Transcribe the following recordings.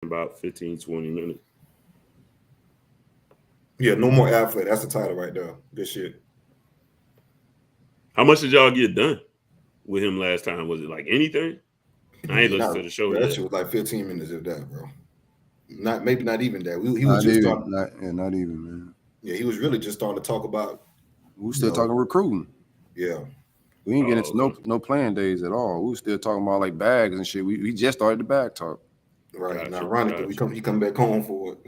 about 15, 20 minutes. Yeah, no more athlete. That's the title right there. Good shit. How much did y'all get done with him last time? Was it like anything? I ain't listened to the show That yet. shit was like 15 minutes if that, bro. Maybe not even that. He Not was just even, starting. not even, man. Yeah, he was really just starting to talk about. We still talking recruiting. Yeah. We ain't getting into no playing days at all. We were still talking about like bags and shit. We just started the bag talk. Right. Gotcha, and ironically, he come back home for it.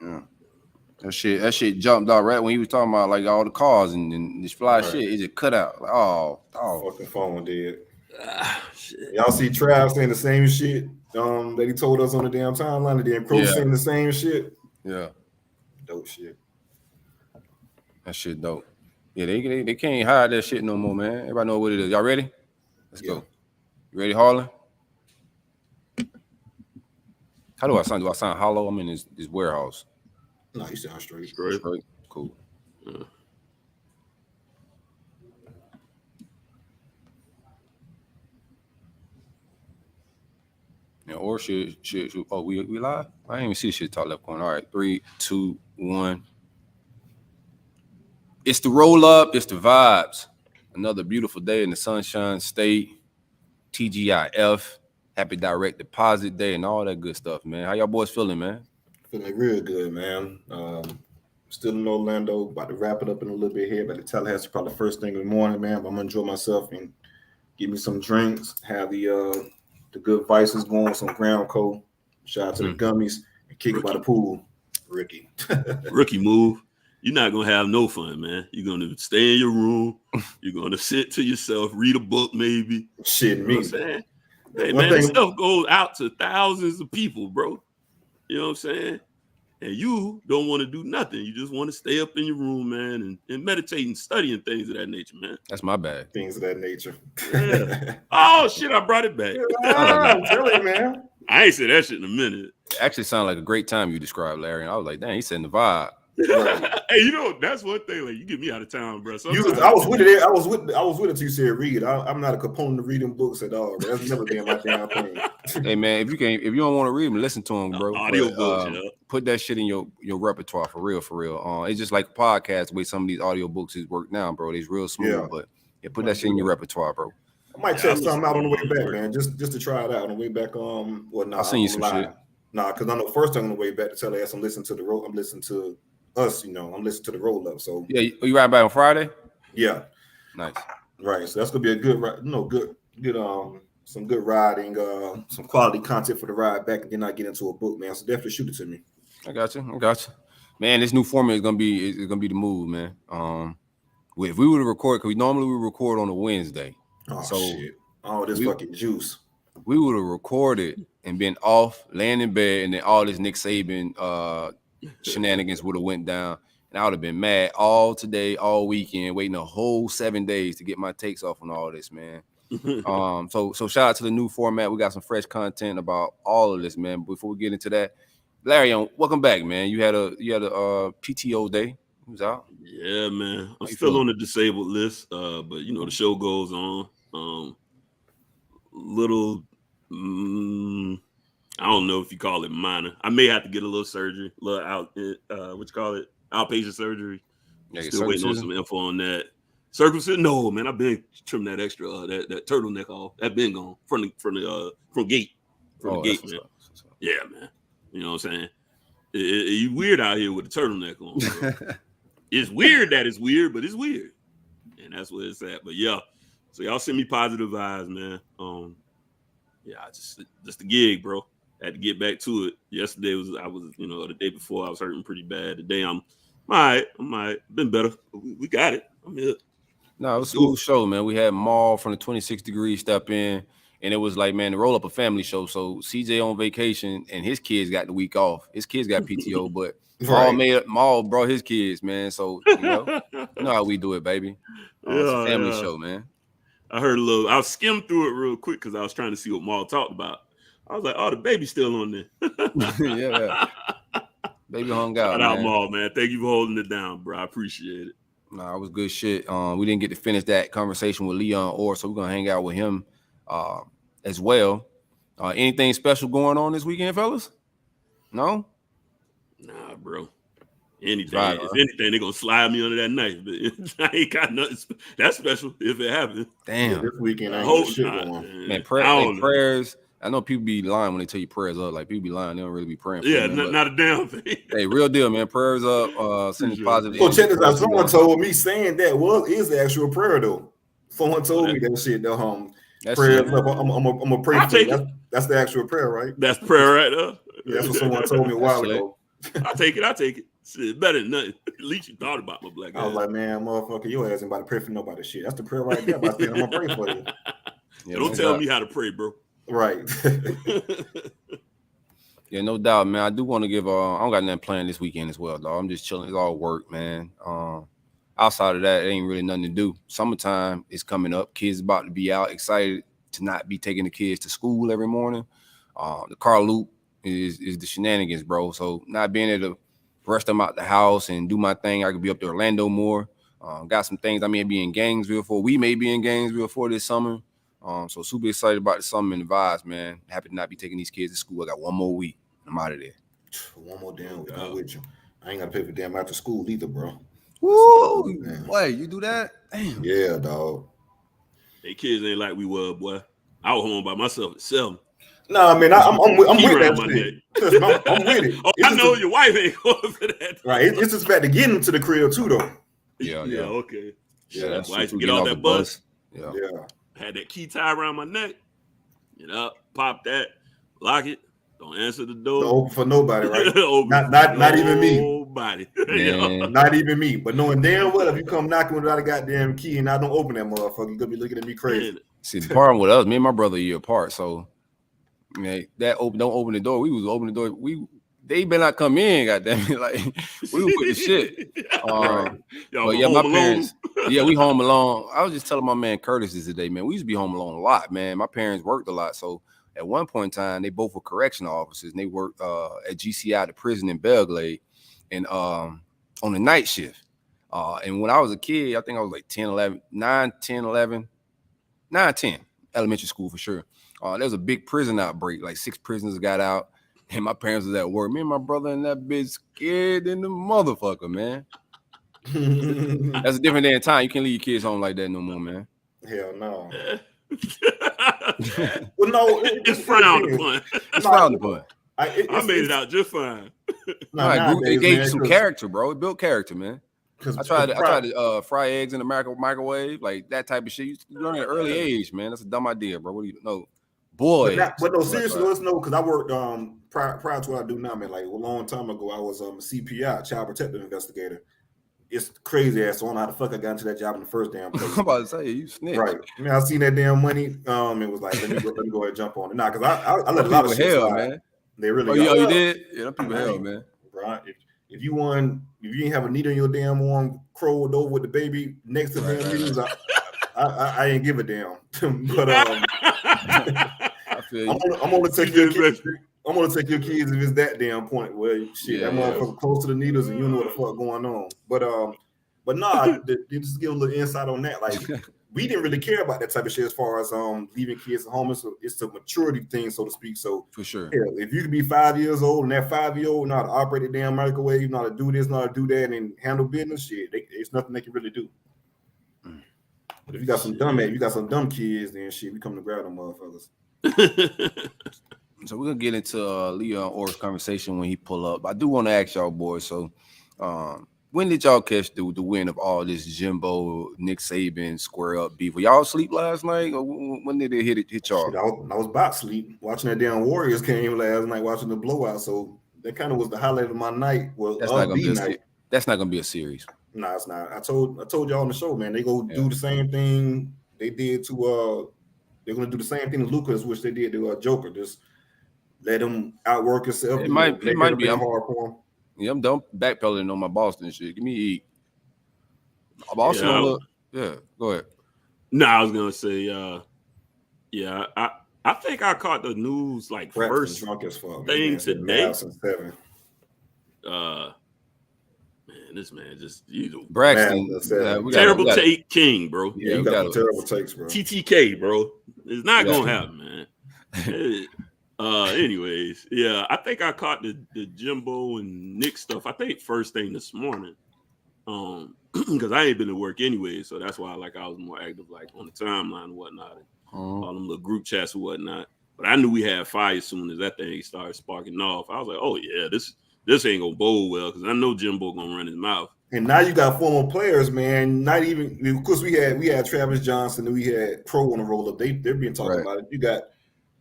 Yeah. That shit jumped out right when he was talking about like all the cars and this fly shit. It just cut out. Like, oh. Fucking phone did. Y'all see Trav saying the same shit that he told us on the damn timeline. And then Crow saying the same shit. Yeah. Dope shit. That shit dope. Yeah, they can't hide that shit no more, man. Everybody know what it is. Y'all ready? Let's go. You ready, Harlan? How do I sound? Do I sound hollow? I'm in this warehouse. No, you sound straight. Straight. Cool. Yeah. Yeah, or shit. Oh, we live? I didn't even see shit top left corner. All right, 3, 2, 1. It's the roll up. It's the vibes. Another beautiful day in the Sunshine State. TGIF. Happy Direct Deposit Day and all that good stuff, man. How y'all boys feeling, man? Feeling real good, man. Still in Orlando. About to wrap it up in a little bit here. About to Tallahassee probably first thing in the morning, man. But I'm gonna enjoy myself and give me some drinks. Have the good vices going, some ground cold. Shout out to the gummies and kick it by the pool. Ricky. Rookie move. You're not gonna have no fun, man. You're gonna stay in your room. You're gonna sit to yourself, read a book, maybe. Shit, you know me. What I'm saying? Hey, man, this stuff goes out to thousands of people, bro. You know what I'm saying? And you don't want to do nothing. You just want to stay up in your room, man, and meditate and study and things of that nature, man. That's my bad. Things of that nature. Yeah. Oh, shit, I brought it back. I'm telling you, man. I ain't said that shit in a minute. It actually sounded like a great time you described, Larry. And I was like, dang, he's setting the vibe. Right. Hey, that's one thing. Like, you get me out of town, bro. I was with it. I was with it until you said read. I'm not a component of reading books at all, bro. That's never been my damn thing. Hey man, if you don't want to read them, listen to them, bro. Audio books, put that shit in your repertoire for real. It's just like a podcast. The way some of these audio books is work now, bro. It's real smooth, but put that shit in your repertoire, bro. I might check something out on the way back, man. Just to try it out on the way back. I'll send you some shit. Because I know first time on the way back to Tallahassee, I'm listening to the road. I'm listening to us, I'm listening to the Rollup. So you ride by on Friday? Yeah, nice. Right, so that's gonna be a good, some good riding, some quality content for the ride back, and then I get into a book, man. So definitely shoot it to me. I got you, man. This new format is gonna be the move, man. If we were to record, because normally we record on a Wednesday. Oh shit! All this fucking juice. We would have recorded and been off, laying in bed, and then all this Nick Saban shenanigans would have went down, and I would have been mad all today, all weekend, waiting a whole 7 days to get my takes off on all this, man. So shout out to the new format. We got some fresh content about all of this, man. Before we get into that, Larry, welcome back, man. You had a PTO day. Who's out? Yeah, man. I'm still on the disabled list, but the show goes on. I don't know if you call it minor. I may have to get a little surgery, outpatient surgery. Still waiting on some info on that. Circumcision? No, man. I've been trimming that extra that turtleneck off. That been gone from gate. From the gate, man. Yeah, man. You know what I'm saying? You weird out here with the turtleneck on. It's weird that it's weird, but it's weird, and that's where it's at. But yeah, so y'all send me positive vibes, man. Just the gig, bro. Had to get back to it. Yesterday the day before I was hurting pretty bad. Today I'm all right. Been better. We got it. I'm here. No, it was a cool show, man. We had Maul from the 26 Degrees step in, and it was like, man, the roll up a family show. So CJ on vacation, and his kids got the week off. His kids got PTO, but Maul brought his kids, man. So you know how we do it, baby. It's a family show, man. I heard a little. I skimmed through it real quick because I was trying to see what Maul talked about. I was like, "Oh, the baby's still on there." Yeah. Baby hung out. Shout out, Maul, man. Thank you for holding it down, bro. I appreciate it. Nah, it was good shit. We didn't get to finish that conversation with Leon Orr, so we're gonna hang out with him as well. Anything special going on this weekend, fellas? No? Nah, bro. Anything, if anything, they're gonna slide me under that knife. But I ain't got nothing. That's special if it happens. Damn. Yeah, this weekend I ain't shit going on. Man, prayers. I know people be lying when they tell you prayers up. Like people be lying, they don't really be praying. Yeah, not a damn thing. Hey, real deal, man. Prayers up. Sending positive. So check this out. Someone told me saying that is the actual prayer though. Someone told me that shit. That prayers up. I'm gonna pray for you. That's the actual prayer, right? That's prayer right there. Yeah, that's what someone told me a while ago. I take it. Shit, better than nothing. At least you thought about my black ass. I was like, man, motherfucker, your ass ain't about to pray for nobody. Shit, that's the prayer right there. But I'm gonna pray for you. Yeah, don't tell me how to pray, bro. Right. Yeah, no doubt, man. I do want to give. I don't got nothing planned this weekend as well, dog. I'm just chilling. It's all work, man. Outside of that, it ain't really nothing to do. Summertime is coming up. Kids about to be out, excited to not be taking the kids to school every morning. The car loop is the shenanigans, bro. So not being able to rush them out the house and do my thing. I could be up to Orlando more. Got some things I may be in Gainesville for. We may be in Gainesville for this summer. So super excited about the summer and the vibes, man. Happy to not be taking these kids to school. I got one more week. I'm out of there. One more damn week. I'm with you. I ain't got to pay for damn after school either, bro. Woo! Wait, you do that? Damn. Yeah, dog. They kids ain't like we were, boy. I was home by myself at 7. Nah, man, I'm with that shit. I'm with it. I know your wife ain't going for that. Right. It's just fact to get into the crib too, though. Yeah. Okay. Yeah, that's why I used to get off that bus. Yeah. Had that key tie around my neck. Get up, pop that, lock it. Don't answer the door. Don't open for nobody, right? not even me. Nobody. Not even me. But knowing damn well if you come knocking without a goddamn key and I don't open that motherfucker, you're gonna be looking at me crazy. See, the problem with us, me and my brother a year apart, so don't open the door. We was open the door. They better not come in, goddamn it. Like we was with the shit. But yeah, my parents. Yeah, we home alone. I was just telling my man Curtis this today, man. We used to be home alone a lot, man. My parents worked a lot, so at one point in time, they both were correctional officers, and they worked at GCI, the prison in Belgrade, and on the night shift. And when I was a kid, I think I was like 9, 10, elementary school for sure. There was a big prison outbreak, like 6 prisoners got out, and my parents was at work. Me and my brother and that bitch scared in the motherfucker, man. That's a different day and time. You can't leave your kids home like that no more, man. Hell no. Well, no, it's frowned upon. It's frowned upon. I made it out just fine. It gave you some character, bro. It built character, man. I tried to fry eggs in the microwave, like that type of shit. You learn at an early age, man. That's a dumb idea, bro. What do you know? Boy. But no, seriously, let's know, because I worked prior to what I do now, man. Like a long time ago, I was a CPI, child protective investigator. It's crazy ass. So I don't know how the fuck I got into that job in the first damn place. I'm about to say you snitched. Right. I mean, I seen that damn money. It was like, let me go ahead and jump on it. Nah, because I let a lot of shit slide, man. They really. You did? Yeah, them people hell, man. Right. If you ain't have a needle in your damn arm, crowed over with the baby next to the damn needles, I ain't give a damn. But I'm gonna take your kids. I'm gonna take your kids if it's that damn point where that motherfucker close to the needles and you know what the fuck going on. But nah, just give a little insight on that. Like we didn't really care about that type of shit as far as leaving kids at home. It's a maturity thing, so to speak. So for sure, if you can be 5 years old and that 5-year-old know how to operate the damn microwave, know how to do this, know how to do that, and handle business, shit, it's nothing they can really do. But if you got some dumb kids, then shit, we come to grab them motherfuckers. So we're gonna get into Leon Orr's conversation when he pull up. I do want to ask y'all boys. So, when did y'all catch the win of all this Jimbo, Nick Saban square up beef? Were y'all asleep last night, or when did it hit y'all? Shit, I was about sleep watching that damn Warriors game last night, watching the blowout. So that kind of was the highlight of my night. Well, that's not gonna be a series. No, it's not. I told y'all on the show, man. They go do the same thing they did to. They're gonna do the same thing to Lucas, which they did to Joker. Just let him outwork himself. It might be hard for him. Yeah, I'm done backpedaling on my Boston shit. Give me E. Boston. Go ahead. No, I was gonna say, I think I caught the news like first drunk as fuck, thing today. Man, this man just Braxton. Terrible take king, bro. Yeah, you got terrible takes, bro. TTK, bro. It's not gonna happen, man. Anyways, yeah, I think I caught the Jimbo and Nick stuff. I think first thing this morning. Because I ain't been to work anyway, so that's why I was more active, like on the timeline and whatnot, and all them little group chats and whatnot. But I knew we had fire as soon as that thing started sparking off. I was like, oh yeah, this ain't gonna bowl well because I know Jimbo gonna run his mouth. And now you got former players, man. Not even, of course, we had Travis Johnson and we had Pro on the roll up. They're being talked about it. You got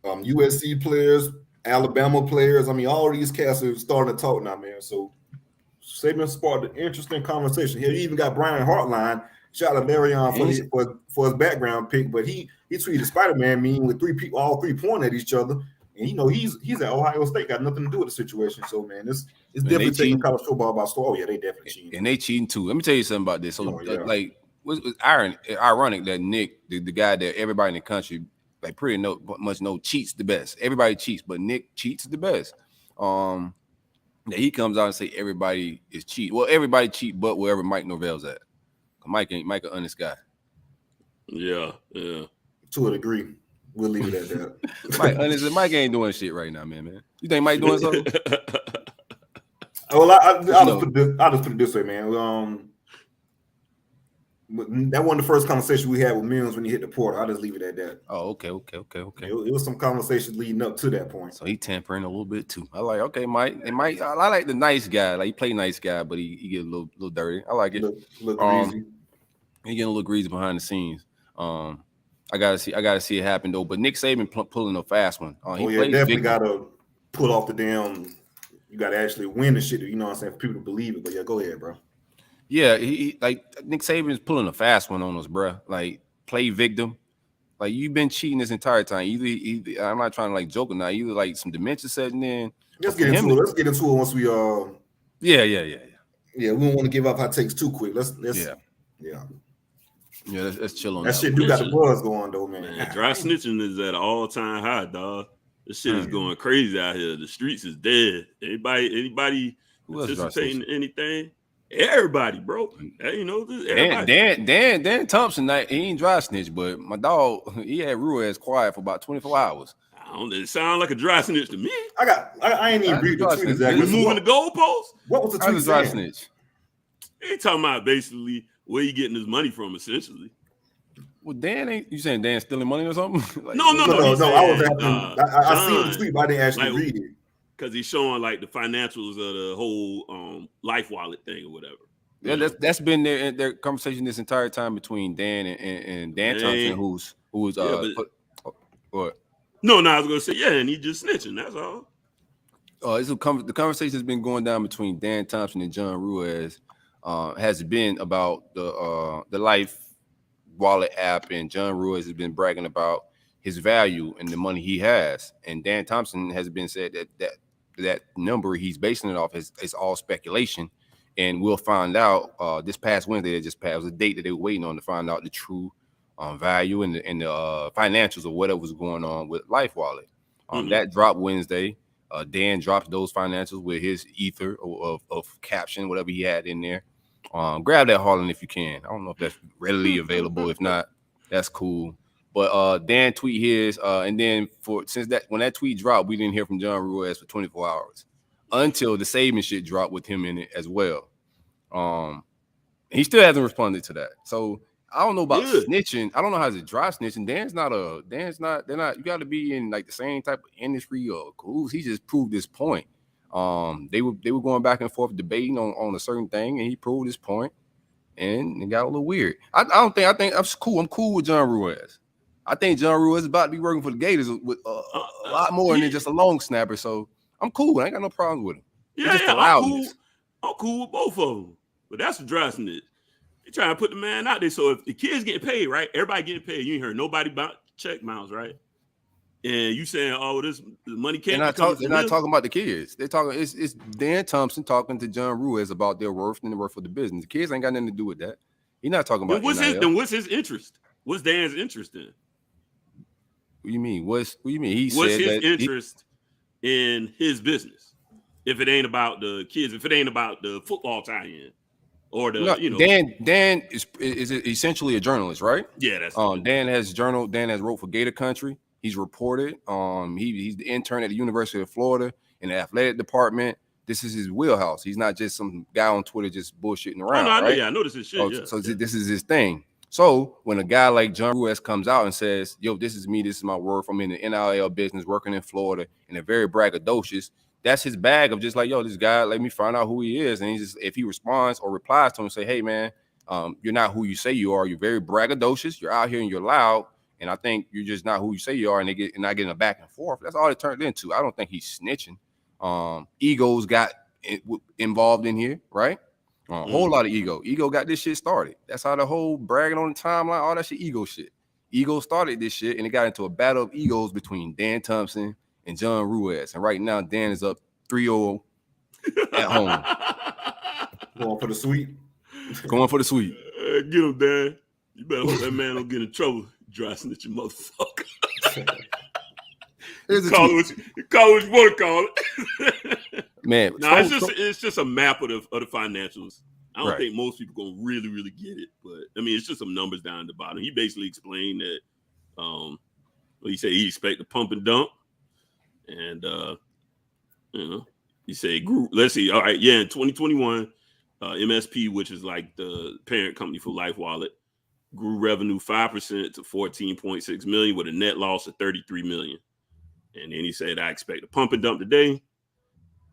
USC players, Alabama players. I mean, all these cats are starting to talk now, man. So Saban sparked an interesting conversation here. You even got Brian Hartline. Shout out to Marion for his background pick, but he tweeted Spider-Man meme with all three pointing at each other. And he's at Ohio State, got nothing to do with the situation. So man, it's definitely taking college football by storm. Oh yeah, they definitely cheating. And they cheating too. Let me tell you something about this. So like, what's ironic that Nick, the guy that everybody in the country like pretty much know cheats the best. Everybody cheats, but Nick cheats the best. That he comes out and say everybody is cheat. Well, everybody cheat, but wherever Mike Norvell's at. Mike an honest guy. Yeah. To a degree. We'll leave it at that. Mike ain't doing shit right now, man. You think Mike doing something? Well, I'll just put it this way, man. That wasn't the first conversation we had with Mills when he hit the portal. I'll just leave it at that. Oh, okay. It was some conversation leading up to that point. So he tampering a little bit too. I like, okay, Mike. And Mike, I like the nice guy. Like he play nice guy, but he get a little dirty. I like it. Look greasy. He getting a little greasy behind the scenes. I gotta see it happen though. But Nick Saban pulling a fast one. Definitely gotta pull off the damn. You gotta actually win the shit. You know what I'm saying? For people to believe it. But yeah, go ahead, bro. Yeah, he like Nick Saban's pulling a fast one on us, bro. Like play victim. Like you've been cheating this entire time. Either I'm not trying to like joke or not. Either like some dementia setting in. Let's get into it once we Yeah. Yeah, we don't want to give up our takes too quick. Let's let's chill on that shit. Do got the buzz going though, man. Dry snitching is at an all-time high, dog. This shit is going crazy out here. The streets is dead. Anybody participating in anything? Everybody, bro. Dan Thompson, he ain't dry snitch, but my dog, he had Ruiz quiet for about 24 hours. It sound like a dry snitch to me. I ain't even read the tweet exactly. We moving the goalposts? What was the tweet dry snitch? He talking about basically where he getting his money from, essentially. Well, you saying Dan stealing money or something? No. I was asking. I seen the tweet, but I didn't actually read it. Because he's showing like the financials of the whole life wallet thing or whatever. Yeah, that's been their conversation this entire time between Dan and Dan Thompson, who's what? No, I was gonna say and he just snitching. That's all. The conversation has been going down between Dan Thompson and John Ruiz. Has been about the life wallet app, and John Ruiz has been bragging about his value and the money he has, and Dan Thompson has been said that number he's basing it off is all speculation, and we'll find out this past Wednesday. It just passed was a date that they were waiting on to find out the true value and the financials of whatever was going on with Life Wallet. That dropped Wednesday. Dan dropped those financials with his ether of caption, whatever he had in there. Grab that, Harlan, if you can. I don't know if that's readily available. If not, that's cool. But Dan tweet his, and then when that tweet dropped, we didn't hear from John Ruiz for 24 hours until the Saban shit dropped with him in it as well. He still hasn't responded to that. So I don't know about snitching. I don't know how to dry snitching. They're not. You got to be in like the same type of industry or cool. He just proved this point. They were going back and forth debating on a certain thing, and he proved his point, and it got a little weird. I think I'm cool. I'm cool with John Ruiz. I think John Ruiz is about to be working for the Gators with a lot more than just a long snapper. So I'm cool. I ain't got no problems with him. I'm cool with both of them. But that's a dry snitch. They trying to put the man out there. So if the kids getting paid, right? Everybody getting paid. You ain't heard nobody about check mounts, right? And you saying, this money can't. They're not talking about the kids. They're talking. It's Dan Thompson talking to John What about their worth and the worth of the business. The kids ain't got nothing to do with that. He's not talking about. What's his interest? What's Dan's interest in? What do you mean? What's his interest in his business? If it ain't about the kids, if it ain't about the football tie-in, or Dan is essentially a journalist, right? Yeah, that's Dan has wrote for Gator Country. He's reported. He's the intern at the University of Florida in the athletic department. This is his wheelhouse. He's not just some guy on Twitter just bullshitting around. I know this is shit. So this is his thing. So when a guy like John Ruiz comes out and says, "Yo, this is me. This is my work. I'm in the NIL business, working in Florida," and they're very braggadocious. That's his bag of just like, "Yo, this guy, let me find out who he is." And he just, if he responds or replies to him, say, "Hey, man, you're not who you say you are. You're very braggadocious. You're out here and you're loud. And I think you're just not who you say you are." And they get not getting a back and forth. That's all it turned into. I don't think he's snitching. Egos got involved in here, right? A whole lot of ego. Ego got this shit started. That's how the whole bragging on the timeline, all that shit, ego shit. Ego started this shit, and it got into a battle of egos between Dan Thompson and John Ruiz. And right now, Dan is up 3-0 at home. Going for the sweep. Going for the sweep. Get him, Dan. You better hope that man don't get in trouble. Dry snitching motherfucker. Call it what you want to call it. Man, it's just a map of the financials. I don't think most people gonna really get it, but I mean it's just some numbers down at the bottom. He basically explained that he said he expect to pump and dump, and he said grew. Let's see, all right, yeah, in 2021, MSP, which is like the parent company for Life Wallet, grew revenue 5% to 14.6 million with a net loss of 33 million. And then he said, I expect a pump and dump today.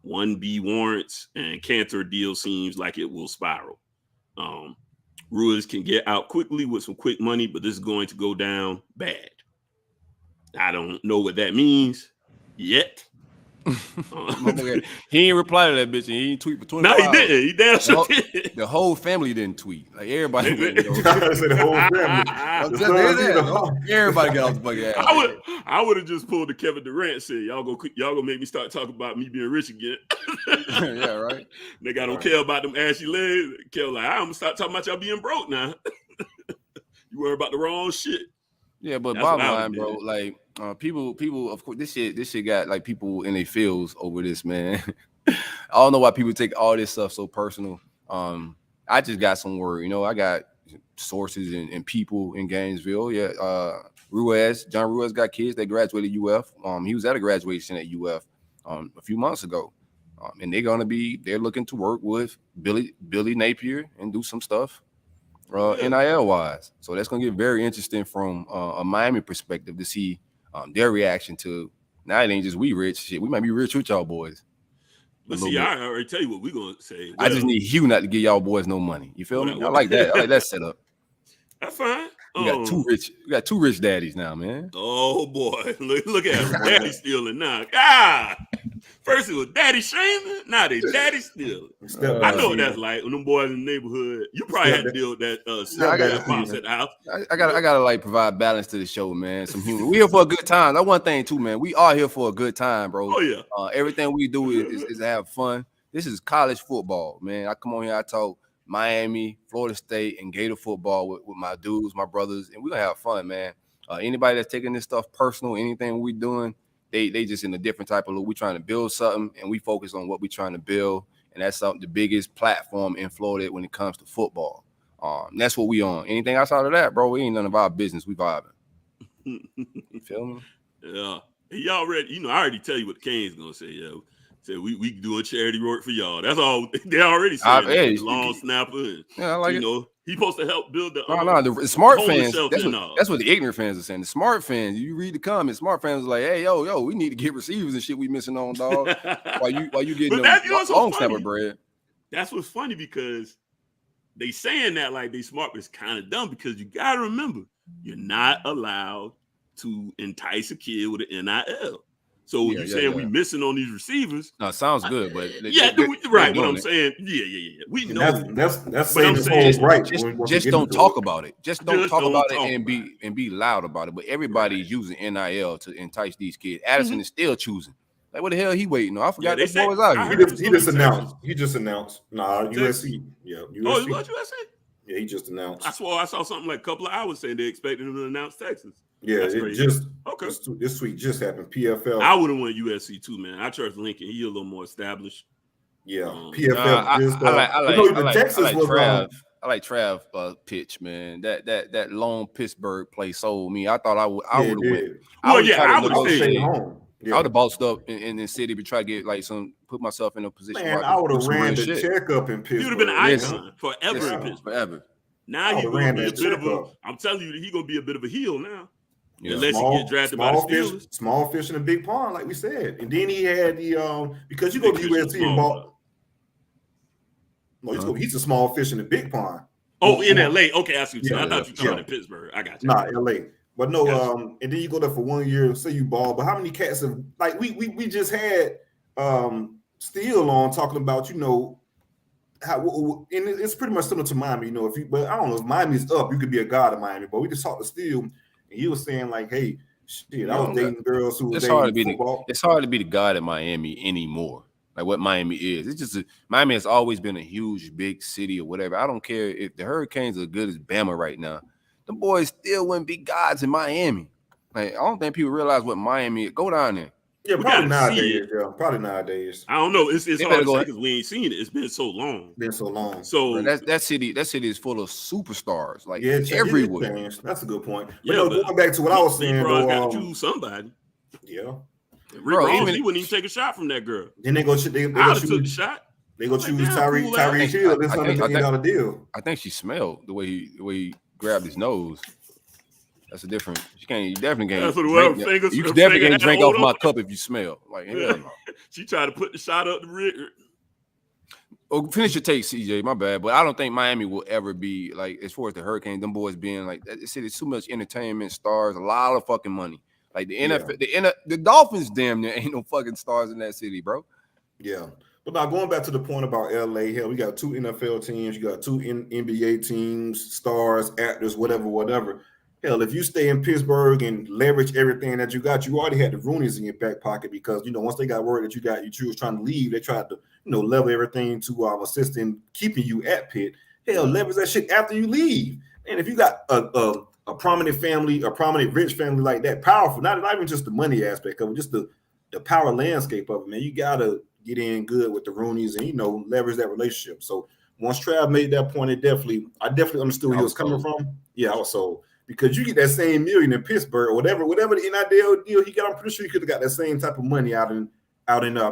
1B warrants and Cantor deal seems like it will spiral. Ruiz can get out quickly with some quick money, but this is going to go down bad. I don't know what that means yet. He ain't reply to that bitch and he ain't tweet for 24 hours. No, he didn't. He damn sure did. The whole family didn't tweet. Like everybody went. The whole family. Everybody got off the bucket ass. I would have just pulled the Kevin Durant and said, y'all gonna make me start talking about me being rich again. Yeah, right. Nigga, I don't care about them ashy legs. Kev like, I'm gonna start talking about y'all being broke now. You worry about the wrong shit. Yeah, but bottom line, bro, like people, of course, this shit got like people in their feels over this, man. I don't know why people take all this stuff so personal. I just got some word, I got sources and people in Gainesville. Yeah, John Ruiz got kids. They graduated UF. He was at a graduation at UF a few months ago, and they're looking to work with Billy Napier and do some stuff. NIL wise, so that's gonna get very interesting from a Miami perspective to see their reaction to. Now it ain't just we rich shit. We might be rich with y'all boys. But see, I already tell you what we're gonna say. I just need Hugh not to give y'all boys no money. You feel me? I like that. I like that setup. That's fine. We got two rich daddies now, man. Oh boy, look at him. Daddy stealing now. Ah, first it was daddy shaming, now they daddy stealing. I know what that's like when them boys in the neighborhood. You probably had to deal with that. Pops at the house. I gotta like provide balance to the show, man. Some humor. We here for a good time. That's one thing too, man. We are here for a good time, bro. Oh yeah. Everything we do is to have fun. This is college football, man. I come on here, I talk Miami, Florida State, and Gator football with my dudes, my brothers, and we're gonna have fun, man. Anybody that's taking this stuff personal, anything we doing, they just in a different type of look. We're trying to build something, and we focus on what we're trying to build, and that's the biggest platform in Florida when it comes to football. That's what we on. Anything outside of that, bro, we ain't none of our business. We vibing. You feel me? Yeah. Y'all ready? I already tell you what the Canes gonna say, yo. Say we doing charity work for y'all. That's all they already said. Long snapper. I like it. He's supposed to help build the the smart fans. That's what the ignorant fans are saying. The smart fans, you read the comments. Smart fans are like, hey, yo, we need to get receivers and shit we missing on, dog. while you getting them long snapper bread. That's what's funny because they saying that like they smart, but it's kind of dumb because you gotta remember you're not allowed to entice a kid with an NIL. So you're saying we missing on these receivers? No, it sounds good, but right. What I'm saying, we know that's saying the whole right. Just don't talk about it. Just don't talk about it and be loud about it. But everybody's using NIL to entice these kids. Addison is still choosing. Like what the hell he waiting on? I forgot this boy was out here. He just announced. Nah, USC. Yeah, USC. Oh, it was USC. Yeah, he just announced. I saw something like a couple of hours saying they expected him to announce Texas. Yeah, this week just happened. PFL. I would have went USC too, man. I trust Lincoln. He's a little more established. Yeah, PFL. I like Texas was Trav. like Trav pitch, man. That long Pittsburgh play sold me. I thought I would have went. Well, I would have stayed home. Yeah. I would have bossed up in the city to try to get like put myself in a position. Man, I would have ran the checkup in Pittsburgh. You'd have been an icon forever in Pittsburgh. Forever. Now he's gonna be a bit of a. I'm telling you, he's gonna be a bit of a heel now. Yeah. Unless he get drafted by the Steelers. Small fish in a big pond, like we said. And then he had the because you go to USC and ball. No, he's a small fish in a big pond. Oh, in LA. Okay, I see what you're saying. I thought you were talking in Pittsburgh. I got you. Nah, LA. But no, and then you go there for 1 year, say you ball. But how many cats have like we just had Steele on talking about, how, and it's pretty much similar to Miami, but I don't know if Miami's up, you could be a god in Miami. But we just talked to Steele, and he was saying like, hey, shit, I was dating girls who were dating football. It's hard to be the god in Miami anymore. Like what Miami is. It's just Miami has always been a huge, big city or whatever. I don't care if the Hurricanes are good as Bama right now. The boys still wouldn't be gods in Miami. Like I don't think people realize what Miami is. Go down there. Yeah, probably nowadays. Yeah, probably nowadays. I don't know. It's hard to say because we ain't seen it. It's been so long. So that city is full of superstars. Like everywhere. That's a good point. But going back to what I was saying, though, got to choose somebody. Yeah. Rick Ross, he wouldn't even take a shot from that girl. Then they go shoot. They go shoot the shot. They go choose Tyreek Hill. This $100 deal. I think she smelled the way he grabbed his nose. That's a different. You definitely can't. You definitely can't drink off my cup if you smell. Like hell no. She tried to put the shot up the Rick. Oh, finish your take, CJ. My bad, but I don't think Miami will ever be like as far as the Hurricanes. Them boys being like that. It's too much entertainment, stars, a lot of fucking money. Like the NFL, the Dolphins, damn near ain't no fucking stars in that city, bro. Yeah, but now going back to the point about LA, hell, we got 2 NFL teams, you got 2 NBA teams, stars, actors, whatever. Hell, if you stay in Pittsburgh and leverage everything that you got, you already had the Roonies in your back pocket because once they got word that you was trying to leave, they tried to level everything to assist in keeping you at Pitt. Hell, leverage that shit after you leave. And if you got a prominent family, a prominent rich family like that, powerful, not even just the money aspect of it, just the power landscape of it, man. You gotta get in good with the Roonies and leverage that relationship. So once Trav made that point, I definitely understood where he was coming from. Yeah, I was sold because you get that same million in Pittsburgh or whatever the NIL deal he got. I'm pretty sure he could have got that same type of money out in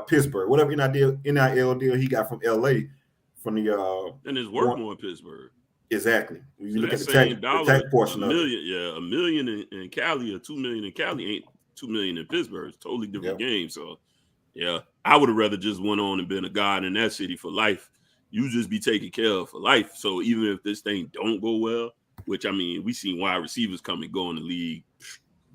Pittsburgh, whatever NIL deal he got from LA from the and it's worth more in Pittsburgh. Exactly. When you look at the tax portion of it. $1 million in Cali or $2 million in Cali ain't $2 million in Pittsburgh. It's a totally different game. So, yeah, I would have rather just went on and been a god in that city for life. You just be taken care of for life. So even if this thing don't go well, which I mean, we seen wide receivers come and go in the league,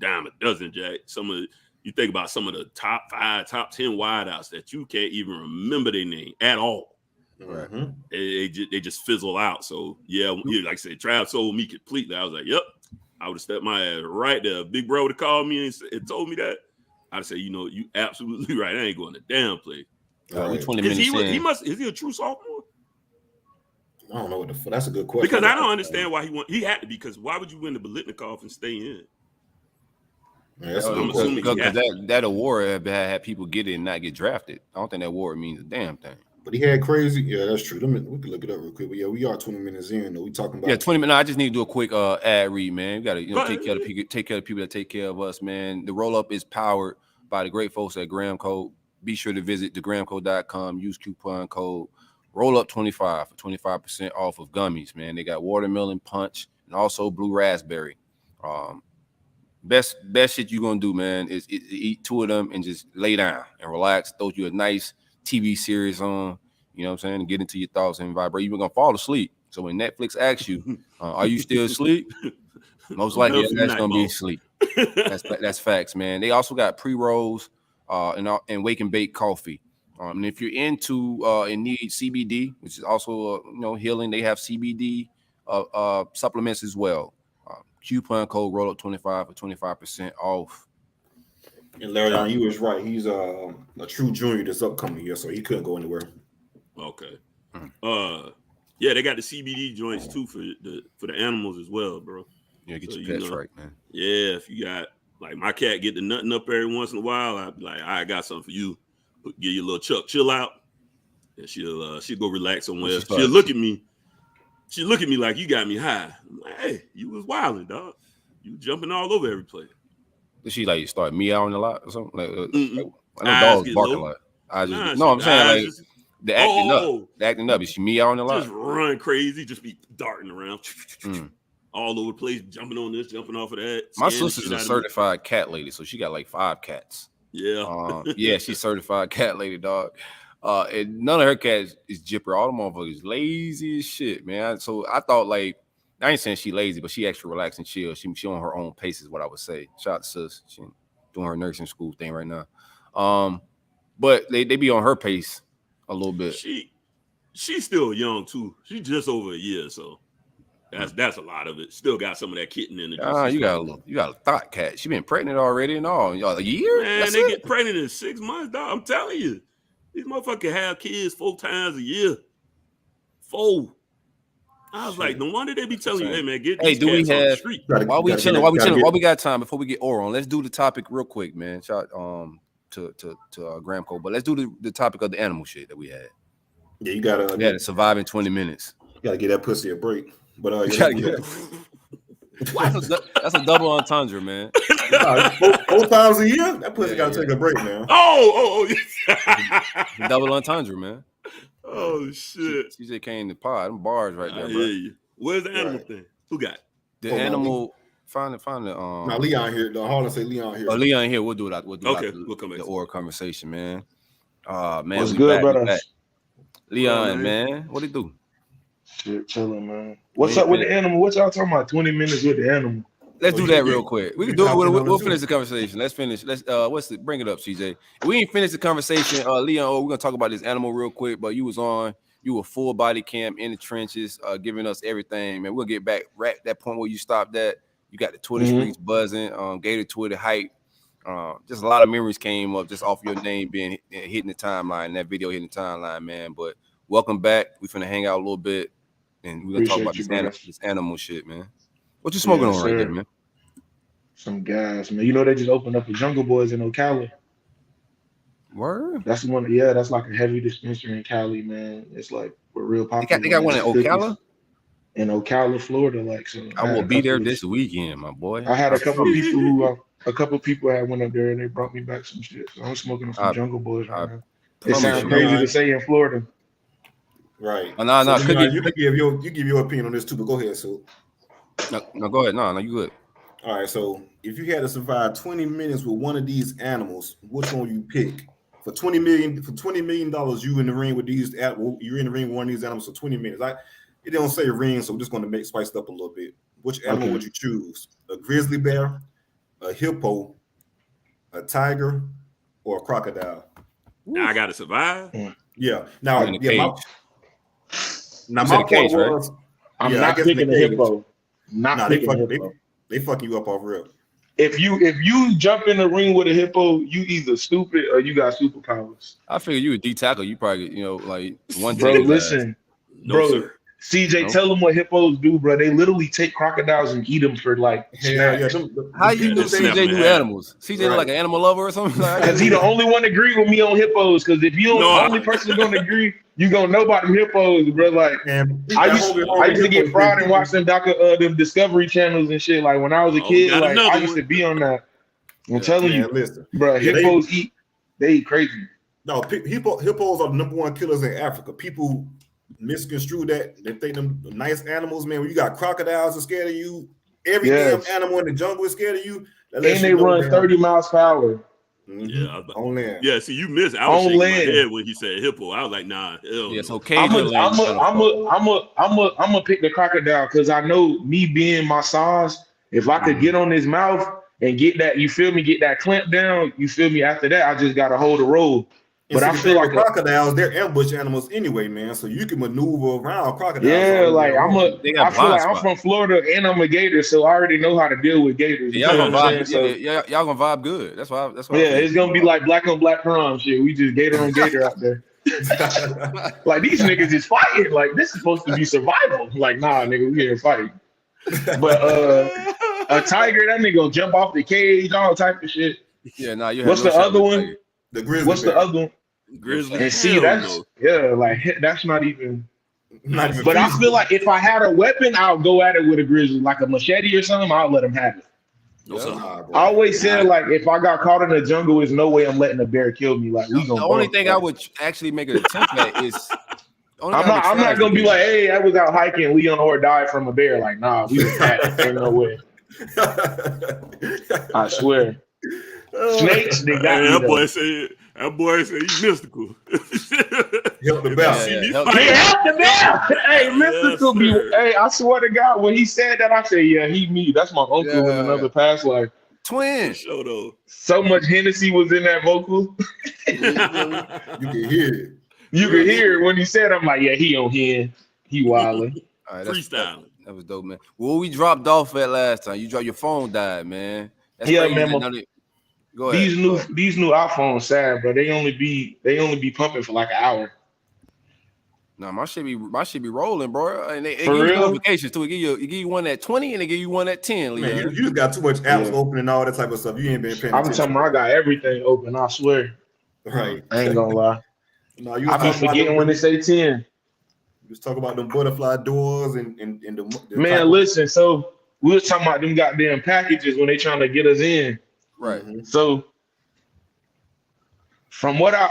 dime a dozen, Jack. You think about some of the top 5, top 10 wideouts that you can't even remember their name at all. Right. They just fizzle out. So yeah, like I said, Trav sold me completely. I was like, yep, I would have stepped my ass right there. Big bro would have called me and told me that. I'd say, you absolutely right. I ain't going to damn play. Right. 20 minutes is he a true sophomore? I don't know what the fuck. That's a good question. Because I don't understand why he had to be. Because why would you win the Biletnikoff and stay in? Yeah, I'm assuming that award had people get it and not get drafted. I don't think that award means a damn thing. But he had crazy. Yeah, that's true. We can look it up real quick. But yeah, we are 20 minutes in. Though. We talking about 20 minutes. No, I just need to do a quick ad read, man. We got to take care of the people that take care of us, man. The Rollup is powered by the great folks at Graham Code. Be sure to visit thegrahamcode.com. Use coupon code Rollup25 for 25% off of gummies, man. They got watermelon punch and also blue raspberry. Best shit you're gonna do, man, is eat 2 of them and just lay down and relax. Throw you a nice TV series on, you know what I'm saying, and get into your thoughts and vibrate. You're gonna fall asleep. So when Netflix asks you, are you still asleep? Most likely that's gonna be sleep. That's facts, man. They also got pre-rolls and wake and bake coffee. And if you're into and need CBD, which is also healing, they have CBD supplements as well. Coupon code Rollup25 for 25% off. And Larry, you was right. He's a true junior this upcoming year, so he couldn't go anywhere. Okay. Yeah, they got the CBD joints too for the animals as well, bro. Yeah, get your pets right, man. Yeah, if you got like my cat get the nutting up every once in a while, I'd be like, I got something for you. Give you a little chill out, and she'll go relax somewhere. She'll look at me. She look at me like, you got me high. I'm like, hey, you was wilding, dog. You jumping all over every play. Did she like start meowing a lot or something? Like I know Eyes dogs get barking low. a lot. I just Nah, no, I'm saying like just, the acting up. The acting up. Is she meowing a lot? Just run crazy, just be darting around. All over the place, jumping on this, jumping off of that. My sister's a certified cat lady, so she got like 5 cats. Yeah. Yeah, she's certified cat lady, dog. And none of her cats is jipper. All the motherfuckers lazy as shit, man. So I thought like, I ain't saying she lazy, but she actually relax and chill. She on her own pace is what I would say. Shout out to sis. She doing her nursing school thing right now. But they be on her pace a little bit. She's still young too. She's just over a year, so that's a lot of it. Still got some of that kitten in it. You got a thought cat. She been pregnant already and all. Y'all a year? Man, they get pregnant in 6 months, dog. I'm telling you. These motherfuckers have kids 4 times a year. 4. I was like, no wonder they be telling you, hey man, get these cats on the street. While we chilling, while we got time before we get oral on, let's do the topic real quick, man. Shout to Gramco, but let's do the topic of the animal shit that we had. Yeah, you gotta survive in 20 minutes. You gotta get that pussy a break. But that's a double entendre, man. 4 times a year, that pussy gotta take a break, man. Double entendre, man. Oh shit! CJ came to pod. Them bars right there, bro. You. Where's the animal thing? Who got the animal? Find the. Now Leon here. The Harlan say Leon here. Oh, Leon here. We'll do it. We'll come back. The oral conversation, man. Man, what's good, brother? Leon, man. What it do? Shit, chilling, man. What's up with the animal? What y'all talking about? 20 minutes with the animal. Let's do that real quick. We can do it. We'll finish the conversation. Let's finish. Bring it up, CJ. We ain't finished the conversation. Leon, we're gonna talk about this animal real quick. But you were full body cam in the trenches, giving us everything, man. We'll get back right at that point where you stopped at. You got the Twitter streets buzzing, Gator Twitter hype. Just a lot of memories came up just off your name being hitting the timeline, that video hitting the timeline, man. But welcome back. We finna hang out a little bit, and we're gonna talk about this animal shit, man. What you smoking on right there, man? Some gas, man. You know they just opened up a Jungle Boys in Ocala. Word? That's one. Yeah, that's like a heavy dispensary in Cali, man. It's like we're real popular. They got one in Ocala? In Ocala, Florida, like so. I will be there this weekend, my boy. I had a couple people had went up there and they brought me back some shit. So I'm smoking on some Jungle Boys right now. It sounds crazy to say in Florida. Right. No. So you give your opinion on this too, but go ahead, so. No, go ahead. No, you good. All right, so if you had to survive 20 minutes with one of these animals, which one you pick? For $20 million, you in the ring with these animals. You're in the ring with one of these animals for 20 minutes. It don't say ring, so we're just going to spice it up a little bit. Which animal would you choose? A grizzly bear, a hippo, a tiger, or a crocodile? Now I got to survive. Yeah. Now, my point was, I'm not picking a hippo. They fucking you up off rip. If you jump in the ring with a hippo, you either stupid or you got superpowers. I figure you a D tackle. You probably like one. Bro, listen, no, CJ, tell them what hippos do, bro. They literally take crocodiles and eat them for like snacks. How you know CJ do animals? CJ look like an animal lover or something? Because he the only one agree with me on hippos. Because if you the only person gonna agree, you gonna know about them hippos, bro. Like I used to get fried and watch them them Discovery channels and shit. Like when I was a kid, like I used to be on that. I'm telling you, listen, bro. Hippos they eat crazy. No, hippos are the #1 killers in Africa. People misconstrue that. They think them nice animals, man. When you got crocodiles are scared of you, every damn animal in the jungle is scared of you. And they run 30 miles per hour. Yeah, on land. Yeah, see, you missed. I was shaking my head when he said hippo. I was like, nah. It's okay. I'm gonna pick the crocodile because I know me being my size. If I could get on his mouth and get that, you feel me, get that clamp down. You feel me. After that, I just gotta hold the road. But I feel like crocodiles, they're ambush animals anyway, man. So you can maneuver around crocodiles. Yeah, like I feel like I'm from Florida and I'm a gator, so I already know how to deal with gators. Y'all gonna vibe. Y'all gonna vibe good. That's why. Yeah, it's gonna be like black on black crime shit. We just gator on gator out there. Like these niggas is fighting. Like this is supposed to be survival. Like nah, nigga, we here fighting. But a tiger, that nigga gonna jump off the cage, all type of shit. Yeah, nah. What's the other one? The grizzly. What's the other one? Grizzly. And see, that's like that's not even. But I feel like if I had a weapon, I'll go at it with a grizzly, like a machete or something. I'll let him have it. I always said, like, if I got caught in the jungle, there's no way I'm letting a bear kill me. Like, we gonna. The only thing I would actually make an attempt at is. I'm not gonna be like, hey, I was out hiking, Leon or died from a bear. Like, nah, we was at it. Ain't no way. I swear. Snakes, they got me. That boy said he's mystical. Help the bear. Help the bear. Hey, mystical. Hey, I swear to God, when he said that, I said, yeah, he me. That's my uncle in another past life. Twin. So much Hennessy was in that vocal. You can hear it. You could hear it when he said, I'm like, yeah, he on here. He wilding. All right, freestyle. That was dope, man. Well, we dropped off at last time. You dropped your phone died, man. That's man. Go ahead. These new iPhones sad, bro. They only be pumping for like an hour. No, my shit be rolling, bro. And they for give you real? notifications too. They give you one at 20 and they give you one at 10. Man, you just got too much apps open and all that type of stuff. You ain't been paying attention. I'm telling you, I got everything open. I swear. Right. I ain't gonna lie. No, I be forgetting when they say 10. Just talk about them butterfly doors and the man. Listen, so we was talking about them goddamn packages when they trying to get us in. Right. So from what I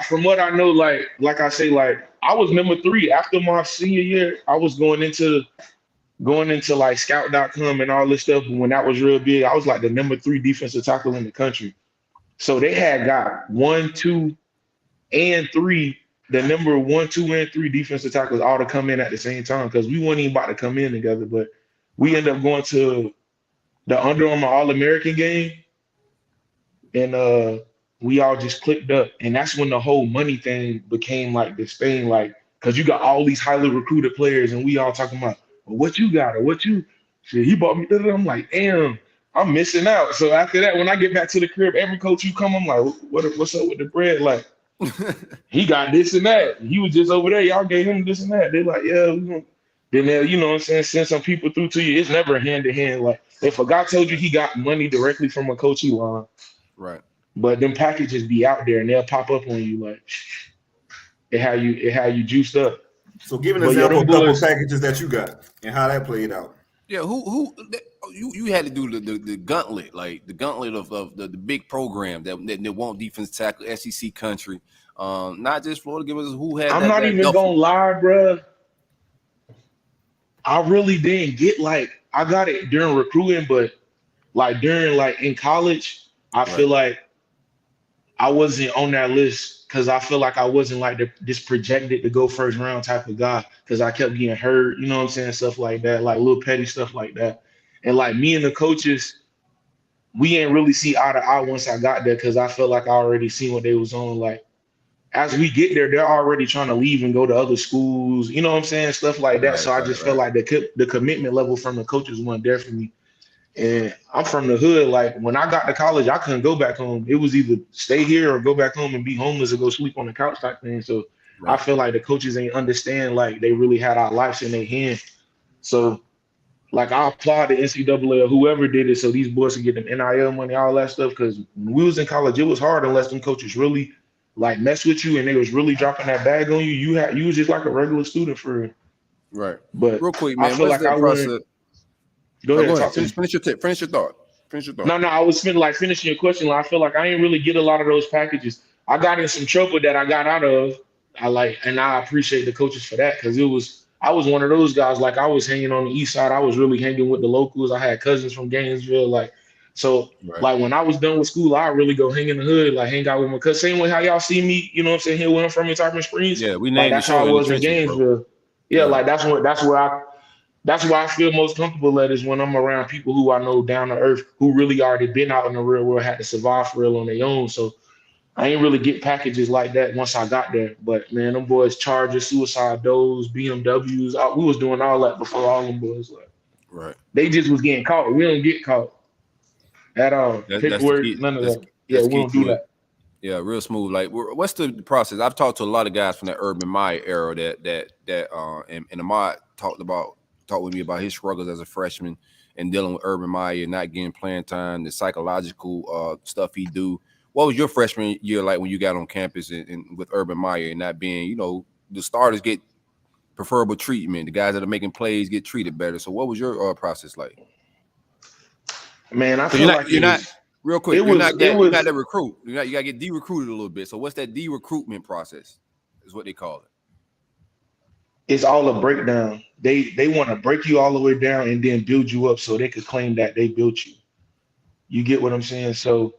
know, like I say, like I was number 3 after my senior year. I was going into like scout.com and all this stuff. And when that was real big, I was like the number 3 defensive tackle in the country. So they had got 1, 2, and 3. The number 1, 2, and 3 defensive tackles all to come in at the same time because we weren't even about to come in together. But we ended up going to the Under Armour All-American game, and we all just clicked up. And that's when the whole money thing became like this thing, like because you got all these highly recruited players, and we all talking about, well, what you got or what you? Shit, he bought me. I'm like, damn, I'm missing out. So after that, when I get back to the crib, every coach you come, I'm like, what's up with the bread, like. He got this and that. He was just over there. Y'all gave him this and that. They're like, yeah, we gonna. Then they'll, you know what I'm saying, send some people through to you. It's never hand to hand. Like if a guy told you he got money directly from a coach, he lying. Right. But them packages be out there and they'll pop up on you like it how you juiced up. So give an example of a couple packages that you got and how that played out. Yeah, you had to do the gauntlet, like the gauntlet of the big program that want defense tackle, SEC country, not just Florida. Give us who had. I'm not even gonna lie, bro. I really didn't get I got it during recruiting, but during in college, I feel like I wasn't on that list because I feel like I wasn't this projected to go first round type of guy because I kept getting hurt, you know what I'm saying, stuff like that, like little petty stuff like that. And me and the coaches, we ain't really see eye to eye once I got there because I felt like I already seen what they was on. As we get there, they're already trying to leave and go to other schools, you know what I'm saying, stuff like that. So I just felt like the commitment level from the coaches wasn't there for me. And I'm from the hood. When I got to college, I couldn't go back home. It was either stay here or go back home and be homeless or go sleep on the couch type thing. So I feel like the coaches ain't understand they really had our lives in their hand. So I applaud the NCAA or whoever did it so these boys could get them NIL money, all that stuff. Because when we was in college, it was hard unless them coaches really mess with you and they was really dropping that bag on you. You was just like a regular student for real. Right. But real quick, man, I feel like I wouldn't. Go ahead. Finish your thought. No, I was finishing your question. I feel like I ain't really get a lot of those packages. I got in some trouble that I got out of. And I appreciate the coaches for that because I was one of those guys. I was hanging on the east side. I was really hanging with the locals. I had cousins from Gainesville. So when I was done with school, I really go hang in the hood, hang out with my cousins. Same way how y'all see me, you know what I'm saying, here where I'm from in Tarpon Springs. Yeah, we named that's how I was in Gainesville. Bro. Yeah, that's where I feel most comfortable at is when I'm around people who I know down to earth who really already been out in the real world, had to survive for real on their own. So I ain't really get packages like that once I got there. But man, them boys, Chargers, Suicide Does, BMWs, we was doing all that before all them boys. Right. They just was getting caught. We don't get caught at all. Pickwork, none of that. Yeah, we don't do that. Yeah, real smooth. What's the process? I've talked to a lot of guys from the Urban Meyer era and Ahmad talked with me about his struggles as a freshman and dealing with Urban Meyer, not getting playing time, the psychological stuff he do. What was your freshman year like when you got on campus and with Urban Meyer and not being, the starters get preferable treatment. The guys that are making plays get treated better. So what was your process like? Man, I feel like you're not real quick. You're not that recruit. You gotta get de-recruited a little bit. So what's that de-recruitment process? Is what they call it. It's all a breakdown. They want to break you all the way down and then build you up so they could claim that they built you. You get what I'm saying? So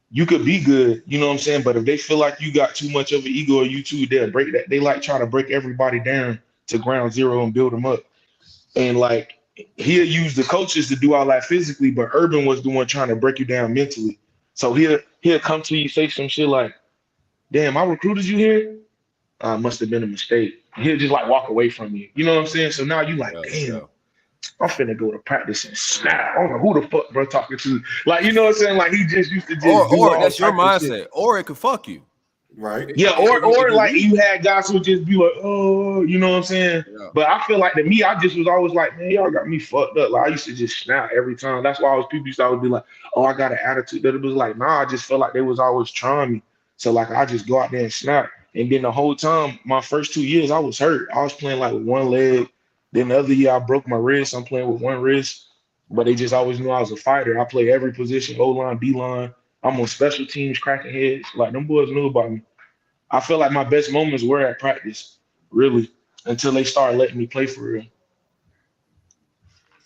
you could be good, you know what I'm saying? But if they feel like you got too much of an ego or you too, they'll break that. They like try to break everybody down to ground zero and build them up. And like he'll use the coaches to do all that physically, but Urban was the one trying to break you down mentally. So he'll come to you, say some shit like, damn, I recruited you here? Must have been a mistake. He'll just like walk away from you. You know what I'm saying? So now you like, damn, I'm finna go to practice and snap. I don't know who the fuck bro talking to. Like, you know what I'm saying? Like he just used to just or that's your mindset. Or it could fuck you. Right. Yeah, or like you had guys who just be like, oh, you know what I'm saying? Yeah. But I feel like to me, I just was always like, man, y'all got me fucked up. Like I used to just snap every time. That's why people used to always be like, oh, I got an attitude. That it was like, nah, I just felt like they was always trying me. So like I just go out there and snap. And then the whole time, my first 2 years, I was hurt. I was playing like with one leg. Then the other year, I broke my wrist. I'm playing with one wrist. But they just always knew I was a fighter. I play every position, O-line, D-line. I'm on special teams, cracking heads. Like, them boys knew about me. I feel like my best moments were at practice, really, until they started letting me play for real.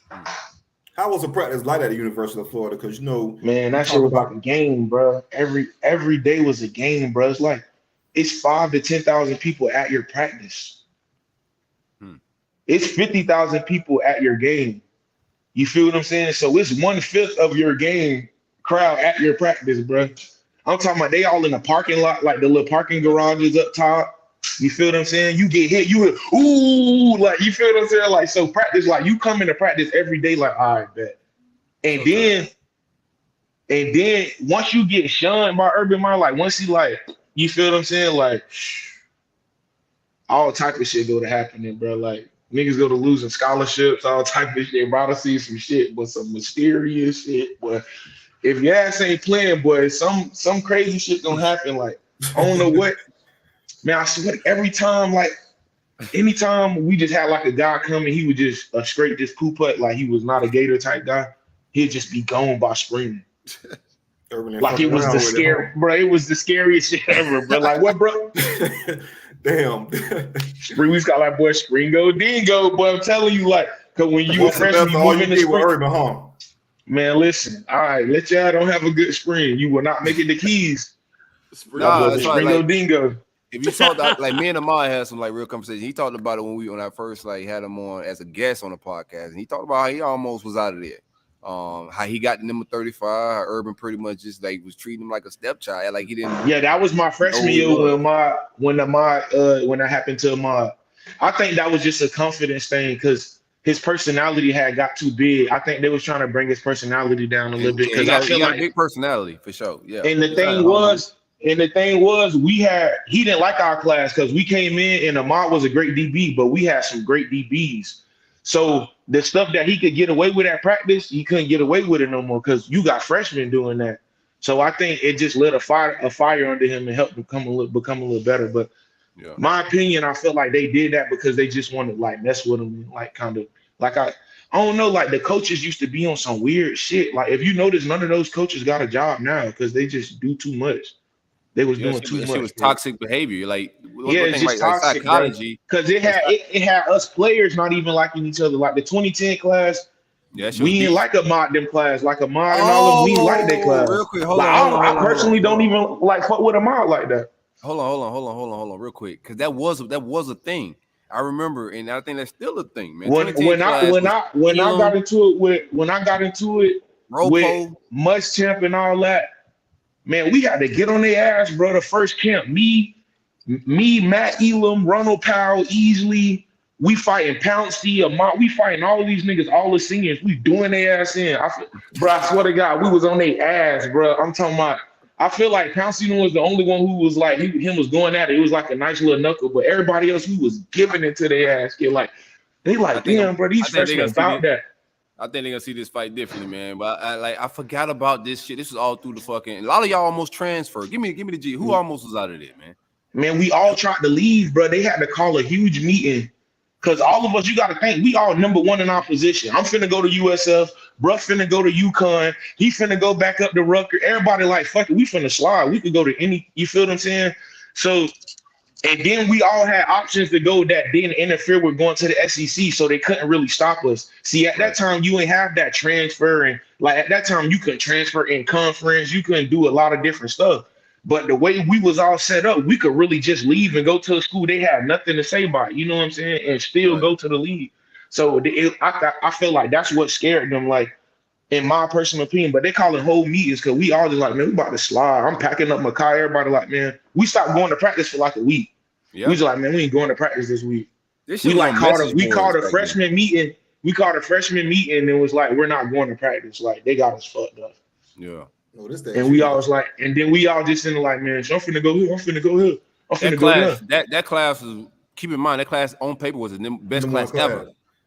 How was the practice like at the University of Florida? Because, you know. Man, that shit was like a game, bro. Every day was a game, bro. It's like, it's 5,000 to 10,000 people at your practice. It's 50,000 people at your game. You feel what I'm saying? So it's 1/5 of your game crowd at your practice, bro. I'm talking about they all in the parking lot, like the little parking garages up top. You feel what I'm saying? You get hit, you ooh, like you feel what I'm saying? Like so practice, like you come into practice every day, like all right, bet. And then once you get shunned by Urban Meyer, like once he like. You feel what I'm saying? Like, all type of shit go to happening, bro. Like, niggas go to losing scholarships, all type of shit. Bro, I see some shit, but some mysterious shit. But if your ass ain't playing, boy, some crazy shit gonna happen. Like, I don't know what. Man, I swear, every time, like, anytime we just had, like, a guy come and he would just straight just poop putt, like he was not a Gator type guy, he'd just be gone by screaming. Like it was the scary, bro. It was the scariest shit ever, bro. Like what, bro? Damn. We got like boy, screen go dingo, but I'm telling you, like, cause when you were freshman, you move in the spring. Man, listen, all right, let y'all don't have a good spring. You will not make it the keys. Nah, screen go dingo. If you talk about like me and Amar had some like real conversation. He talked about it when I first like had him on as a guest on the podcast, and he talked about how he almost was out of there. How he got the number 35, how Urban pretty much just like was treating him like a stepchild, like he didn't. Yeah, that was my freshman year when that happened to Ahmad. I think that was just a confidence thing because his personality had got too big. I think they was trying to bring his personality down a little bit because I feel like big personality for sure. Yeah. And the thing was, he didn't like our class because we came in and Ahmad was a great DB, but we had some great DBs. So the stuff that he could get away with at practice, he couldn't get away with it no more because you got freshmen doing that. So I think it just lit a fire under him and helped him become a little better. But my opinion, I feel like they did that because they just wanted to like mess with him, like kind of like I don't know, like the coaches used to be on some weird shit. Like if you notice, none of those coaches got a job now because they just do too much. They was doing too much. It was toxic behavior. Like it's just toxic, psychology. Because it had us players not even liking each other. Like the 2010 class, we didn't like Ahmad them class. Like Ahmad and all of them, we didn't like that class. Real quick, I personally don't even like fuck with Ahmad like that. Hold on, real quick, because that was a thing. I remember, and I think that's still a thing, man. When I got into it with Muschamp and all that. Man, we got to get on their ass, bro. The first camp, me, Matt Elam, Ronald Powell, Easley, we fighting Pouncey, Amont, we fighting all of these niggas, all the seniors. We doing their ass in. I swear to God, we was on their ass, bro. I'm talking about. I feel like Pouncey was the only one who was like him was going at it. It was like a nice little knuckle, but everybody else who was giving it to their ass. Like they like, damn, bro, these freshmen about that. I think they're gonna see this fight differently, man. But I forgot about this shit. This was all through the fucking. A lot of y'all almost transferred. Give me the G. Who almost was out of there, man? Man, we all tried to leave, bro. They had to call a huge meeting Because all of us, you got to think, we all number one in our position. I'm finna go to USF. Bruh finna go to UConn. He finna go back up to Rutgers. Everybody like, fuck it, we finna slide. We could go to any, you feel what I'm saying? So, and then we all had options to go that didn't interfere with going to the SEC, so they couldn't really stop us. See, at that time, you ain't have that transfer. And like at that time, you couldn't transfer in conference. You couldn't do a lot of different stuff. But the way we was all set up, we could really just leave and go to a school they had nothing to say about, you know what I'm saying, and still go to the league. So I feel like that's what scared them, like, in my personal opinion. But they call it whole meetings because we all just like, man, we about to slide. I'm packing up my car. Everybody like, man, we stopped going to practice for like a week. Yep. We was like, man, we ain't going to practice this week. We like called a freshman meeting. We called a freshman meeting and was like, we're not going to practice. Like, they got us fucked up. Yeah. No, this and we all was like, and then we all just in like, man, so I'm finna go here. I'm finna go here. I'm finna go there. That class was, keep in mind, that class on paper was the best class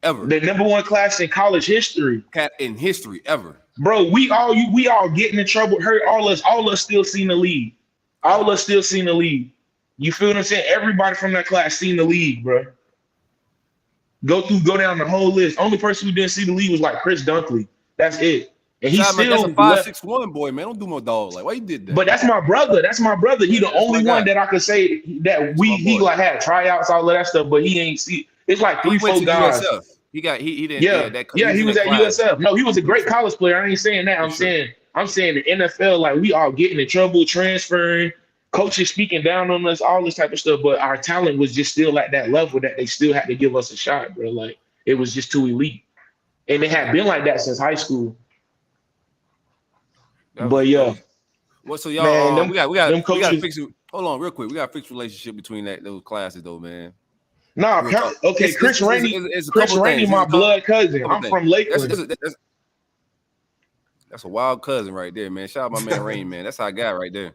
ever. The number one class in college history. In history ever. Bro, we all getting in trouble, hurt. All us still seen the league. All us still seen the league. You feel what I'm saying? Everybody from that class seen the league, bro. Go down the whole list. Only person who didn't see the league was like Chris Dunkley. That's it. And he's still that's a 5'6" boy, man. Don't do no dog. Like, why you did that? But that's my brother. He the only one that I could say that he like had tryouts, all of that stuff, but he ain't see. It's like 3-4 guys. He didn't. Yeah, he was at USF. No, he was a great college player. I ain't saying that. I'm saying the NFL, like, we all getting in trouble, transferring, coaches speaking down on us, all this type of stuff. But our talent was just still at that level that they still had to give us a shot, bro. Like, it was just too elite, and it had been like that since high school. But yeah, well, so y'all, man, we got to fix it. Hold on, real quick. We got to fix relationship between those classes, though, man. Nah, okay. Chris Rainey, my blood cousin. I'm from Lakeland. That's a wild cousin right there, man. Shout out my man Rain, man. That's our guy right there.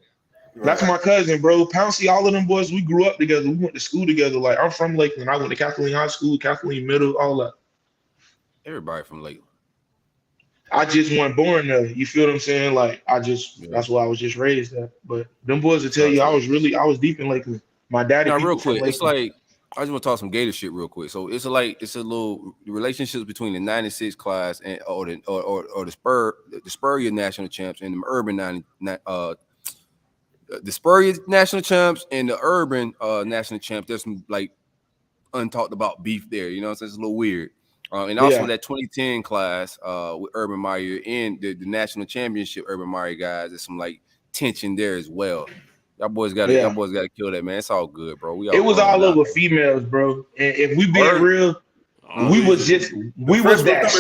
That's my cousin, bro. Pouncey, all of them boys, we grew up together. We went to school together. Like, I'm from Lakeland. I went to Kathleen High School, Kathleen Middle, all that. Everybody from Lakeland. I just wasn't born there. You feel what I'm saying? Like, that's why I was just raised there. But them boys will tell you I was deep in Lakeland. My daddy. Now, real quick, it's like, I just want to talk some Gator shit real quick. So it's a little relationships between the '96 class and or the Spurrier national champs and the urban the Spurrier national champs and the urban national champs. There's some like untalked about beef there. You know what I'm saying? It's a little weird. And also that 2010 class with Urban Meyer and the national championship Urban Meyer guys, there's some like tension there as well. Y'all boys got to kill that, man. It's all good, bro. It was all over females, bro. And if we being real, we was that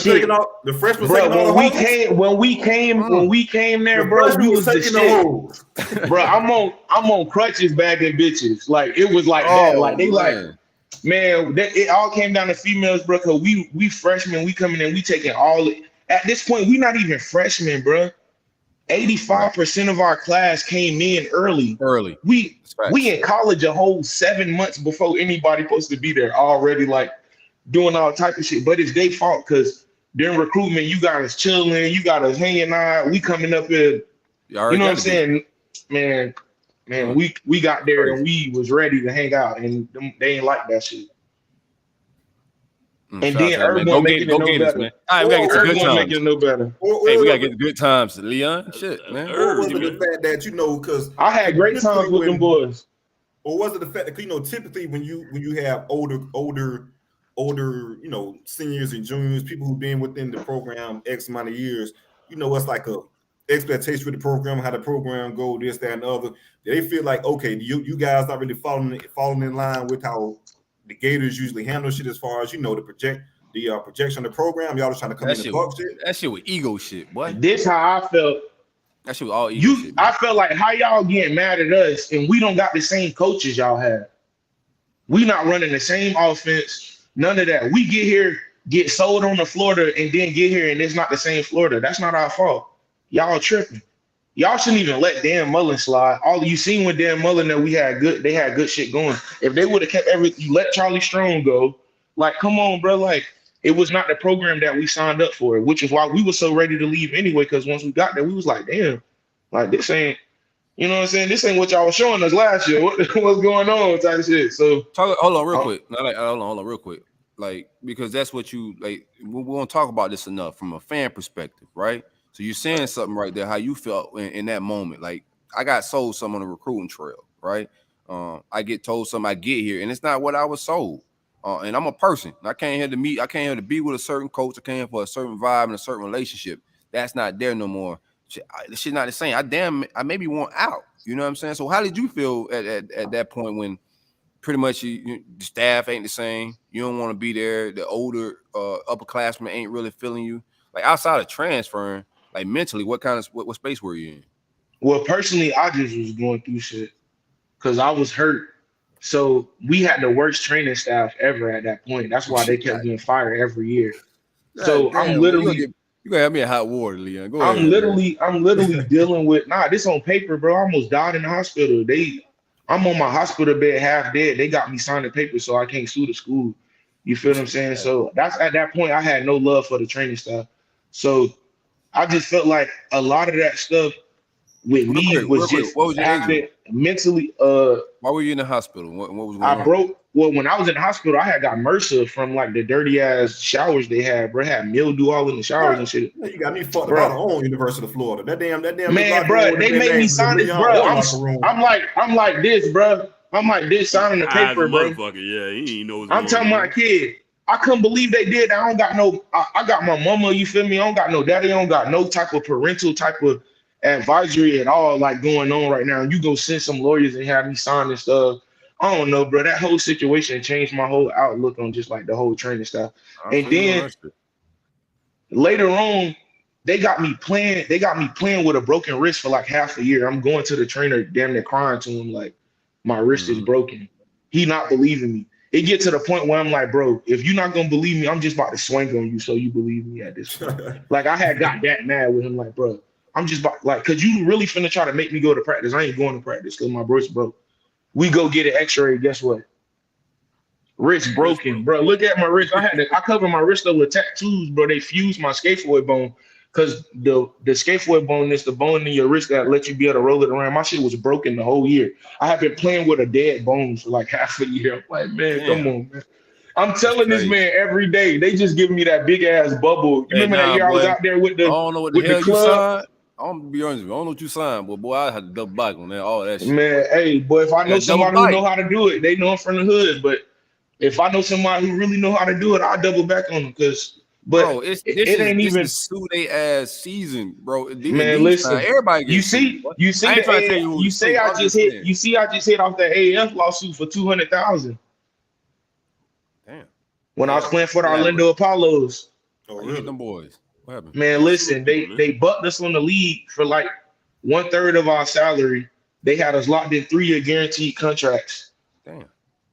shit. The freshmen, bro. When we came there, bro, we was the shit. Bro, I'm on crutches bagging bitches. Like, it was like that. Like, they like. Man, it all came down to females, bro. Cause we freshmen, we coming in, we taking all it. At this point, we not even freshmen, bro. 85% of our class came in early. We in college a whole 7 months before anybody supposed to be there already, like doing all type of shit. But it's their fault because during recruitment, you got us chilling, you got us hanging out. We coming up here, you know what I'm saying, man. Man, we got there and we was ready to hang out, and they ain't like that shit. And then Urban making it no better. Man. All right, we gotta get the good times. Making it no better. Hey, we gotta get the good times, Leon. Shit, man. Or was it the fact that because I had great times with them boys? Or was it the fact that typically when you have older, seniors and juniors, people who've been within the program X amount of years, it's like a expectation for the program, how the program go, this, that, and the other. They feel like, okay, you guys not really falling in line with how the Gators usually handle shit as far as the projection of the program. Y'all was trying to come in and talk shit. That shit was ego shit, boy. This how I felt. That shit was all ego shit. I felt like how y'all getting mad at us and we don't got the same coaches y'all have. We not running the same offense. None of that. We get here, get sold on the Florida, and then get here and it's not the same Florida. That's not our fault. Y'all tripping. Y'all shouldn't even let Dan Mullen slide. All you seen with Dan Mullen that they had good shit going. If they would have kept everything, let Charlie Strong go. Like, come on, bro. Like, it was not the program that we signed up for, which is why we were so ready to leave anyway. Because once we got there, we was like, damn, like this ain't, you know what I'm saying? This ain't what y'all was showing us last year. What's going on type of shit. So hold on real quick. Hold on real quick. Like, because that's what you like. We won't talk about this enough from a fan perspective, right? So you're saying something right there, how you felt in that moment. Like, I got sold some on the recruiting trail, right? I get told something, I get here, and it's not what I was sold. And I'm a person. I came here to meet. I came here to be with a certain coach. I came here for a certain vibe and a certain relationship. That's not there no more. Shit not the same. I maybe want out. You know what I'm saying? So how did you feel at that point when pretty much the staff ain't the same? You don't want to be there. The older upperclassmen ain't really feeling you. Like, outside of transferring, like, mentally, what space were you in? Well, personally, I just was going through shit because I was hurt. So we had the worst training staff ever at that point. That's why they kept getting fired every year. So damn, I'm literally you gonna have me a hot water, Leon. Go ahead. I'm literally dealing with this on paper, bro. I almost died in the hospital. I'm on my hospital bed half dead. They got me signing papers so I can't sue the school. You feel what I'm saying? So that's at that point I had no love for the training staff. So I just felt like a lot of that stuff with me was just happening mentally. Why were you in the hospital? What was going on? When I was in the hospital, I had got MRSA from like the dirty ass showers they had, bro. Had mildew all in the showers and shit. You got me fucked about our own University of Florida. That damn man, bro. They made me sign it, bro. I'm like this, bro. I'm like this signing the paper, bro. Yeah, he knows. I'm telling my kid. I couldn't believe they did. I don't got no. I got my mama. You feel me? I don't got no daddy. I don't got no type of parental type of advisory at all, like going on right now. You go send some lawyers and have me sign this stuff. I don't know, bro. That whole situation changed my whole outlook on just like the whole training stuff. And then later on, they got me playing with a broken wrist for like half a year. I'm going to the trainer, damn near crying to him, like, my wrist is broken. He not believing me. It get to the point where I'm like, bro, if you're not gonna believe me, I'm just about to swing on you so you believe me at this point. Like, I had got that mad with him, like, bro, I'm just about, like, cause you really finna try to make me go to practice. I ain't going to practice because my wrist broke. We go get an x-ray, guess what? Wrist broken, bro. Look at my wrist. I covered my wrist up with tattoos, bro. They fused my scaphoid bone because the scaphoid bone is the bone in your wrist that lets you be able to roll it around. My shit was broken the whole year. I have been playing with a dead bone for like half a year. I'm like, man, come on, man. I'm telling this man every day. They just giving me that big ass bubble. You remember that year I was out there with the, I don't know what the hell you signed. I'm gonna be honest with you. I don't know what you signed, but boy, I had to double back on that. All that shit. Man, hey, boy, if I know somebody who know how to do it, they know I'm from the hood. But if I know somebody who really know how to do it, I'll double back on them. Bro, this is Sue ass season, bro. Man, listen, everybody. You see, I just hit off that AF lawsuit for $200,000. Damn. When I was playing for the Orlando Apollos. Oh, really? Them boys. What happened? Man, listen, they bucked us on the league for like 1/3 of our salary. They had us locked in 3-year guaranteed contracts. Damn.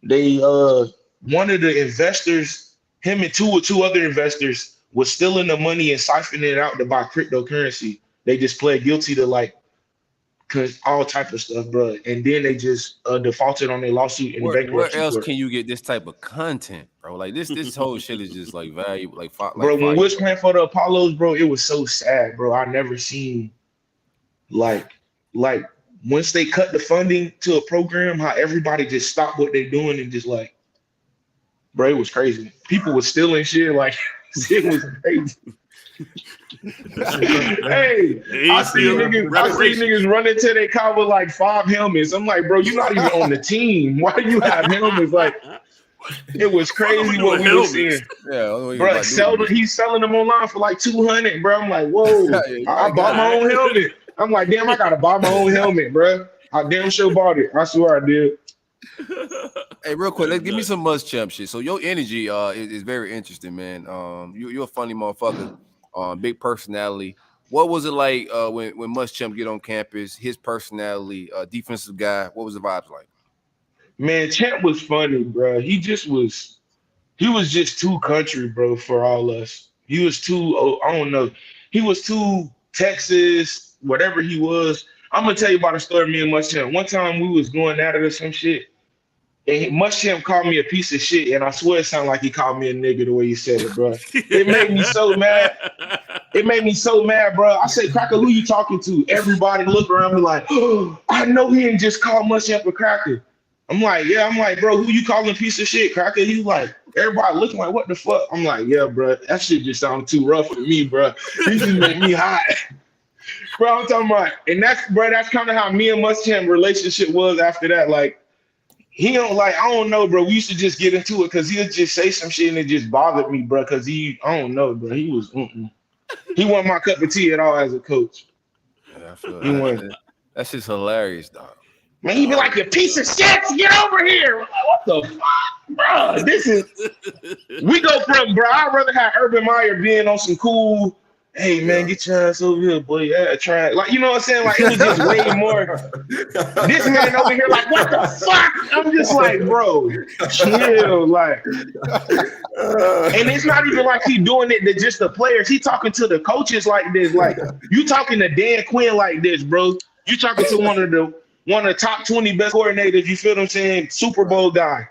They one of the investors, him and two other investors, was stealing the money and siphoning it out to buy cryptocurrency. They just pled guilty to like all type of stuff, bro. And then they just defaulted on their lawsuit in the bankruptcy Where else court. can you get this type of content, bro? Like this whole shit is just like valuable. Bro, when we was playing for the Apollos, bro, it was so sad, bro. I never seen like once they cut the funding to a program, how everybody just stopped what they're doing and just like, bro, it was crazy. People were stealing shit, like it was crazy. Hey, I see niggas running to their car with like 5 helmets. I'm like, bro, you're not even on the team. Why do you have helmets? Like, it was crazy what we were seeing. Yeah, bro, he's selling them online for like $200, bro. I'm like, whoa, I bought my own helmet. I'm like, damn, I gotta buy my own helmet, bro. I damn sure bought it. I swear I did. Hey, real quick, let's give me some Muschamp shit. So your energy is very interesting, man. You're a funny motherfucker. Big personality. What was it like when Muschamp get on campus? His personality, defensive guy. What was the vibes like? Man, Champ was funny, bro. He was just too country, bro, for all us. He was too, I don't know. He was too Texas, whatever he was. I'm gonna tell you about a story of me and Muschamp. One time we was going at it or some shit, and Muschamp called me a piece of shit, and I swear it sounded like he called me a nigga the way he said it, bro. It made me so mad. It made me so mad, bro. I said, Cracker, who you talking to? Everybody look around me like, oh, I know he didn't just call Muschamp a cracker. I'm like, yeah. I'm like, bro, who you calling a piece of shit, Cracker? He's like, Everybody looking like, what the fuck? I'm like, yeah, bro, that shit just sounded too rough for me, bro. He just made me hot. Bro, I'm talking about, and that's kind of how me and Muschamp relationship was after that. Like, he don't like, I don't know, bro. We used to just get into it because he'll just say some shit and it just bothered me, bro. Because I don't know, bro. He was, he wasn't my cup of tea at all as a coach. Yeah, I feel that. That's just hilarious, dog. Man, he be like, you piece of shit, get over here. Like, what the fuck, bro? We go from, bro, I'd rather have Urban Meyer being on some cool, hey, man, get your ass over here, boy. Yeah, try it. Like, you know what I'm saying? Like, it was just way more. This man over here, like, what the fuck? I'm just like, bro, chill. Like, and it's not even like he doing it to just the players. He talking to the coaches like this. Like, you talking to Dan Quinn like this, bro. You talking to one of the top 20 best coordinators, you feel what I'm saying? Super Bowl guy.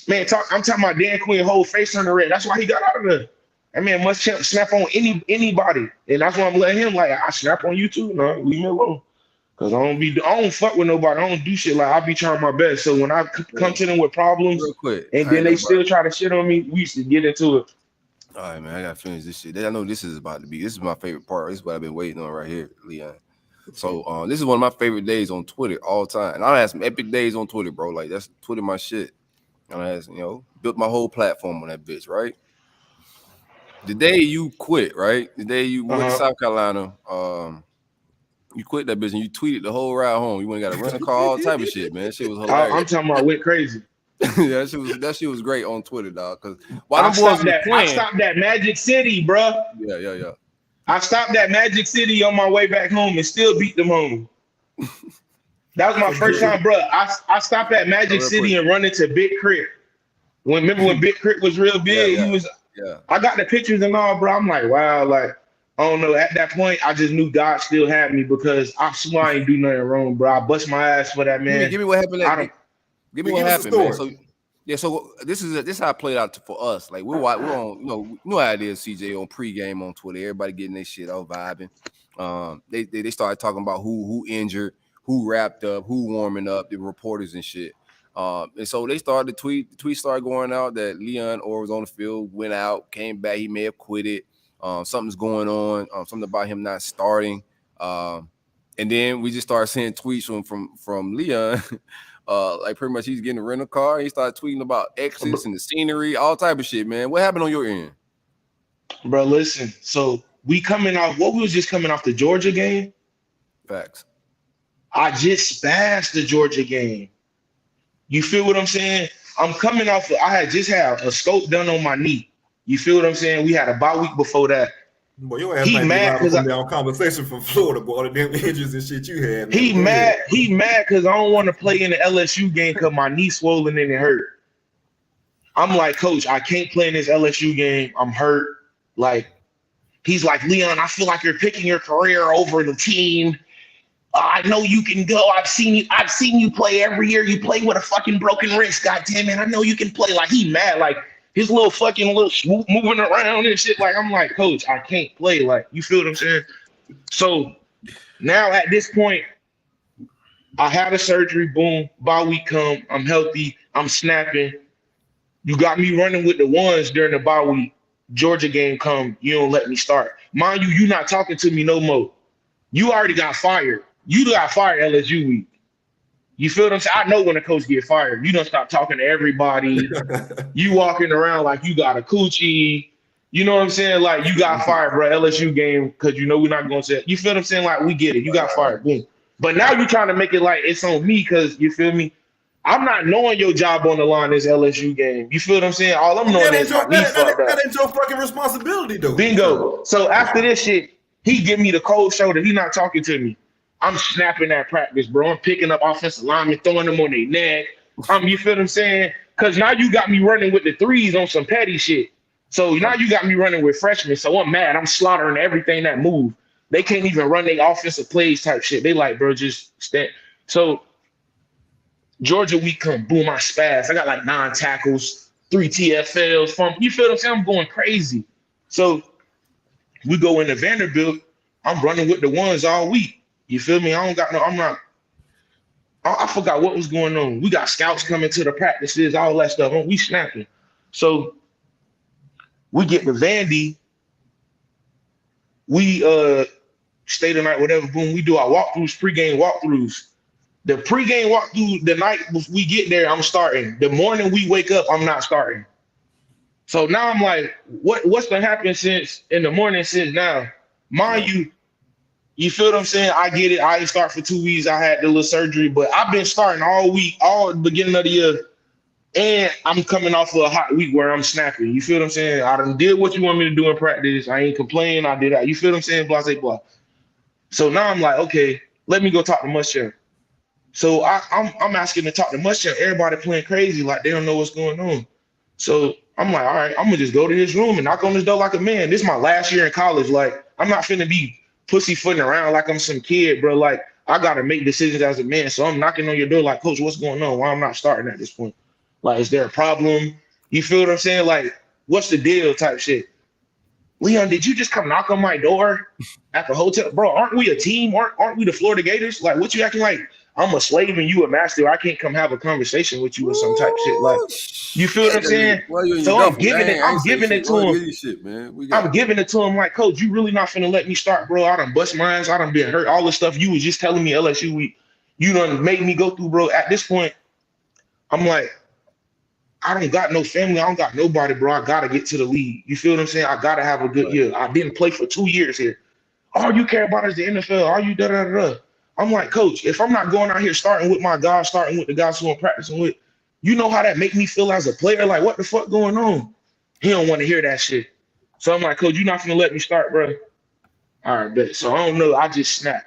Man, I'm talking about Dan Quinn, whole face on the red. That's why he got out of there. That man must snap on anybody. And that's why I'm letting him, like, I snap on you too. No, leave me alone. Because I don't fuck with nobody. I don't do shit. Like, I be trying my best. So when I come to them with problems, real quick, and then they still try to shit on me, we used to get into it. All right, man, I got to finish this shit. I know this is my favorite part. This is what I've been waiting on right here, Leon. So this is one of my favorite days on Twitter all time. And I had some epic days on Twitter, bro. Like, that's Twitter my shit. And I had, built my whole platform on that bitch, right? The day you quit, right? The day you went to South Carolina, you quit that bitch and you tweeted the whole ride home. You went and got a rental car, all type of shit, man. That shit was hilarious. I'm talking about went crazy. Yeah, that shit was great on Twitter, dog. Because I stopped at Magic City, bro. Yeah. I stopped at Magic City on my way back home and still beat them home. That was my first time, bro. I stopped at Magic City and run into Big Crit. Remember when Big Crit was real big? Yeah. He was. Yeah. I got the pictures and all, bro. I'm like, wow, like, I don't know. At that point, I just knew God still had me because I swear I ain't do nothing wrong, bro. I bust my ass for that, man. Give me what happened. Give me what happened, man. So this is how it played out for us. Like we're on, you know how it is, CJ, on pregame on Twitter. Everybody getting their shit out, vibing. They started talking about who injured, who wrapped up, who warming up, the reporters and shit. And so they started to tweet. The tweet started going out that Leon Orr was on the field, went out, came back. He may have quit it. Something's going on. Something about him not starting. And then we just started seeing tweets from Leon. Like pretty much he's getting a rental car. He started tweeting about exits and the scenery, all type of shit, man. What happened on your end? Bro, listen. So we was just coming off the Georgia game. Facts. I just passed the Georgia game. You feel what I'm saying? I'm coming off. I had just had a scope done on my knee. You feel what I'm saying? We had a bye week before that. Boy, your ass mad because on conversation from Florida, boy, the damn injuries and shit you had. He mad because I don't want to play in the LSU game because my knee swollen and it hurt. I'm like, Coach, I can't play in this LSU game. I'm hurt. Like, he's like, Leon, I feel like you're picking your career over the team. I know you can go. I've seen you play every year. You play with a fucking broken wrist. God damn it. I know you can play. Like, he mad. Like, his little swoop moving around and shit. Like, I'm like, Coach, I can't play. Like, you feel what I'm saying? So now at this point, I had a surgery. Boom. Bye week come. I'm healthy. I'm snapping. You got me running with the ones during the bye week. Georgia game come. You don't let me start. Mind you, you not talking to me no more. You already got fired. You got fired LSU week. You feel what I'm saying? I know when a coach get fired. You don't stop talking to everybody. You walking around like you got a coochie. You know what I'm saying? Like, you got fired, bro. LSU game, because you know we're not going to say it. You feel what I'm saying? Like, we get it. You got fired. Boom. But now you're trying to make it like it's on me because, you feel me? I'm not knowing your job on the line this LSU game. You feel what I'm saying? All I'm knowing is that ain't your fucking responsibility, though. Bingo. So after this shit, he give me the cold shoulder. He not talking to me. I'm snapping at practice, bro. I'm picking up offensive linemen, throwing them on their neck. You feel what I'm saying? Because now you got me running with the threes on some petty shit. So now you got me running with freshmen. So I'm mad. I'm slaughtering everything that move. They can't even run their offensive plays type shit. They like, bro, just stand. So Georgia week come, boom, I spaz. I got like 9 tackles, 3 TFLs. You feel what I'm saying? I'm going crazy. So we go into Vanderbilt. I'm running with the ones all week. You feel me? I forgot what was going on. We got scouts coming to the practices, all that stuff. We snapping. So we get to Vandy. We stay the night, whatever. Boom, we do our walkthroughs, pregame walkthroughs. The pregame walkthrough, the night we get there, I'm starting. The morning we wake up, I'm not starting. So now I'm like, what's been happening since in the morning since now? Mind you feel what I'm saying? I get it. I didn't start for 2 weeks. I had the little surgery, but I've been starting all week, all the beginning of the year. And I'm coming off of a hot week where I'm snapping. You feel what I'm saying? I done did what you want me to do in practice. I ain't complaining. I did that. You feel what I'm saying? Blah, blah, blah. So now I'm like, okay, let me go talk to Muschamp. So I'm asking to talk to Muschamp. Everybody playing crazy, like they don't know what's going on. So I'm like, all right, I'm gonna just go to his room and knock on his door like a man. This is my last year in college. Like, I'm not finna be pussyfooting around like I'm some kid, bro. Like, I gotta make decisions as a man. So I'm knocking on your door like, Coach, what's going on? Why I'm not starting at this point? Like, is there a problem? You feel what I'm saying? Like, what's the deal type shit? Leon, did you just come knock on my door at the hotel? Bro, aren't we a team? Aren't we the Florida Gators? Like, what you acting like I'm a slave and you a master? I can't come have a conversation with you or some type shit. Like, you feel what I'm saying? So I'm giving it to him. I'm giving it to him like, Coach, you really not finna let me start, bro. I done bust mines. I done been hurt. All the stuff you was just telling me LSU week, you done made me go through, bro. At this point, I'm like, I don't got no family. I don't got nobody, bro. I got to get to the league. You feel what I'm saying? I got to have a good year. I didn't play for 2 years here. All you care about is the NFL. All you da-da-da-da. I'm like, Coach, if I'm not going out here starting with my guys, starting with the guys who I'm practicing with, you know how that make me feel as a player? Like, what the fuck going on? He don't want to hear that shit. So I'm like, Coach, you're not going to let me start, bro? All right, bet. So I don't know. I just snapped.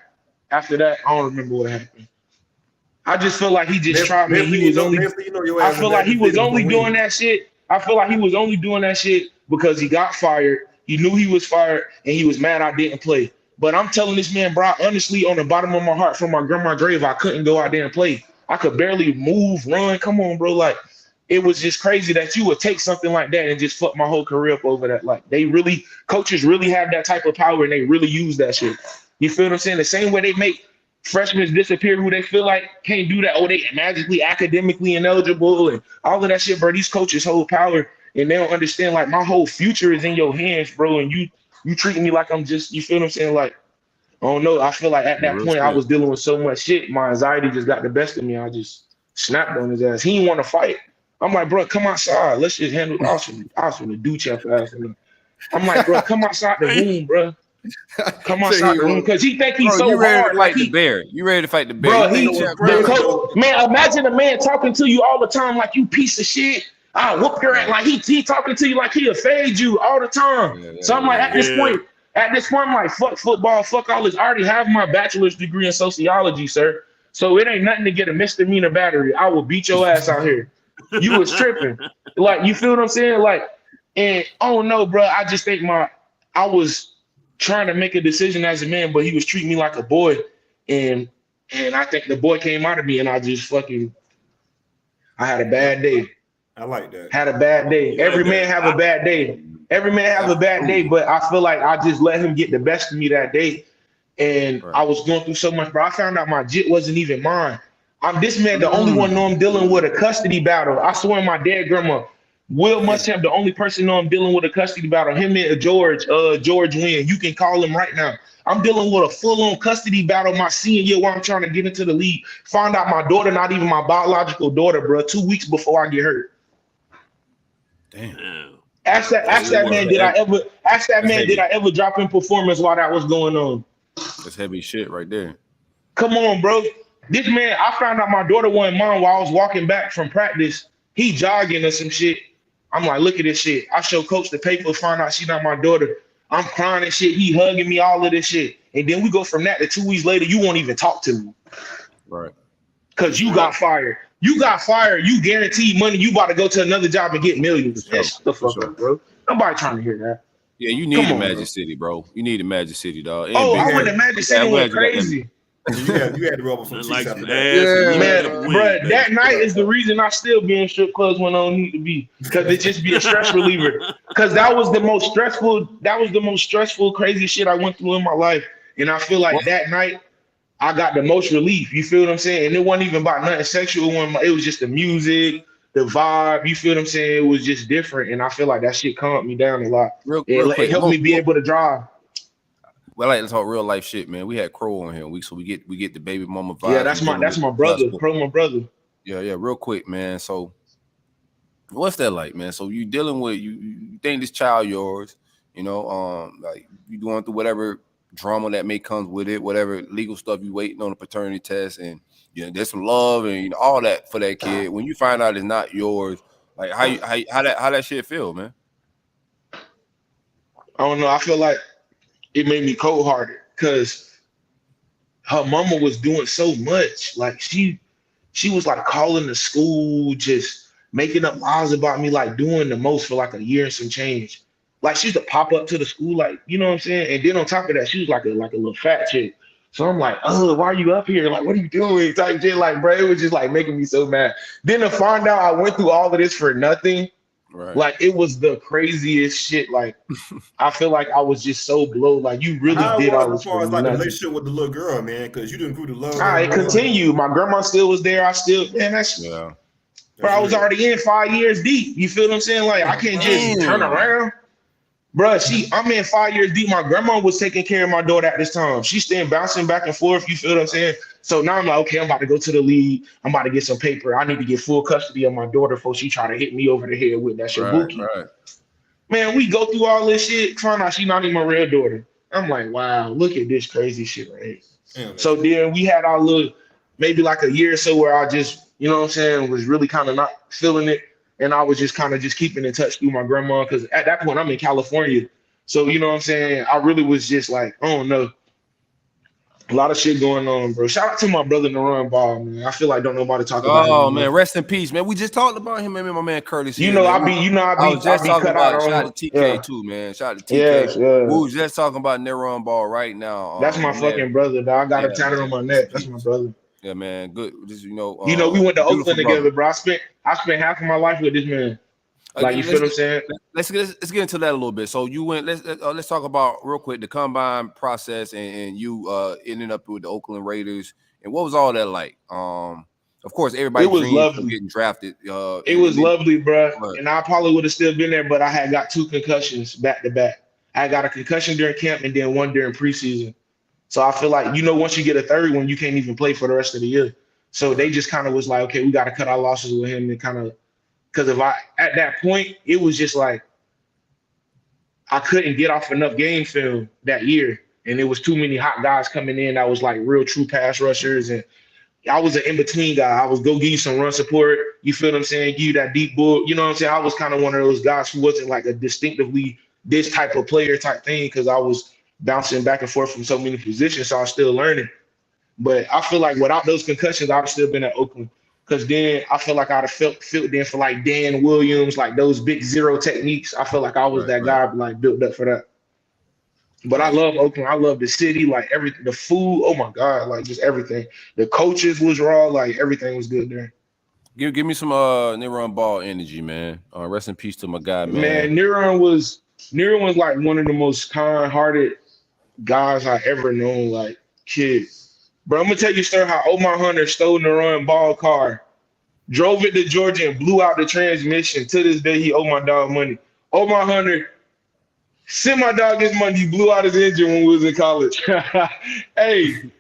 After that, I don't remember what happened. I just feel like he just tried me. He was only. I feel like he was only doing that shit. I feel like he was only doing that shit because he got fired. He knew he was fired, and he was mad I didn't play. But I'm telling this man, bro, honestly, on the bottom of my heart, from my grandma's grave, I couldn't go out there and play. I could barely move, run. Come on, bro. Like, it was just crazy that you would take something like that and just fuck my whole career up over that. Like, coaches really have that type of power, and they really use that shit. You feel what I'm saying? The same way they make freshmen disappear who they feel like can't do that. Oh, they magically academically ineligible and all of that shit, bro. These coaches hold power and they don't understand, like, my whole future is in your hands, bro. And you treating me like I'm just, you feel what I'm saying? Like, I don't know. I feel like at that point I was dealing with so much shit. My anxiety just got the best of me. I just snapped on his ass. He didn't want to fight. I'm like, bro, come outside. Let's just handle it. I was from the dude chef ass. I'm like, bro, come outside the room, bro. Come outside the room because he think he's so hard. Like, the bear. You ready to fight the bear? Bro, man, imagine a man talking to you all the time like you piece of shit. I whoop your ass. Like he talking to you like he'll fade you all the time. So I'm like, at this point, I'm like, fuck football, fuck all this. I already have my bachelor's degree in sociology, sir. So it ain't nothing to get a misdemeanor battery. I will beat your ass out here. You was tripping. Like, you feel what I'm saying? Like, and I don't know, bro. I just think I was trying to make a decision as a man, but he was treating me like a boy. And I think the boy came out of me and I just I had a bad day. I like that. Had a bad day. Every man have a bad day. Every man have a bad day, but I feel like I just let him get the best of me that day. And I was going through so much, bro. I found out my jit wasn't even mine. I'm this man, the only one know I'm dealing with a custody battle. I swear my dead grandma, Will Muschamp, the only person know I'm dealing with a custody battle. Him and George Wynn. You can call him right now. I'm dealing with a full-on custody battle my senior year while I'm trying to get into the league. Found out my daughter, not even my biological daughter, bro, 2 weeks before I get hurt. Damn. Ask that man, did I ever drop in performance while that was going on? That's heavy shit right there. Come on, bro. This man, I found out my daughter wasn't mine while I was walking back from practice. He jogging or some shit. I'm like, look at this shit. I show coach the paper, find out she's not my daughter. I'm crying and shit. He hugging me, all of this shit. And then we go from that to 2 weeks later, you won't even talk to me. Right. Because you got fired. You got fired. You guaranteed money. You about to go to another job and get millions. Shut the fuck up, bro. Nobody trying to hear that. Yeah, you need the Magic City, bro. You need the Magic City, dog. I went to Magic City and went crazy. You had to roll some like after that. Man, bro, that night is the reason I still be in strip clubs when I don't need to be, because it just be a stress reliever. Because that was the most stressful, crazy shit I went through in my life, and I feel like that night I got the most relief. You feel what I'm saying? And it wasn't even about nothing sexual. It was just the music, the vibe. You feel what I'm saying? It was just different, and I feel like that shit calmed me down a lot. Real It quick, helped me be able to drive. Well, like let's talk real life shit, man. We had Crow on here. We get the baby mama vibe. Yeah, that's my brother. Crow, my brother. Yeah. Real quick, man. So, what's that like, man? So you dealing with you think this child yours, like you going through whatever drama that may come with it, whatever legal stuff you waiting on a paternity test, and there's some love and all that for that kid. When you find out it's not yours, like how that shit feel, man? I don't know. I feel like it made me cold-hearted because her mama was doing so much. Like she was like calling the school, just making up lies about me, like doing the most for like a year and some change. Like she used to pop up to the school, like, you know what I'm saying? And then on top of that, she was like a little fat chick. So I'm like, oh, why are you up here? Like, what are you doing? Type shit. Like, bro, it was just like making me so mad. Then to find out I went through all of this for nothing. Right. Like it was the craziest shit. Like I feel like I was just so blow. Like you really did all this for as far as like nothing. the relationship with the little girl, man, because you didn't prove the love. It continued. My grandma still was there. Bro, I was already in 5 years deep. You feel what I'm saying? Like I can't just turn around. Bro, I'm in 5 years deep. My grandma was taking care of my daughter at this time. She's still bouncing back and forth. You feel what I'm saying? So now I'm like, okay, I'm about to go to the league. I'm about to get some paper. I need to get full custody of my daughter before she try to hit me over the head with that shabuki. Right. Man, we go through all this shit, find out she's not even my real daughter. I'm like, wow, look at this crazy shit right here. So then we had our little, maybe like a year or so where I just, you know what I'm saying, was really kind of not feeling it. And I was just kind of just keeping in touch through my grandma because at that point I'm in California. So, you know what I'm saying? I really was just like, I don't know. A lot of shit going on, bro. Shout out to my brother Niron Ball, man. I feel like don't nobody talk about him. Oh man, rest in peace, man. We just talked about him, man. My man Curtis. I was just talking about shout out to TK too, man. Shout out to TK. Yeah. We was just talking about Niron Ball right now. That's my fucking brother, dog. I got a tattoo on my neck. That's my brother. Yeah, man. Good. Just, we went to Oakland together, bro. I spent half of my life with this man. Like, you feel what I'm saying? Let's get into that a little bit. So you went. Let's talk about real quick the combine process and you ended up with the Oakland Raiders. And what was all that like? Of course, everybody was lovely getting drafted. It was lovely, bro. And I probably would have still been there, but I had got 2 concussions back to back. I got a concussion during camp and then one during preseason. So I feel like, once you get a third one, you can't even play for the rest of the year. So they just kind of was like, okay, we got to cut our losses with him and kind of, because at that point, it was just like, I couldn't get off enough game film that year. And it was too many hot guys coming in that was like real true pass rushers. And I was an in-between guy. I was go give you some run support. You feel what I'm saying? Give you that deep ball. You know what I'm saying? I was kind of one of those guys who wasn't like a distinctively this type of player type thing because I was bouncing back and forth from so many positions, so I was still learning. But I feel like without those concussions, I'd have still been at Oakland. Because then I feel like I'd have felt then for like Dan Williams, like those big zero techniques. I feel like I was that guy like built up for that. But I love Oakland. I love the city, like everything, the food. Oh my God, like just everything. The coaches was raw, like everything was good there. Give me some Niron Ball energy, man. Rest in peace to my guy, man. Man, Niron was like one of the most kind-hearted guys I ever known, like kids. Bro, I'm gonna tell you a story how Omar Hunter stole Niron Ball car, drove it to Georgia and blew out the transmission. To this day, he owed my dog money. Omar Hunter sent my dog his money. He blew out his engine when we was in college. Hey,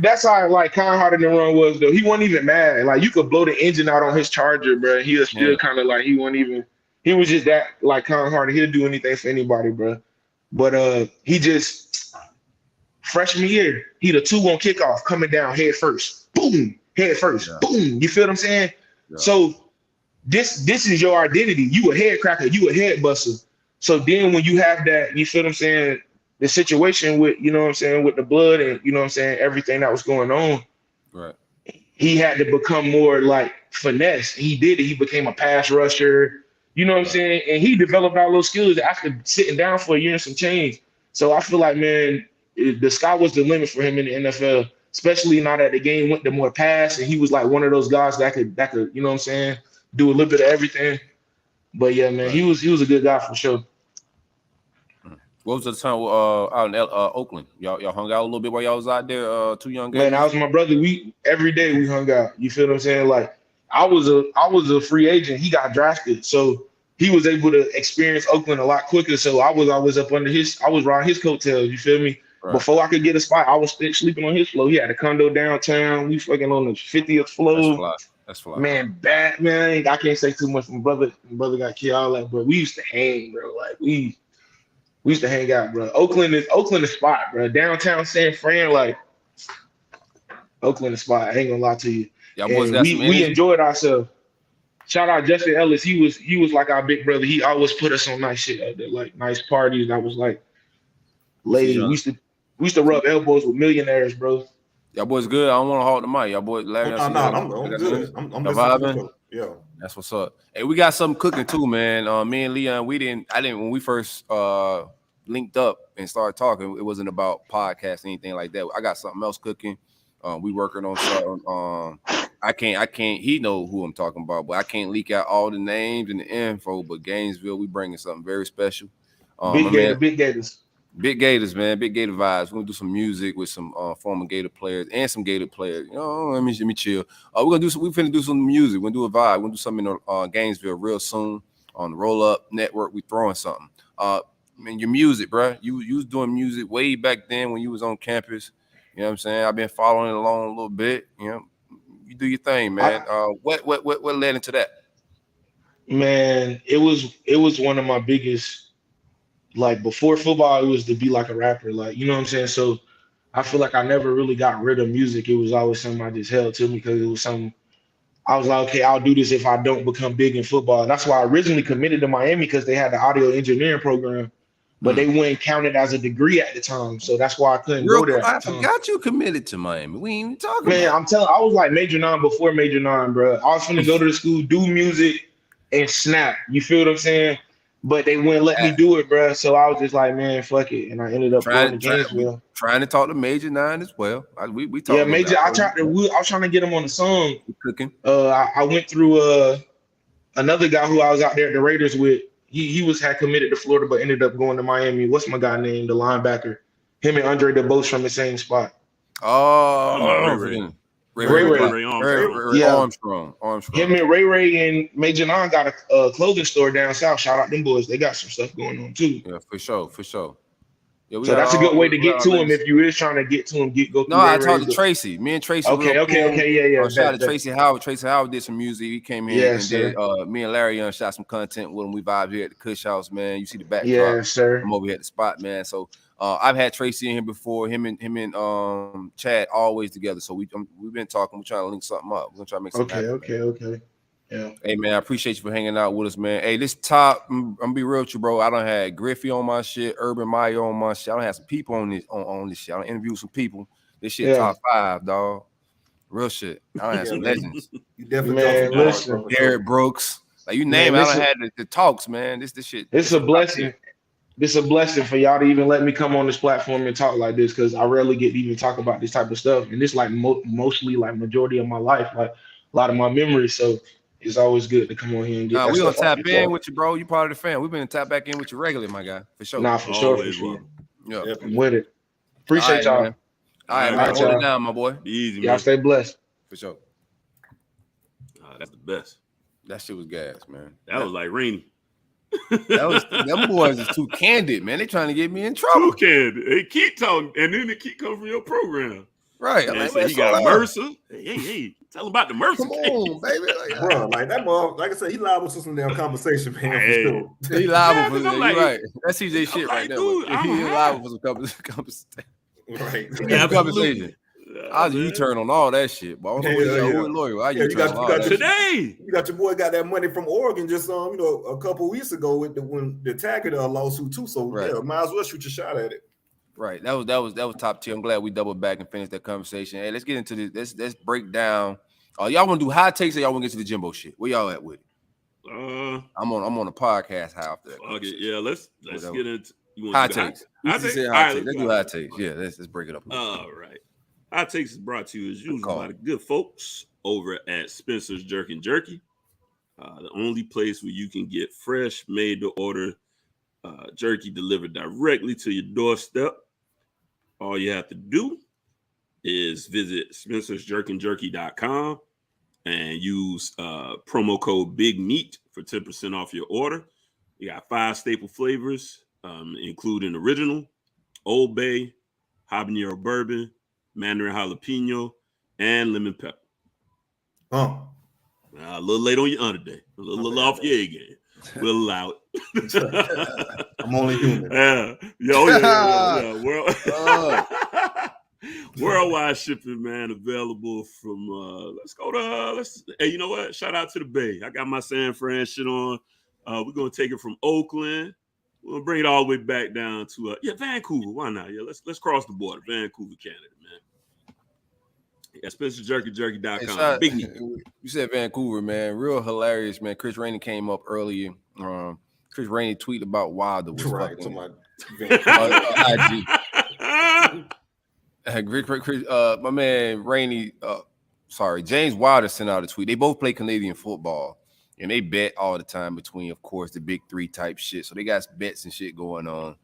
that's how like kind-hearted Niron was though. He wasn't even mad. Like you could blow the engine out on his Charger, bro. He was still kind of like he was just that like kind-hearted. He'll do anything for anybody, bro. But he just freshman year, he the 2-1 kickoff coming down head first. Boom, head first. Yeah. Boom. You feel what I'm saying? Yeah. So this is your identity. You a head cracker, you a head buster. So then when you have that, you feel what I'm saying, the situation with, you know what I'm saying, with the blood and, you know what I'm saying, everything that was going on, right? He had to become more like finesse. He did it. He became a pass rusher, you know what I'm saying? And he developed all those skills after sitting down for a year and some change. So I feel like, man, the sky was the limit for him in the NFL, especially now that the game went to more pass and he was like one of those guys that could, you know what I'm saying, do a little bit of everything. But yeah, man, he was a good guy for sure. What was the time out in Oakland? Y'all hung out a little bit while y'all was out there, 2 young guys? Man, that was my brother. Every day we hung out. You feel what I'm saying? Like, I was a free agent. He got drafted, so he was able to experience Oakland a lot quicker. So I was always up under I was riding his coattails. You feel me? Right. Before I could get a spot, I was sleeping on his floor. He had a condo downtown. We fucking on the 50th floor. That's fly. Man, bad man. I can't say too much. My brother got killed, all that, but we used to hang, bro. Like we used to hang out, bro. Oakland is spot, bro. Downtown San Fran, like Oakland is spot. I ain't gonna lie to you. Y'all boys got we enjoyed ourselves. Shout out Justin Ellis. He was like our big brother. He always put us on nice shit out there, like nice parties. That was like lady. We used to rub elbows with millionaires, bro. Y'all boys good. I don't want to hold the mic. Y'all boys. I'm good. I'm vibing. Yeah, that's what's up. Hey, we got something cooking too, man. Me and Leon, I didn't when we first linked up and started talking. It wasn't about podcast, anything like that. I got something else cooking. We working on something. I can't. He know who I'm talking about, but I can't leak out all the names and the info. But Gainesville, we bringing something very special. Big Gators. Big Gators, man. Big Gator vibes. We're gonna do some music with some former Gator players and some Gator players. You know, let me chill. We're finna do some music. We're gonna do a vibe. We're gonna do something in Gainesville real soon on the Rollup Network. We throwing something. Man, your music, bro. You was doing music way back then when you was on campus. You know what I'm saying? I've been following it along a little bit. You know, you do your thing, man. What led into that? Man, it was one of my biggest. Like before football, it was to be like a rapper, like, you know what I'm saying? So I feel like I never really got rid of music. It was always something I just held to me because it was something I was like, okay, I'll do this if I don't become big in football. That's why I originally committed to Miami, because they had the audio engineering program, but they weren't counted as a degree at the time. So that's why I couldn't go there. I forgot you committed to Miami. We ain't even talking about it. I'm telling I was like Major 9 before Major 9, bro. I was finna go to the school, do music, and snap. You feel what I'm saying? But they wouldn't let me do it, bro. So I was just like, man, fuck it. And I ended up going to Gainesville. Trying to talk to Major 9 as well. We talked. Yeah, Major. I was trying to get him on the song. Cooking. I went through another guy who I was out there at the Raiders with. He had committed to Florida, but ended up going to Miami. What's my guy name? The linebacker. Him and Andre DeBose from the same spot. Ray Armstrong. Him and Ray and Major 9 got a clothing store down south. Shout out them boys. They got some stuff going on too. Yeah, for sure. Yeah, so that's a good way to get to him if you is trying to get to him. Go. No, I talked to Tracy. Me and Tracy. Okay, yeah. Shout out to Tracy Howard. Tracy Howard did some music. He came in and did. Me and Larry shot some content with him. We vibe here at the Kush House, man. You see the backdrop. Yeah, sir. I'm over here at the spot, man. So I've had Tracy in here before. Him and Chad always together. So we've been talking. We're trying to link something up. We're gonna try to make something happen. Okay. Yeah. Hey man, I appreciate you for hanging out with us, man. Hey, this top, I'm gonna be real with you, bro. I done had Griffey on my shit, Urban Meyer on my shit. I done had some people on this shit. I done interviewed some people. This shit top 5, dog. Real shit. I done had some legends. You definitely listen. Garrett Brooks. Like you name it, I done had the talks, man. This shit. It's a blessing. It's a blessing for y'all to even let me come on this platform and talk like this, because I rarely get to even talk about this type of stuff. And this like mostly like majority of my life, like a lot of my memories. So it's always good to come on here and get. We gonna tap in with you, bro. You part of the fan. We've been tap back in with you regularly, my guy, for sure. Nah, for sure. Yeah, I'm with it. Appreciate y'all. Man. All right, man. Hold it down, my boy. Be easy, man. Y'all stay blessed. For sure. That's the best. That shit was gas, man. That was like rainy. Them boys is too candid, man. They trying to get me in trouble. Too candid. They keep talking, and then they keep coming from your program. Right. And like, you got Mercer. Hey, tell them about the Mercer. Come on, baby. Bro, like that mother, like I said, he liable to some damn conversation, man. Hey. He liable for like, right. That's CJ shit right there. He liable for some conversation. Right. Yeah, conversation. I was U-turn on all that shit, but I don't know who lawyer. You got your boy got that money from Oregon just a couple weeks ago with when the Taggart lawsuit too. So yeah, might as well shoot your shot at it. Right. That was top tier. I'm glad we doubled back and finished that conversation. Hey, let's get into this. Let's break down. Y'all want to do hot takes or y'all want to get to the Jimbo shit? Where y'all at with it? I'm on a podcast high after that. Okay, yeah. Let's get into hot takes. Let's do hot takes. Yeah, let's break it up. All right. Hot Takes is brought to you as usual by the good folks over at Spencer's Jerky and Jerky, the only place where you can get fresh, made-to-order jerky delivered directly to your doorstep. All you have to do is visit spencersjerkyandjerky.com and use promo code Big Meat for 10% off your order. You got 5 staple flavors, including original, Old Bay, habanero bourbon, Mandarin jalapeno, and lemon pepper. A little late on your underday, a little off your A game. We'll allow it. I'm only human. Yeah. Worldwide shipping, man, available from. Hey, you know what? Shout out to the Bay. I got my San Fran shit on. We're gonna take it from Oakland. We'll bring it all the way back down to Vancouver. Why not? Yeah, let's cross the border. Vancouver, Canada, man. Yeah, SpencerJerkyJerky.com. Hey, Big Meat. You said Vancouver, man. Real hilarious, man. Chris Rainey came up earlier. Chris Rainey tweeted about Wilder was right fucking to my IG. My man Rainey, James Wilder sent out a tweet. They both play Canadian football, and they bet all the time between, of course, the big 3 type shit. So they got bets and shit going on.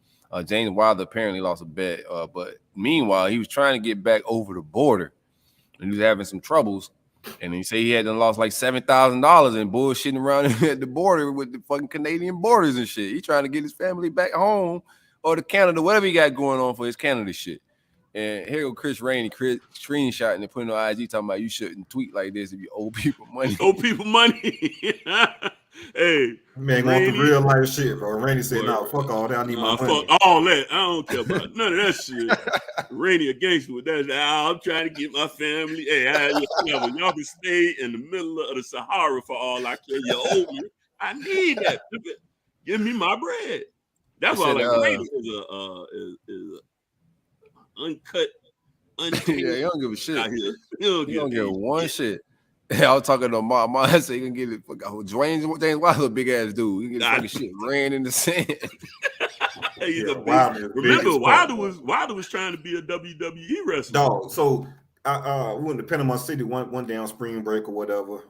James Wilder apparently lost a bet, but meanwhile, he was trying to get back over the border, and he was having some troubles. And he said he had lost like $7,000 and bullshitting around at the border with the fucking Canadian borders and shit. He trying to get his family back home or to Canada, whatever he got going on for his Canada shit. And here go Chris Rainey screenshotting and putting on IG talking about you shouldn't tweet like this if you owe people money. Owe people money. Hey, man, going through real life shit, bro. Rainey said, "No, fuck all that. I need my money. Fuck all that. I don't care about none of that shit." Rainey a gangster with that. I'm trying to get my family. Hey, y'all can stay in the middle of the Sahara for all I care. You owe me. I need that. Give me my bread. That's why Rainey is a uncut. Yeah, you don't give a shit. You don't give one shit. I was talking to my mom. I said you can get it. James Wilder, a big ass dude. You can get fucking shit ran in the sand. Remember, Wilder was trying to be a WWE wrestler. Dog. So we went to Panama City one day on spring break or whatever.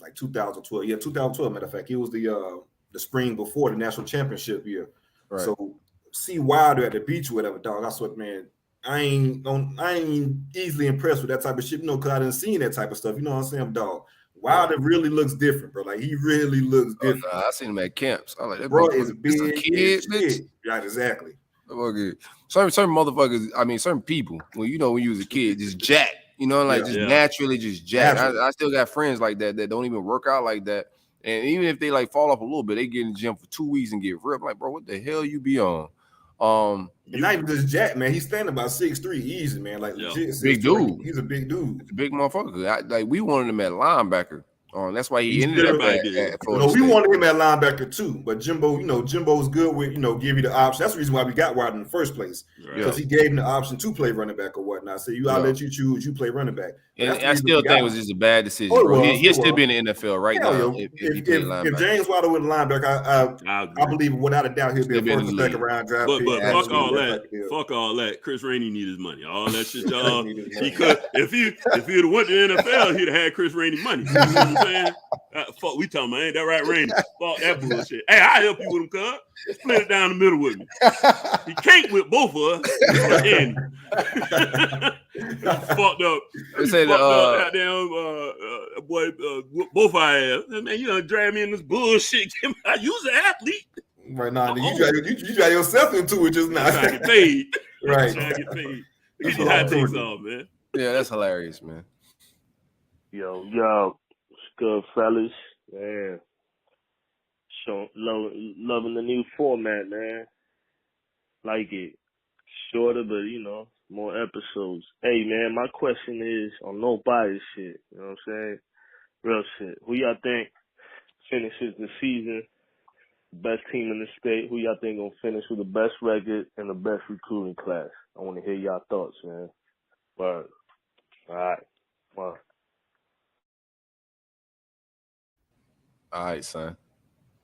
Like 2012. Yeah, 2012. Matter of fact, it was the spring before the national championship year. Right. So see Wilder at the beach or whatever, dog. I swear, man. I ain't easily impressed with that type of shit, because I didn't see that type of stuff. You know what I'm saying, dog? Wilder really looks different, bro. Like he really looks different. I seen him at camps. I like that bro. Is big kid, bitch. Right, exactly. Okay. Certain motherfuckers. I mean, certain people. When you was a kid, just jack. Naturally just jack. I still got friends like that don't even work out like that. And even if they like fall off a little bit, they get in the gym for 2 weeks and get ripped. Like, bro, what the hell you be on? And not even just jack, man. He's standing about 6'3", easy, man. Like legit, big dude. He's a big dude. He's a big motherfucker. We wanted him at linebacker. That's why he ended up at Florida State. We wanted him at linebacker too, but Jimbo, Jimbo's good with give you the option. That's the reason why we got Wilder in the first place, because he gave him the option to play running back or whatnot. So I'll let you choose. You play running back. And I still think it was just a bad decision, bro. He'll still be in the NFL right now. If James Wilder was a linebacker, I believe without a doubt he'll be a first or second round draft pick. But fuck all that. Fuck all that. Chris Rainey need his money. All that shit, y'all. He could if he'd have went to the NFL, he'd have had Chris Rainey money. You know what I'm saying? Fuck, we talking about, ain't that right, Rainey? Fuck that bullshit. Hey, I'll help you with him, cuz. Split it down the middle with me. He can't with both of us. Fucked up. Goddamn boy, both our ass. Man, you done drag me in this bullshit. I use an athlete. Right now, you got yourself into it just now. Trying to get paid. Right. Trying to get paid. Get your hot takes off, man. Yeah, that's hilarious, man. Yo, what's good, fellas? Man. Loving the new format, man. Like it. Shorter, but more episodes. Hey, man, my question is on no bias shit. You know what I'm saying? Real shit. Who y'all think finishes the season? Best team in the state? Who y'all think gonna finish with the best record and the best recruiting class? I want to hear y'all thoughts, man. But all right, well. All right, son.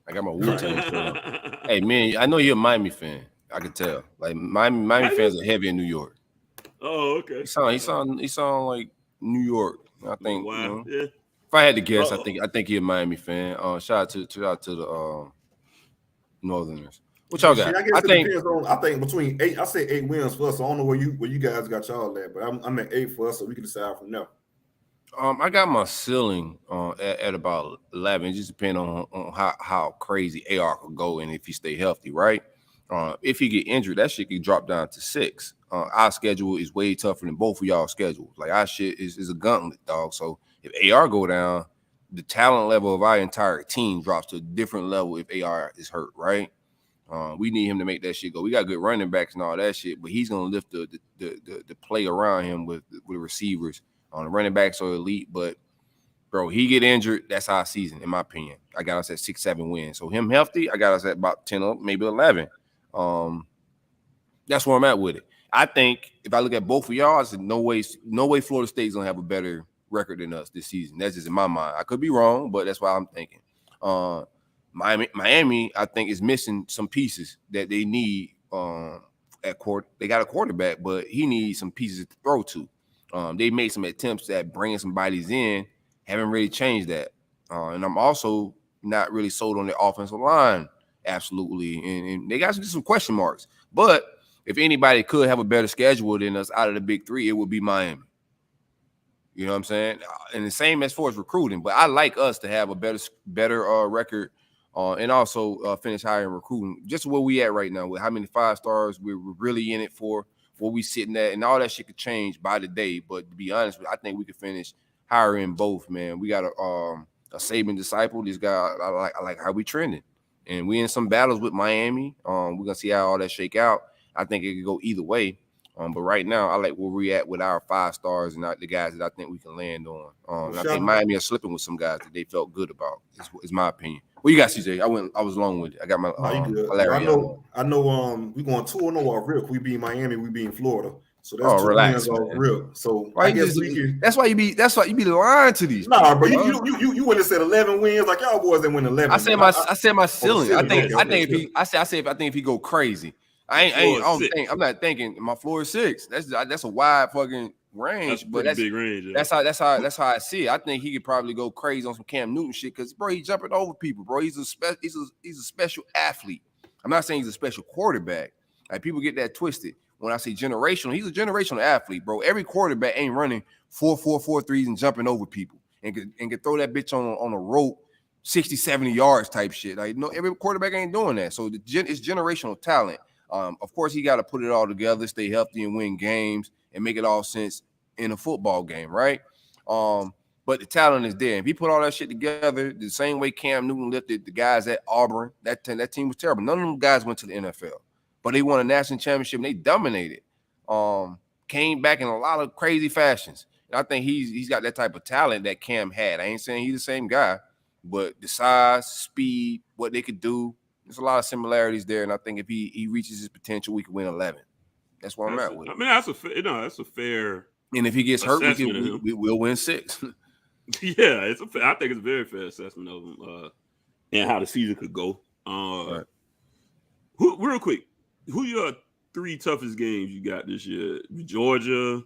I got my Wu-Tang shirt on. Hey, man, I know you're a Miami fan. I can tell. Like Miami fans are heavy in New York. Oh, okay. He sound like New York. I think. Wow. Yeah. If I had to guess, I think he's a Miami fan. Shout out to the Northerners. What y'all got? I think between 8. I say 8 wins for us. So I don't know where you guys got y'all at, but I'm at 8 for us, so we can decide from there. I got my ceiling at about 11. It just depends on how crazy AR could go and if he stay healthy, right? If he get injured, that shit could drop down to 6. Our schedule is way tougher than both of y'all schedules. Like our shit is a gauntlet, dog. So if AR go down, the talent level of our entire team drops to a different level if AR is hurt, right? We need him to make that shit go. We got good running backs and all that shit, but he's gonna lift the play around him with receivers. The running backs are elite, but bro, he get injured, that's our season, in my opinion. I got us at 6-7 wins. So him healthy, I got us at about 10, maybe 11. That's where I'm at with it. I think if I look at both of y'all, I said no way Florida State's gonna have a better record than us this season. That's just in my mind. I could be wrong, but that's why I'm thinking. Miami, I think, is missing some pieces that they need at court. They got a quarterback, but he needs some pieces to throw to. They made some attempts at bringing some bodies in, haven't really changed that. And I'm also not really sold on the offensive line, absolutely. And they got some question marks. But if anybody could have a better schedule than us out of the big three, it would be Miami. You know what I'm saying? And the same as far as recruiting. But I like us to have a better record and also finish higher in recruiting. Just where we at right now with how many 5 stars we're really in it for, where we sitting at, and all that shit could change by the day. But to be honest, I think we could finish higher in both, man. We got a Saban disciple. This guy, I like how we trending. And we in some battles with Miami. We're going to see how all that shake out. I think it could go either way. But right now, I like where we at with our 5 stars and the guys that I think we can land on. I think Miami are slipping with some guys that they felt good about. Is my opinion. What you got, CJ? I was long with it. I got my. I know. We going 2-0 off rip. We beat Miami. We beat Florida. So that's 2 wins off rip. So I guess we can. That's why you be lying to these. Nah, bro. You wouldn't have said 11 wins like y'all boys that win 11. I said my ceiling. I think if he go crazy. I'm not thinking my floor is 6. That's a wide fucking range, but that's big range. Yeah. That's how I see it. I think he could probably go crazy on some Cam Newton shit because bro, he's jumping over people, bro. He's a special athlete. I'm not saying he's a special quarterback. Like people get that twisted. When I say generational, he's a generational athlete, bro. Every quarterback ain't running 4.44 threes and jumping over people and can throw that bitch on a rope 60, 70 yards type shit. Like no, every quarterback ain't doing that. So it's generational talent. Of course, he got to put it all together, stay healthy, and win games, and make it all sense in a football game, right? But the talent is there. If he put all that shit together, the same way Cam Newton lifted the guys at Auburn, that team was terrible. None of them guys went to the NFL, but they won a national championship and they dominated. Came back in a lot of crazy fashions. And I think he's got that type of talent that Cam had. I ain't saying he's the same guy, but the size, speed, what they could do. There's a lot of similarities there, and I think if he reaches his potential, we can win 11. That's where I'm at with it. I mean, that's a fair. And if he gets hurt, we'll win 6. Yeah, I think it's a very fair assessment of him and how the season could go. Right. Real quick, who your 3 toughest games you got this year? Georgia.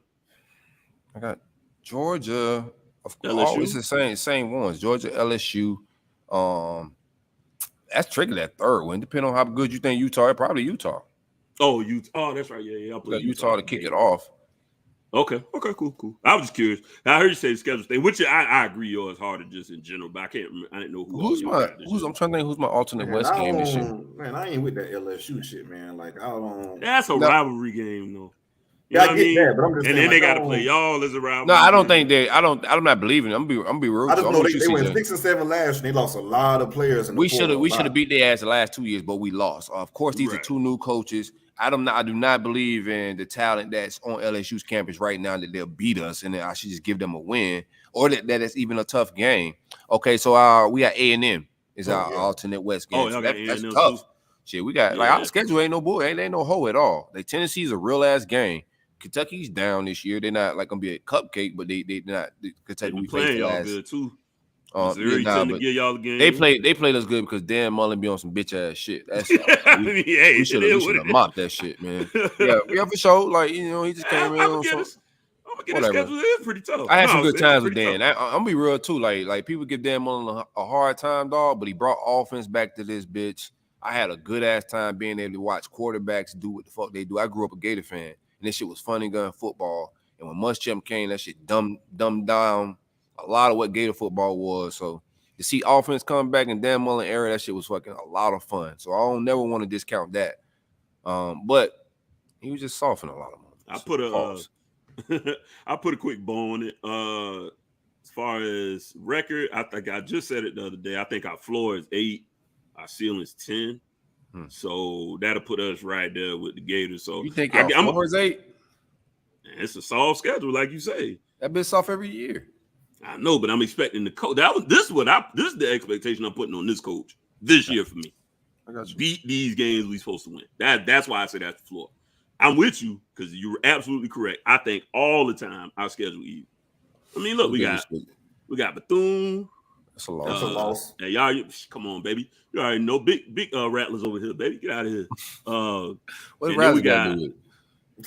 I got Georgia. Of course, LSU? It's the same ones. Georgia, LSU. That's tricky, that third one. Depending on how good you think Utah, probably Utah. Oh, Utah. Oh, that's right. Yeah. I'll put Utah to kick it off. Okay, cool. I was just curious. I heard you say the schedule thing, which I agree yours harder just in general, but I didn't know I'm trying to think who's my alternate West game this year. Man, I ain't with that LSU shit, man. Like I don't. That's a rivalry game, though. You know what I mean? That, but I'm just and then they got to play y'all as a rivalry. No, I don't think they. I'm not believing. I'm be real. I just know they went 6 and 7 last year. And they lost a lot of players. We should have beat their ass the last 2 years, but we lost. Of course, these are 2 new coaches. I do not believe in the talent that's on LSU's campus right now that they'll beat us, and I should just give them a win, or that it's even a tough game. Okay, so we got A&M is our alternate West game. So that's tough. Shit, we got our schedule ain't no bull, ain't no hoe at all. Like Tennessee's a real ass game. Kentucky's down this year. They're not like gonna be a cupcake, but they not. Kentucky we playing y'all good too. Missouri tend to give y'all the game. They played us good because Dan Mullen be on some bitch ass shit. That's we should have mopped that shit, man. Yeah, for sure. Like he just came in. I'm gonna get his schedule. It's pretty tough. I had some good times with Dan. I'm gonna be real too. Like people give Dan Mullen a hard time, dog, but he brought offense back to this bitch. I had a good ass time being able to watch quarterbacks do what the fuck they do. I grew up a Gator fan, and this shit was funny gun football. And when Muschamp came, that shit dumbed down a lot of what Gator football was. So to see offense come back in Dan Mullen era, that shit was fucking a lot of fun. So I don't never want to discount that. But he was just soft in a lot of moments. I put a quick bow on it. As far as record, I think I just said it the other day. I think our floor is 8, our ceiling is 10. So that'll put us right there with the Gators. So you think our floor is 8? It's a soft schedule, like you say. That bitch soft every year. I know, but I'm expecting the coach. This is the expectation I'm putting on this coach this year for me. I got you. Beat these games we supposed to win. That's why I say that's the floor. I'm with you because you're absolutely correct. I think all the time our schedule easy. I mean, look, we got Bethune. That's a loss. That's a loss. Hey, y'all, come on, baby. You already know big rattlers over here, baby. Get out of here. What Rattlers got to do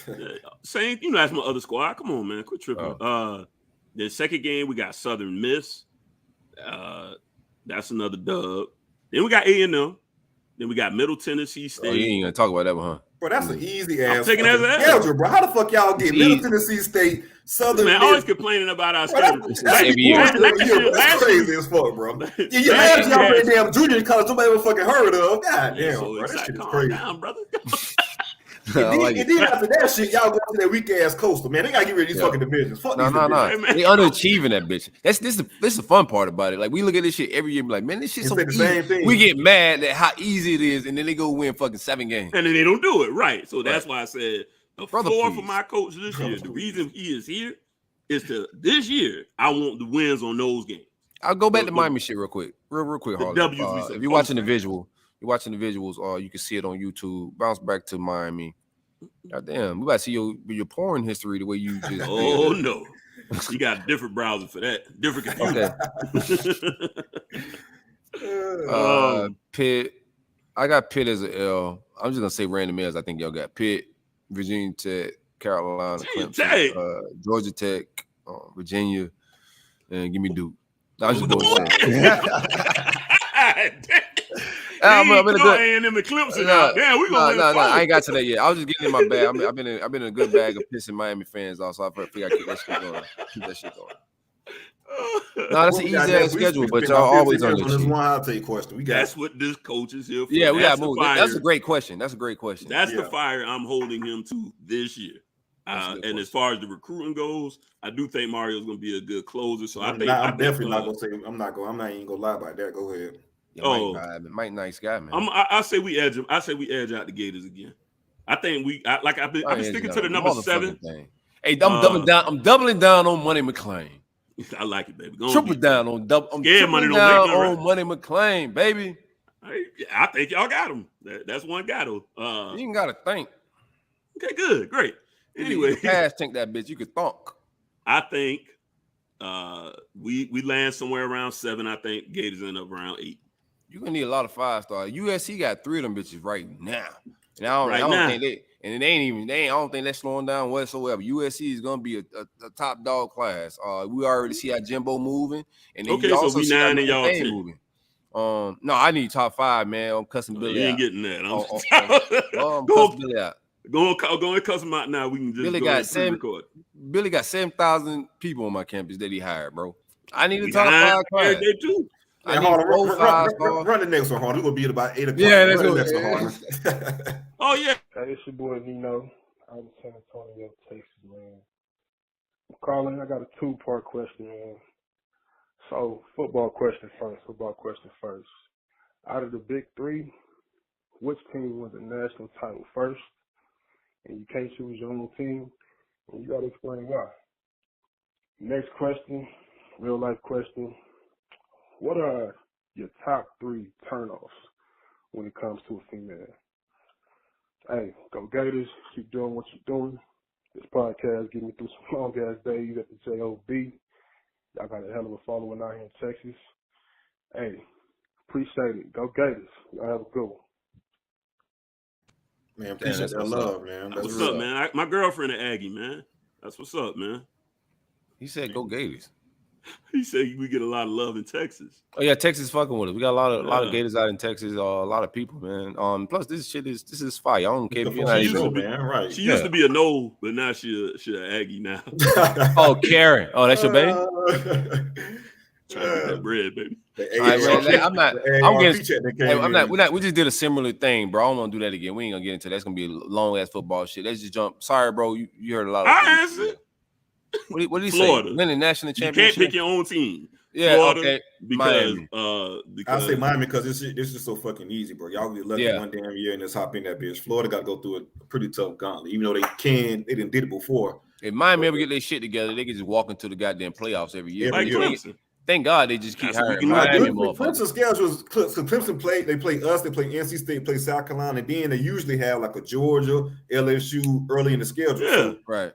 with it? Same, that's my other squad. Come on, man. Quit tripping. The second game, we got Southern Miss. That's another dub. Then we got A&M. Then we got Middle Tennessee State. Oh, you ain't gonna talk about that one, huh? Bro, that's an easy ass. I'm taking that as schedule, bro. How the fuck y'all get Middle Tennessee State, Southern Man, Miss? always complaining about our schedule. That's crazy as fuck, bro. Last year y'all played damn junior college nobody ever fucking heard of. God damn, so bro. That shit is calm crazy. down, brother. And then after that shit, y'all go to that weak ass coastal, man. They gotta get rid of these fucking divisions. Fuck these divisions. They underachieving that bitch. This is the fun part about it. Like we look at this shit every year, and be like, man, this shit's so easy. Same thing. We get mad at how easy it is, and then they go win fucking 7 games, and then they don't do it right. So that's why I said the floor please. for my coach this year. The reason he is here is this year I want the wins on those games. I'll go back to Miami shit real quick, Harley. If you're watching the visuals, you can see it on YouTube. Bounce back to Miami. God damn, we about to see your porn history the way you just. Oh no, you got a different browser for that. Different computer. Okay. Pitt. I got Pitt as an L. I'm just gonna say random L's. I think y'all got Pitt, Virginia Tech, Carolina, Clemson, Georgia Tech, Virginia, and give me Duke. I was just going to say. I'm in a good A&M and Clemson. Damn, we gonna no. I ain't got to that yet. I was just getting in my bag. I've been in a good bag of pissing Miami fans off, so I figure I keep that shit going. No, that's an easy ass schedule, but y'all always on this. I'll take question. That's what this coach is here for. Yeah, we got to move. That's a great question. That's the fire I'm holding him to this year. And as far as the recruiting goes, I do think Mario's going to be a good closer. So I'm definitely not going to say. I'm not even going to lie about that. Go ahead. Yeah, Mike, nice guy, man. I say we edge him. I say we edge out the Gators again. I think I've been sticking to the number 7. Hey, I'm doubling down on Money McClain. I like it, baby. Triple down on double. I'm tripling down on Money McClain, baby. I think y'all got him. That's one guy though. You ain't got to think. Okay, good, great. Anyway, pass tank that bitch. You could thunk. I think we land somewhere around 7. I think Gators end up around 8. You're gonna need a lot of 5-star. USC got 3 of them bitches right now. And I don't think they. And I don't think they're slowing down whatsoever. USC is gonna be a top dog class. We already see how Jimbo moving, and then so we 9 and y'all 10. Moving. No, I need top 5, man. I'm cussing Billy out. You ain't getting that. I'm cussing Billy out. Go and cuss him out now. We can just record. Billy got 7,000 people on my campus that he hired, bro. I need a top 5 class. They too. Run the next one, Harley. We're gonna be at about 8 o'clock. Yeah, let's go. Next one, oh yeah. Hey, it's your boy Nino. I'm in San Antonio, Texas, man. I'm calling. I got a 2-part question, man. So, football question first. Out of the big 3, which team won the national title first? And you can't choose your own team, and you gotta explain why. Next question, real life question. What are your top 3 turnoffs when it comes to a female? Hey, go Gators. Keep doing what you're doing. This podcast get me through some long-ass days at the JOB. Y'all got a hell of a following out here in Texas. Hey, appreciate it. Go Gators. Y'all have a good one. Man, appreciate that love, man. That's what's up, man. My girlfriend an Aggie, man. That's what's up, man. He said go Gators. He said we get a lot of love in Texas. Oh yeah, Texas fucking with us. We got a lot of Gators out in Texas. A lot of people, man. Plus this is fire. I don't care if you're not even. Man, right? She used to be a no, but now she an Aggie now. Oh, Karen. Oh, that's your baby. Trying to get that bread, baby. I'm not. I'm not. We just did a similar thing, bro. I don't want to do that again. We ain't gonna get into that. That's gonna be a long ass football shit. Let's just jump. Sorry, bro. You heard a lot of. I answered. What did he Florida. say? Winning national championship. You can't pick your own team. Yeah, Florida, okay. Because, Miami. I say Miami because this is so fucking easy, bro. Y'all get lucky one damn year and just hop in that bitch. Florida got to go through a pretty tough gauntlet, even though they didn't did it before. If Miami ever get their shit together, they can just walk into the goddamn playoffs every year. Like Clemson. Thank God they just keep hiring Miami motherfuckers. Clemson's schedule was Clemson they play us, they play NC State, play South Carolina, and then they usually have like a Georgia, LSU early in the schedule. Yeah, so right.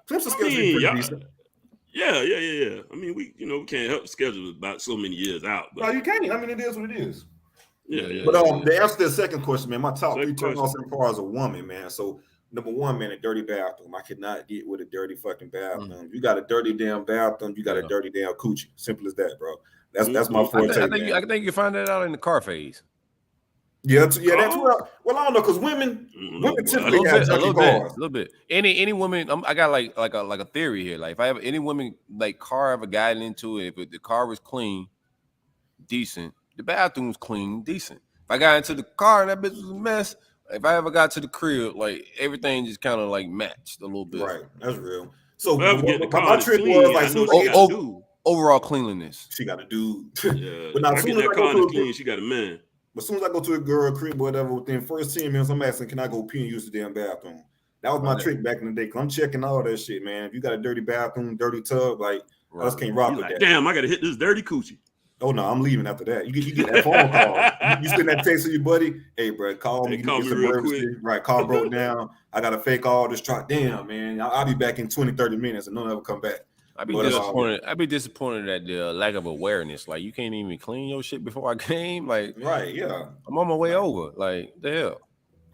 Clemson's schedule is pretty decent. Yeah. I mean, we can't help the schedule about so many years out. But no, you can't. I mean, it is what it is. Yeah. But to answer the second question, man, my top three turn-offs as far as a woman, man. So number one, man, a dirty bathroom. I cannot get with a dirty fucking bathroom. You got a dirty damn bathroom, you got a dirty damn coochie. Simple as that, bro. That's my forte. I think you can find that out in the car phase. Yeah, that's well. I don't know because women typically have junky cars. A little bit. Any woman, I got like a theory here. Like if I have any woman like car ever gotten into it, if the car was clean, decent, the bathroom was clean, decent. If I got into the car and that bitch was a mess, if I ever got to the crib, like everything just kind of like matched a little bit. Right, that's real. So my trick was like overall cleanliness. She got a dude. Yeah, but now as soon as that car is clean, she got a man. But as soon as I go to a girl crib or whatever, within first 10 minutes, I'm asking, can I go pee and use the damn bathroom? That was my trick back in the day. Cause I'm checking all that shit, man. If you got a dirty bathroom, dirty tub, like I just can't rock with that. Damn, I gotta hit this dirty coochie. Oh no, I'm leaving after that. You get that phone call. You send that text to your buddy. Hey, bro, call me. Call me real quick. Right, car broke down. I gotta fake all this truck. Damn, man, I'll be back in 20, 30 minutes and don't ever come back. I'd be disappointed at the lack of awareness. Like you can't even clean your shit before I came. Like right, yeah. I'm on my way over. Like the hell.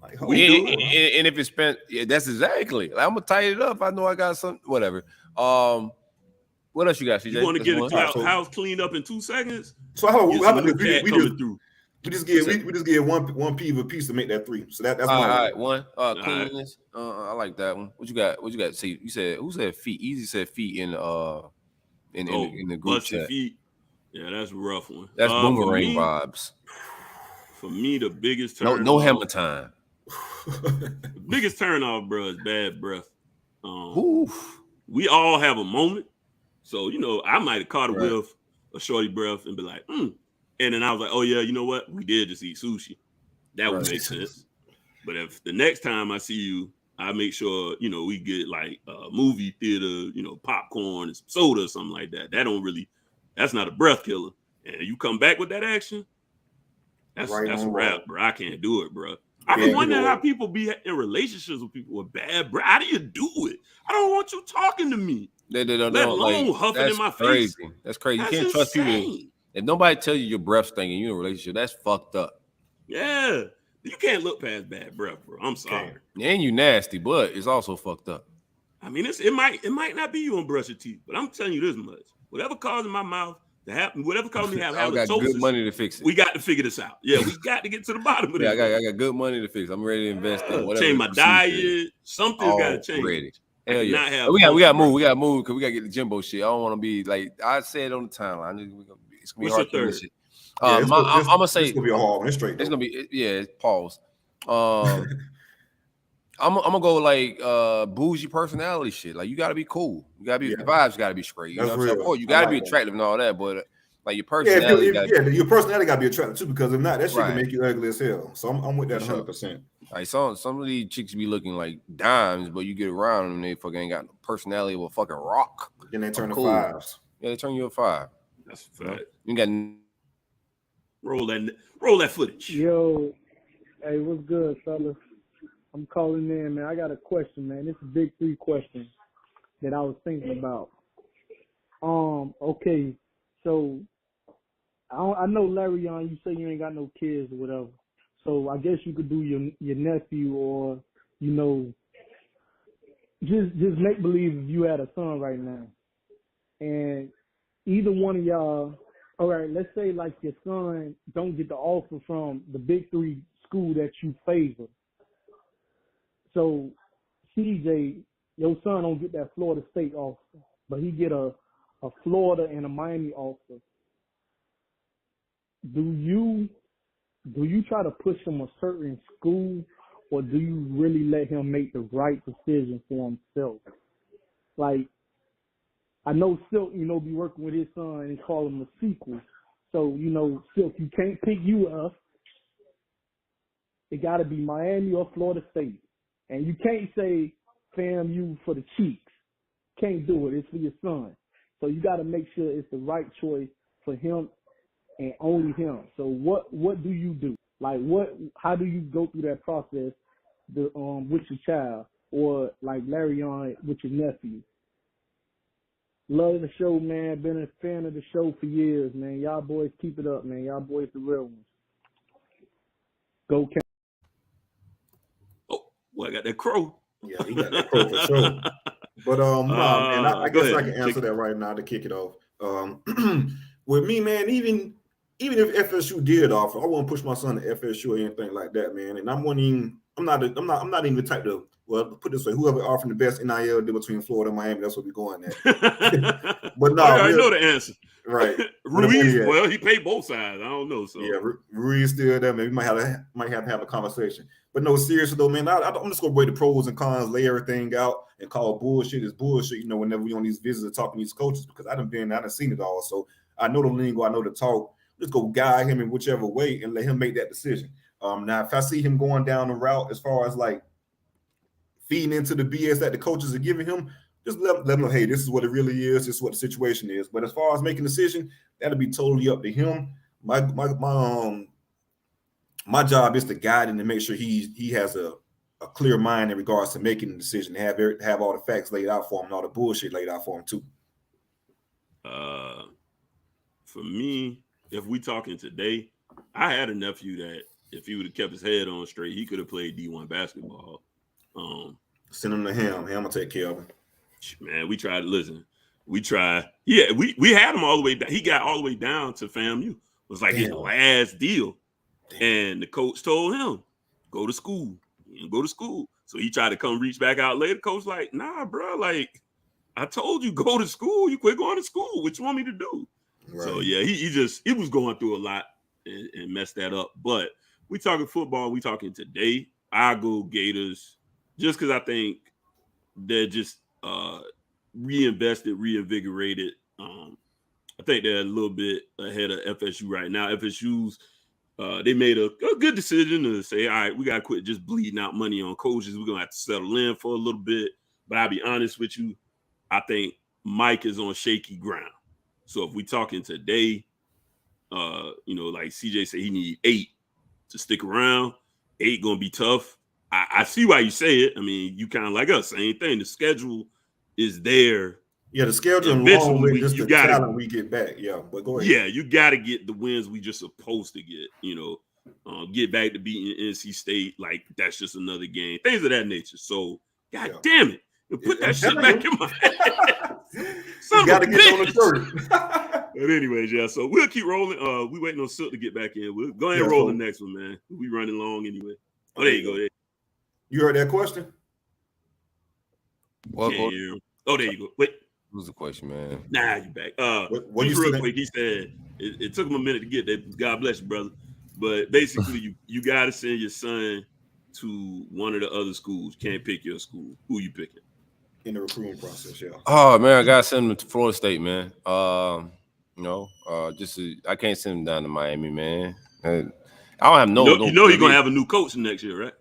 Like, and if it's spent, that's exactly. Like, I'm gonna tighten it up. I know I got some whatever. What else you got, CJ? You want to get a house cleaned up in 2 seconds? So how about we just give one P of a piece to make that 3. So that's all right. One cleanliness. I like that one. What you got? See, you said who said feet? Easy said feet in the group chat. Feet. Yeah, that's a rough one. That's boomerang vibes. For me, the biggest turn. No hammer time. The biggest turn off, bro, is bad breath. We all have a moment. So, I might have caught a whiff of shorty breath and be like, And then I was like, oh, yeah, you know what? We did just eat sushi. That would make sense. But if the next time I see you, I make sure, we get like a movie theater, popcorn and some soda or something like that. That's not a breath killer. And you come back with that action, that's a wrap, bro. I can't do it, bro. I be wondering how people be in relationships with people with bad breath. How do you do it? I don't want you talking to me. Let alone huffing in my face. That's crazy. You can't trust people. If nobody tells you your breath stinking, you're in a relationship, that's fucked up. Yeah. You can't look past bad breath, bro. I'm sorry. And you nasty, but it's also fucked up. I mean, it might not be you on brush your teeth, but I'm telling you this much. Whatever causing my mouth to happen, whatever causing me to have halitosis, I got good money to fix it. We got to figure this out. Yeah, we got to get to the bottom of this. I got good money to fix. I'm ready to invest in whatever. Change my diet. Something's got to change. Ready. Hell yeah. We got to move. We got to move because we got to get the Jimbo shit. I don't want to be like I said on the timeline. It's gonna be hard to miss it. I'm gonna say it's gonna be a hard one. It's straight. It's gonna be it's pause. I'm gonna go like bougie personality shit. Like you gotta be cool. You gotta be the vibes gotta be straight. You know what I'm saying? Of course, you gotta be attractive and all that, but like your personality. Your personality gotta be attractive too, because if not, that shit can make you ugly as hell. So I'm with that 100%. Like some of these chicks be looking like dimes, but you get around them and they fucking ain't got the personality of a fucking rock. Then they turn to 5s. Yeah, they turn you a 5. That's a fact. You got roll that footage. Yo, hey, what's good, fellas? I'm calling in, man. I got a question, man. It's a big 3 question that I was thinking about. Okay, so I know Larry, you say you ain't got no kids or whatever. So I guess you could do your nephew or just make believe if you had a son right now, and either one of y'all, all right, let's say like your son don't get the offer from the big three school that you favor. So CJ, your son don't get that Florida State offer, but he get a Florida and a Miami offer. Do you try to push him a certain school, or do you really let him make the right decision for himself? Like, I know Silk, be working with his son and call him a sequel. So, Silk, you can't pick UF. It got to be Miami or Florida State. And you can't say FAMU for the cheeks. Can't do it. It's for your son. So you got to make sure it's the right choice for him and only him. So what do you do? Like, how do you go through that process with your child, or like Larry on with your nephew? Love the show, man. Been a fan of the show for years, man. Y'all boys keep it up, man. Y'all boys the real ones. Go Cam. Oh, well, I got that crow. Yeah, he got that crow for sure. But man, I guess I can answer that right now to kick it off. With me, man, even if FSU did offer, I wouldn't push my son to FSU or anything like that, man. And I'm not even the type to, well, put it this way, whoever offering the best NIL deal between Florida and Miami, that's what we're going at. But no, I know the answer. Right. Ruiz, well, he paid both sides. I don't know. So yeah, Ruiz still there. Maybe might have to have a conversation. But no, seriously though, man, I'm just gonna weigh the pros and cons, lay everything out, and call bullshit is bullshit. Whenever we on these visits and talking to these coaches, because I done seen it all. So I know the lingo, I know the talk. Let's go guide him in whichever way and let him make that decision. Now, if I see him going down the route as far as like feeding into the BS that the coaches are giving him, just let him know, hey, this is what it really is. This is what the situation is. But as far as making a decision, that'll be totally up to him. My job is to guide him and make sure he has a clear mind in regards to making the decision, have all the facts laid out for him and all the bullshit laid out for him too. For me, if we talking today, I had a nephew that if he would have kept his head on straight, he could have played D1 basketball. Send him to him. Ham will take care of him. Man, we tried to listen. We tried. Yeah, we had him all the way down. He got all the way down to FAMU. It was like his last deal. And the coach told him, go to school. Go to school. So he tried to come reach back out later. Coach like, nah, bro, like, I told you, go to school. You quit going to school. What you want me to do? Right. So, yeah, he was going through a lot and messed that up. But we talking football. We talking today. I go Gators just because I think they're just reinvigorated. I think they're a little bit ahead of FSU right now. FSU's they made a good decision to say, all right, we got to quit just bleeding out money on coaches. We're going to have to settle in for a little bit. But I'll be honest with you, I think Mike is on shaky ground. So if we talking today, like CJ said, he need 8 to stick around. 8 going to be tough. I see why you say it. I mean, you kind of like us. Same thing. The schedule is there. Yeah, the schedule and long with just the talent we get back. Yeah, but go ahead. Yeah, you got to get the wins we just supposed to get. Get back to beating NC State. Like, that's just another game. Things of that nature. So, God damn it. Put that shit back in my head. You got to get on the shirt. But anyways, yeah, so we'll keep rolling. We waiting on Silk to get back in. We'll go ahead and roll the next one, man. We running long anyway. Oh, there you go. You heard that question? Oh, there you go. Wait. What was the question, man? Nah, you back. What you real quick, he said it took him a minute to get that. God bless you, brother. But basically, you got to send your son to one of the other schools. Can't pick your school. Who you picking? In the recruiting process, yeah. Oh man, I gotta send him to Florida State, man. I can't send him down to Miami, man. I don't have no. You're gonna have a new coach next year, right?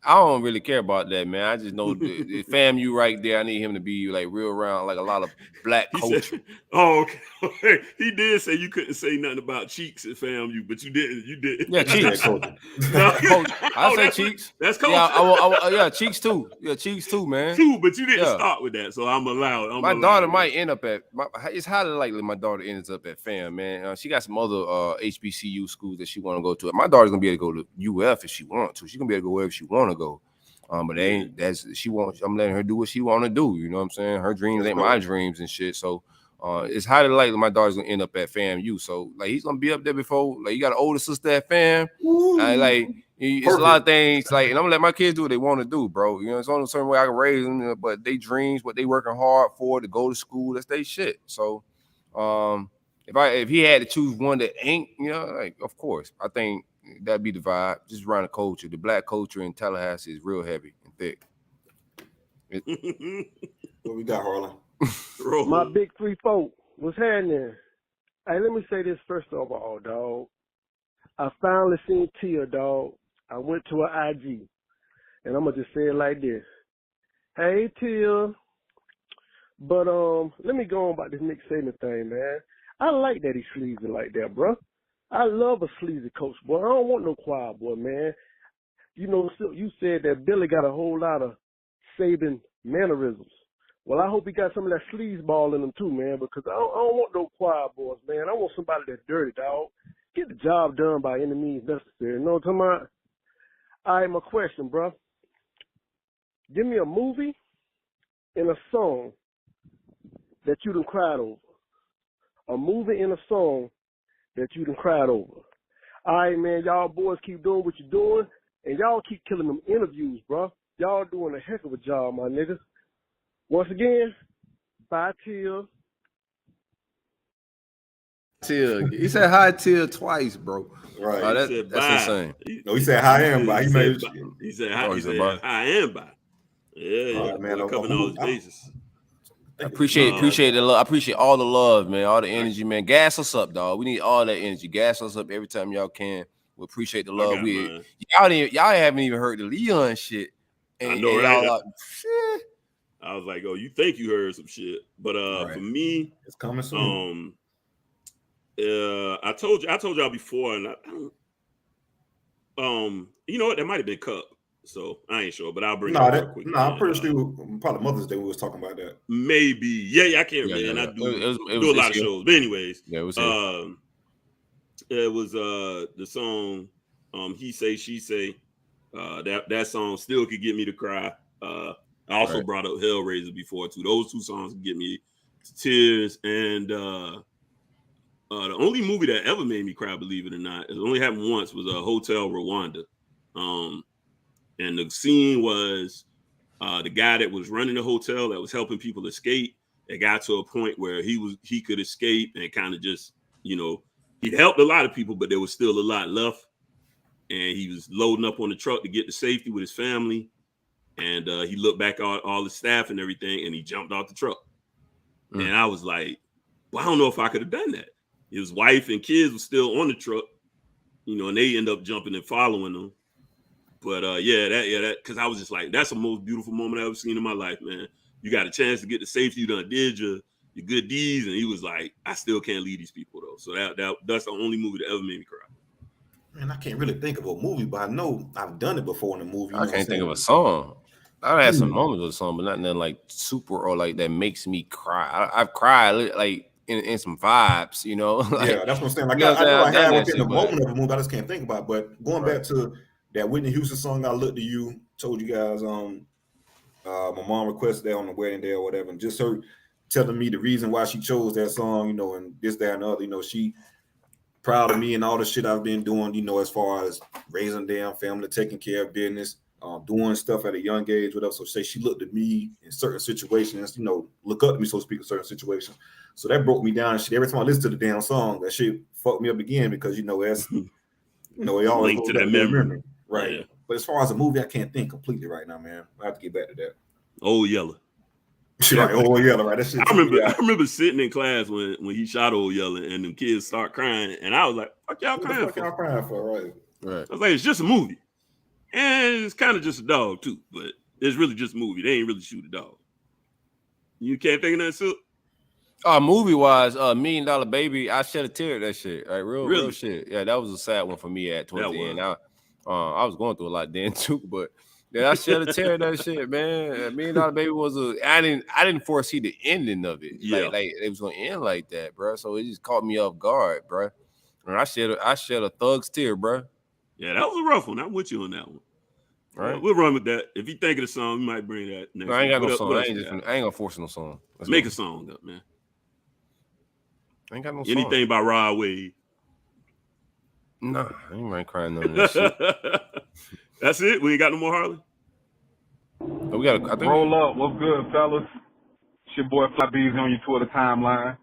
I don't really care about that, man. I just know the FAMU right there. I need him to be like real around, like a lot of black coaches. Okay. He did say you couldn't say nothing about Cheeks at FAMU, but you didn't. You did. Yeah, Cheeks. I say Cheeks. That's coach. Yeah, Cheeks too. Yeah, Cheeks too, man. But you didn't start with that, so I'm allowed. My daughter might end up at. It's highly likely my daughter ends up at FAM, man. She got some other HBCU schools that she want to go to. My daughter's gonna be able to go to UF if she wants to. She's gonna be able to go wherever she want to go. But she wants. I'm letting her do what she want to do. You know what I'm saying? Her dreams ain't my dreams and shit. So It's highly likely my daughter's gonna end up at FAMU. So like he's gonna be up there before. Like you got an older sister at FAM. It's a lot of things. Like, and I'm gonna let my kids do what they want to do, bro. You know, it's only a certain way I can raise them, but they dreams, what they working hard for to go to school, that's their shit. So if he had to choose one that ain't, you know, like of course, I think that'd be the vibe. Just around the culture. The black culture in Tallahassee is real heavy and thick. What we got, Harlan? My big 3-4 was happening. Hey, let me say this first of all, dog. I finally seen Tia, dog. I went to her IG, and I'm gonna just say it like this. Hey, Tia. But let me go on about this Nick Saban thing, man. I like that he's sleazy like that, bro. I love a sleazy coach, boy. I don't want no choir boy, man. You know, you said that Billy got a whole lot of Saban mannerisms. Well, I hope he got some of that sleazeball in him too, man, because I don't want no choir boys, man. I want somebody that's dirty, dog. Get the job done by any means necessary. You know what I'm talking about? All right, my question, bro. Give me a movie and a song that you done cried over. A movie and a song that you done cried over. All right, man, y'all boys keep doing what you're doing, and y'all keep killing them interviews, bro. Y'all doing a heck of a job, my niggas. Once again, bye, Tia. Tia. He said hi, Tia, twice, bro. Right. That's insane. No, he said hi and bye. He said hi and bye. Yeah, man. Covering all his bases. I appreciate the love. I appreciate all the love, man. All the energy, man. Gas us up, dog. We need all that energy. Gas us up every time y'all can. We appreciate the love. Y'all haven't even heard the Leon shit. And, I know, right? I was like, oh, you think you heard some shit. But for me, it's coming soon. I told y'all before, and you know what? That might have been Cup. So I ain't sure, but I'll bring it up quick. No, I'm pretty sure probably Mother's Day we was talking about that. Maybe. Yeah, I can't remember. I do a lot of shows. But anyways, it was the song He Say, She Say. That song still could get me to cry. I also brought up Hellraiser before too. Those two songs can get me to tears. And the only movie that ever made me cry, believe it or not, it only happened once, was Hotel Rwanda. And the scene was the guy that was running the hotel that was helping people escape. It got to a point where he could escape and kind of just, you know, he'd helped a lot of people, but there was still a lot left. And he was loading up on the truck to get to safety with his family. And he looked back at all the staff and everything, and he jumped off the truck. And I was like, well, I don't know if I could have done that. His wife and kids were still on the truck, you know, and they end up jumping and following them. But that because I was just like, that's the most beautiful moment I've ever seen in my life, man. You got a chance to get to safety, you done did your good deeds, and he was like, I still can't lead these people though. So that's the only movie that ever made me cry. Man, I can't really think of a movie, but I know I've done it before in a movie. I can't think of a song. I've had some moments of a song, but not nothing like super or like that makes me cry. I've cried like in some vibes, you know. Like, yeah, that's what I'm saying. Like, I know I had within the moment of a movie, I just can't think about it. But going back to that Whitney Houston song, I Look to You, told you guys my mom requested that on the wedding day or whatever, and just her telling me the reason why she chose that song, you know, and this, that, and the other, you know, she proud of me and all the shit I've been doing, you know, as far as raising damn family, taking care of business, doing stuff at a young age, whatever. So say she looked at me in certain situations, you know, look up to me, so to speak, in certain situations. So that broke me down and shit. Every time I listen to the damn song, that shit fucked me up again because, you know, that's, you know, it always linked to that memory. Right. Yeah. But as far as a movie, I can't think completely right now, man. I have to get back to that. Old Yeller. Right, Old Yeller, right? That shit. I remember sitting in class when he shot Old Yeller and them kids start crying, and I was like, "Fuck y'all crying for?" Y'all crying for, right? Right. I was like, "It's just a movie, and it's kind of just a dog too, but it's really just a movie. They ain't really shoot a dog. You can't think of that, Silk? Movie wise, $1 Million Baby, I shed a tear at that shit. Like real shit. Yeah, that was a sad one for me at 20. And I was going through a lot then too, but yeah, I shed a tear at that shit, man. $1 Million Baby was I didn't foresee the ending of it. Yeah. Like it was gonna end like that, bro. So it just caught me off guard, bro. And I shed a thug's tear, bro. Yeah, that was a rough one. I'm with you on that one. Right, we'll run with that. If you think of the song, we might bring that next. No, I ain't got no song. I ain't gonna force no song. Make a song up, man. Ain't got no anything song. by Rod Wave. Nah, I ain't crying none of that shit. That's it. We ain't got no more Harley. Oh, we got. I think Roll up. What's good, fellas? It's your boy Fly B's on your Twitter timeline.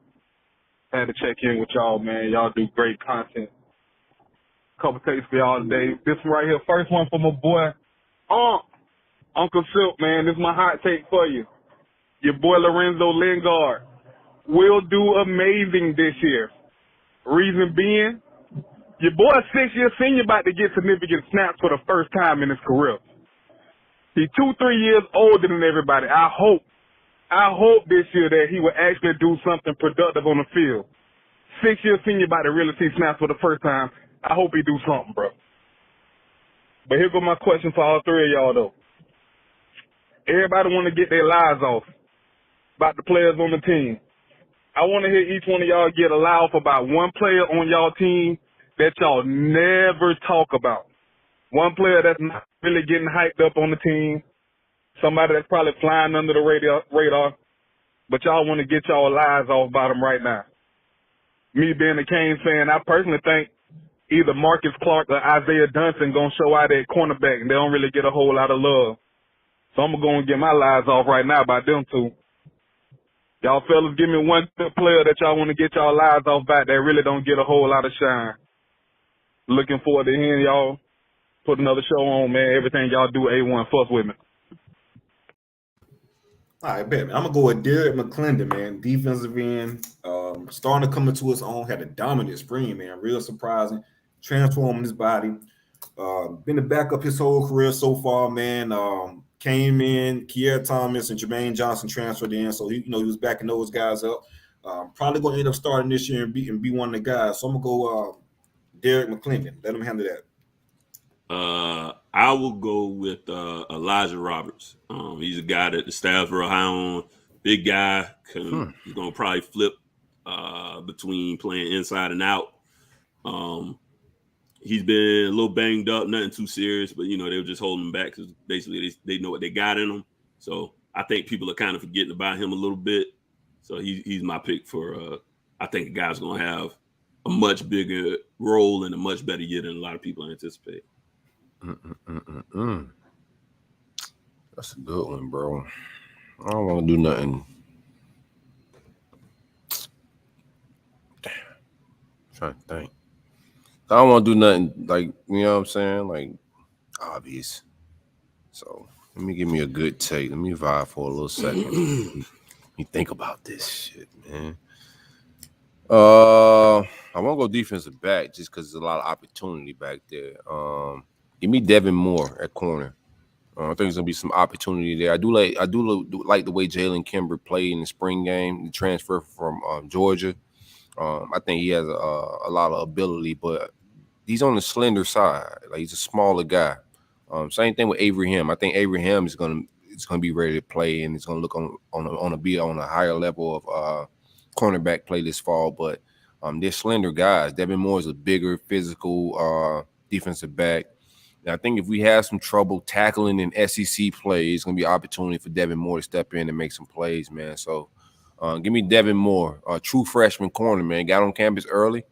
Had to check in with y'all, man. Y'all do great content. Couple takes for y'all today. This one right here, first one for my boy, Uncle Silk, man. This is my hot take for you. Your boy Lorenzo Lingard will do amazing this year. Reason being, your boy 6-year senior about to get significant snaps for the first time in his career. He's 2-3 years older than everybody. I hope this year that he will actually do something productive on the field. 6-year senior about to really see snaps for the first time. I hope he do something, bro. But here go my question for all three of y'all, though. Everybody want to get their lies off about the players on the team. I want to hear each one of y'all get a lie off about one player on y'all team that y'all never talk about. One player that's not really getting hyped up on the team. Somebody that's probably flying under the radar. But y'all want to get y'all lies off about him right now. Me being a Canes fan, I personally think either Marcus Clark or Isaiah Dunson going to show out at cornerback, and they don't really get a whole lot of love. So I'm going to go and get my lies off right now about them two. Y'all fellas, give me one player that y'all want to get y'all lies off about that really don't get a whole lot of shine. Looking forward to hearing y'all put another show on, man. Everything y'all do, A1. Fuck with me. All right, bet. I'm going to go with Derek McClendon, man. Defensive end. Starting to come into his own. Had a dominant spring, man. Real surprising. Transforming his body. Been the backup his whole career so far, man. Came in, Kier Thomas and Jermaine Johnson transferred in, so he was backing those guys up. Probably going to end up starting this year and be one of the guys. So I'm going to go Derek McClendon. Let him handle that. I will go with Elijah Roberts. He's a guy that the staff's real high on. Big guy. He's going to probably flip between playing inside and out. He's been a little banged up, nothing too serious, but, they were just holding him back because basically they know what they got in him. So I think people are kind of forgetting about him a little bit. So he's my pick for I think the guy's going to have a much bigger role and a much better year than a lot of people anticipate. That's a good one, bro. I don't want to do nothing. Damn. I'm trying to think. I don't want to do nothing like, you know what I'm saying? Like, obvious. So give me a good take. Let me vibe for a little second. Let me think about this shit, man. I want to go defensive back just because there's a lot of opportunity back there. Give me Devin Moore at corner. I think there's gonna be some opportunity there. I do like the way Jalen Kimber played in the spring game, the transfer from Georgia. I think he has a lot of ability, but he's on the slender side. Like, he's a smaller guy. Same thing with Avery Hem. I think Avery Hem is gonna be ready to play, and it's gonna look be on a higher level of cornerback play this fall. But they're slender guys. Devin Moore is a bigger, physical defensive back. And I think if we have some trouble tackling in SEC play, it's gonna be an opportunity for Devin Moore to step in and make some plays, man. So give me Devin Moore, a true freshman corner, man. Got on campus early.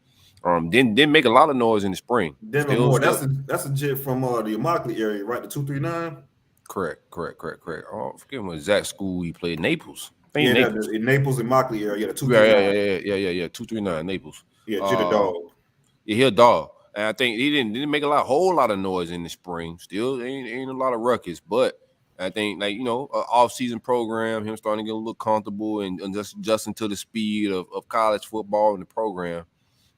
Didn't make a lot of noise in the spring. Devin Moore, that's a jet from the Immokalee area, right? The 239. Correct. Oh, I forget what exact school he played. Naples. In Naples, Immokalee area. Yeah, 239. Yeah. 239 Naples. Yeah, Jitty Dog. Yeah, he a dog. And I think he didn't make a whole lot of noise in the spring. Still ain't a lot of ruckus, but I think, like, off-season program, him starting to get a little comfortable and just adjusting to the speed of college football and the program.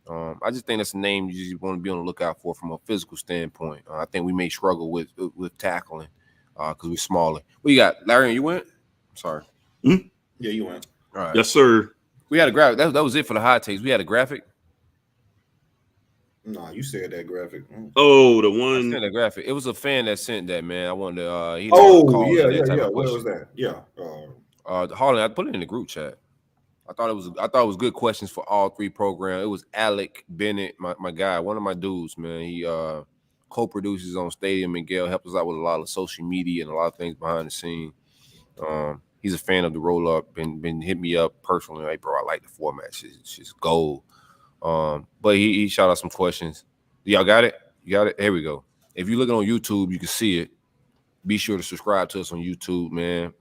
I just think that's a name you just want to be on the lookout for from a physical standpoint. I think we may struggle with tackling because we're smaller. What you got, Larry? You went? Sorry. Yeah, you went. All right. Yes, sir. We had a graphic. That was it for the hot takes. We had a graphic. No, you said that graphic. Oh, the one. I sent that graphic. It was a fan that sent that, man. I wanted to. Yeah. What was that? Yeah. Harlan, I put it in the group chat. I thought it was good questions for all three programs. It was Alec Bennett, my guy, one of my dudes, man. He co-produces on Stadium Miguel, helps us out with a lot of social media and a lot of things behind the scene. He's a fan of the Rollup. Been hit me up personally. Like, bro, I like the format. It's just gold. But he shot out some questions. Y'all got it? You got it? Here we go. If you're looking on YouTube, you can see it. Be sure to subscribe to us on YouTube, man.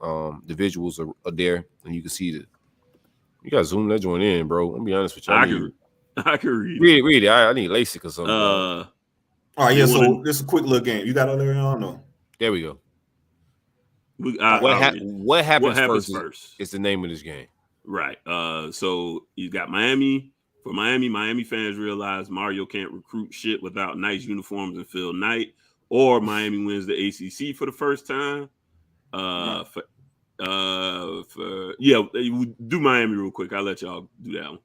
The visuals are there, and you can see the. You got to zoom that joint in, bro. Let me be honest with you. I can read. Read it. I need LASIK or something. All right, yeah. So this is a quick little game. You got all there? I don't know. There we go. What happens first? It's the name of this game. Right. So you got Miami. For Miami fans realize Mario can't recruit shit without nice uniforms and Phil Knight, or Miami wins the ACC for the first time. Do Miami real quick. I'll let y'all do that one.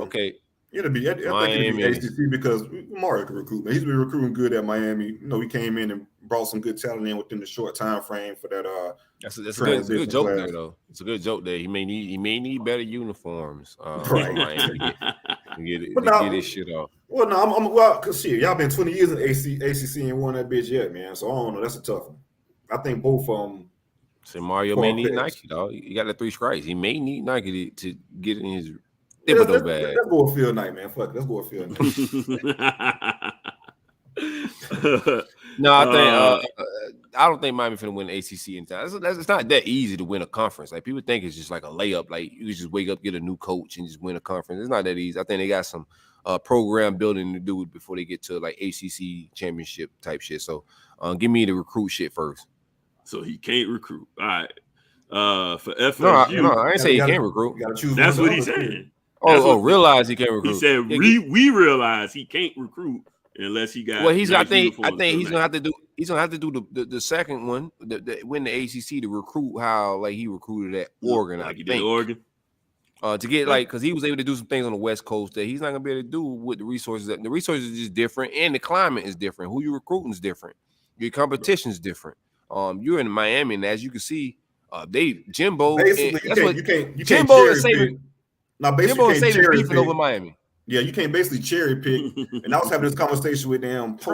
Okay. It'll be Miami ACC because Mario can recruit. Man, he's been recruiting good at Miami. You know, he came in and brought some good talent in within the short time frame for that. That's a good joke there, though. It's a good joke there. He may need better uniforms. Right. Miami to get this shit off. Well, no, because shit, y'all been 20 years in ACC and won that bitch yet, man. So I don't know. That's a tough one. I think both So Mario may need Nike, dog. He got the 3 stripes. He may need Nike to get in his Thibodeau bag. Let's go with Phil Knight, man. Fuck it. Let's go with Phil Knight. No, I don't think Miami finna win the ACC in time. It's not that easy to win a conference. Like, people think it's just like a layup. Like, you just wake up, get a new coach, and just win a conference. It's not that easy. I think they got some program building to do before they get to like ACC championship type shit. So, give me the recruit shit first. So he can't recruit. All right. For FSU, no, I ain't say he can't recruit. That's what he's saying. Realize he can't recruit. He said we realize he can't recruit unless he got. Well, I think he's gonna have to do. He's gonna have to do the second one, win the ACC to recruit how like he recruited at Oregon. Like he did Oregon. To get because he was able to do some things on the West Coast that he's not gonna be able to do with the resources. The resources is just different, and the climate is different. Who you recruiting is different. Your competition is different. You're in Miami, and as you can see, Jimbo. Basically, you can't Jimbo is saving. Now, basically, you can't cherry pick over Miami. Yeah, you can't basically cherry pick. And I was having this conversation with them. I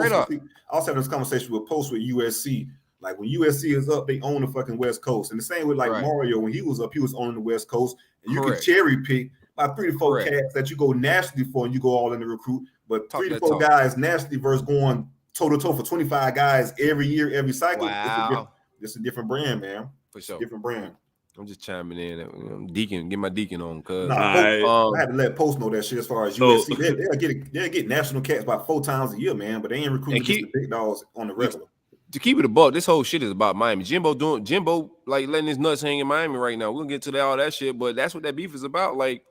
was having this conversation with USC. Like, when USC is up, they own the fucking West Coast. And the same with Mario, when he was up, he was owning the West Coast. And you can cherry pick about 3 to 4 cats that you go nationally for, and you go all in the recruit. But 3 to 4 guys nationally versus going toe to toe for 25 guys every year, every cycle. Wow. It's a different brand, man. For sure. Different brand. I'm just chiming in. Get my deacon on, cuz. I had to let Post know that shit as far as USC. They'll get national cats about 4 times a year, man, but they ain't recruiting the big dogs on the regular. To keep it a buck, this whole shit is about Miami. Jimbo like letting his nuts hang in Miami right now. We're gonna get to all that shit, but that's what that beef is about. Like,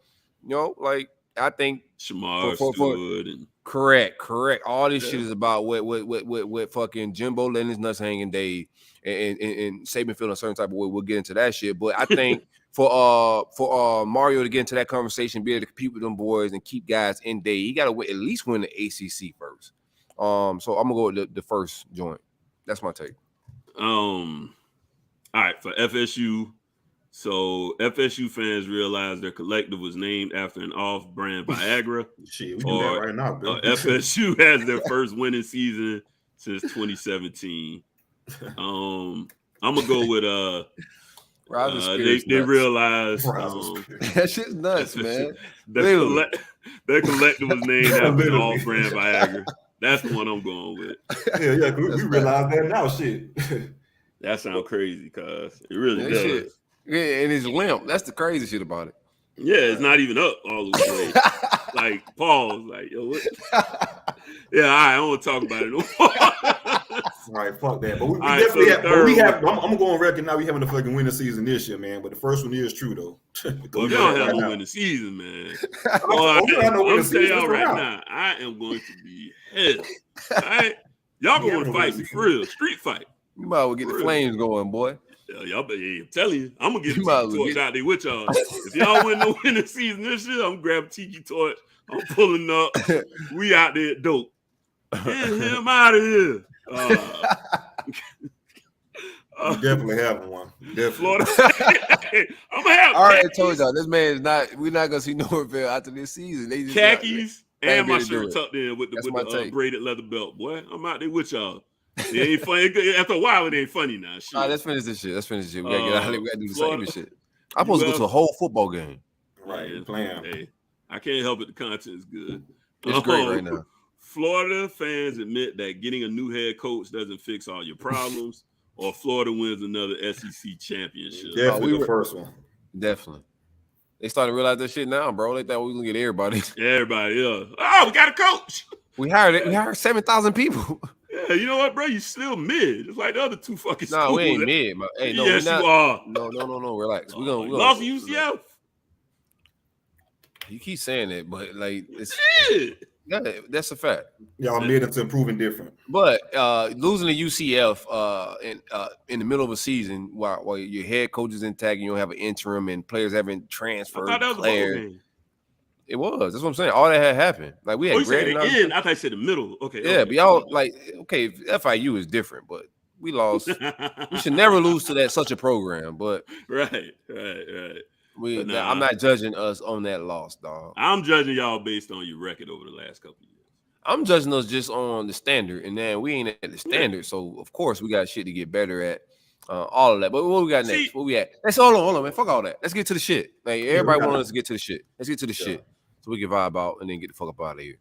I think Shamar stood and correct. All this shit is about what fucking Jimbo letting his nuts hang in Dave and Saban feeling a certain type of way. We'll get into that shit. But I think for Mario to get into that conversation, be able to compete with them boys and keep guys in Dave, he gotta at least win the ACC first. So I'm gonna go with the first joint. That's my take. All right, for FSU. So FSU fans realize their collective was named after an off-brand Viagra. Shit, we do that right now, bro. FSU has their first winning season since 2017. I'm gonna go with they realized that shit's nuts, man. Their collective was named after an off-brand Viagra. That's the one I'm going with. Yeah, we realize that now. Shit, that sounds crazy, cuz it really does. Shit. Yeah, and it's limp. That's the crazy shit about it. Yeah, it's not even up all the way. Like, pause. Like, yo, what? Yeah, all right, I don't want to talk about it no more. All right, fuck that. But we definitely have. I'm gonna go on record now. We having a fucking winning season this year, man. But the first one is true though. Well, we don't have no winning season, man. I'm telling y'all right now, I am going to be hell. All right, y'all going to fight me for real, street fight. You might as well get the flames going, boy. Y'all, I'm telling you, I'm gonna get a tiki torch out there with y'all. If y'all win the winning season this year, I'm grabbing tiki torch. I'm pulling up. We out there dope. Get him out of here. Definitely having one. Definitely. Florida. I'm gonna have. I already told y'all this man is not. We're not gonna see Norville after this season. They just khakis and my shirt tucked in with the braided leather belt. Boy, I'm out there with y'all. It ain't funny. After a while, it ain't funny now. Shit. All right, let's finish this shit. We gotta get out of here. We gotta do the Florida, same shit. I'm supposed to go to a whole football game. Right, man, playing. Hey, I can't help it. The content is good. It's great right now. Florida fans admit that getting a new head coach doesn't fix all your problems, or Florida wins another SEC championship. Definitely the first one. Definitely. They starting to realize that shit now, bro. They thought we was gonna get everybody. Everybody, yeah. Oh, we got a coach. We hired 7,000 people. Yeah, you know what, bro? You still mid. It's like the other two fucking schools. No, we ain't mid. Hey, no, yes, you are. No. Relax. We gonna lost to UCF. You keep saying it, but like it's yeah, that's a fact. Y'all made it to improving different. But losing to UCF in the middle of a season while your head coach is intact and you don't have an interim and players haven't transferred. I thought that was a bowl game. It was. That's what I'm saying. All that had happened. Like we had. You said the end. I thought you said the middle. Okay. Yeah, but y'all FIU is different, but we lost. We should never lose to such a program. But right. I'm not judging us on that loss, dog. I'm judging y'all based on your record over the last couple of years. I'm judging us just on the standard, and then we ain't at the standard. So of course we got shit to get better at. All of that. But what we got next? What we at? Let's hold on, man. Fuck all that. Let's get to the shit. Like everybody wants us to get to the shit. Let's get to the shit. So we can vibe out and then get the fuck up out of here.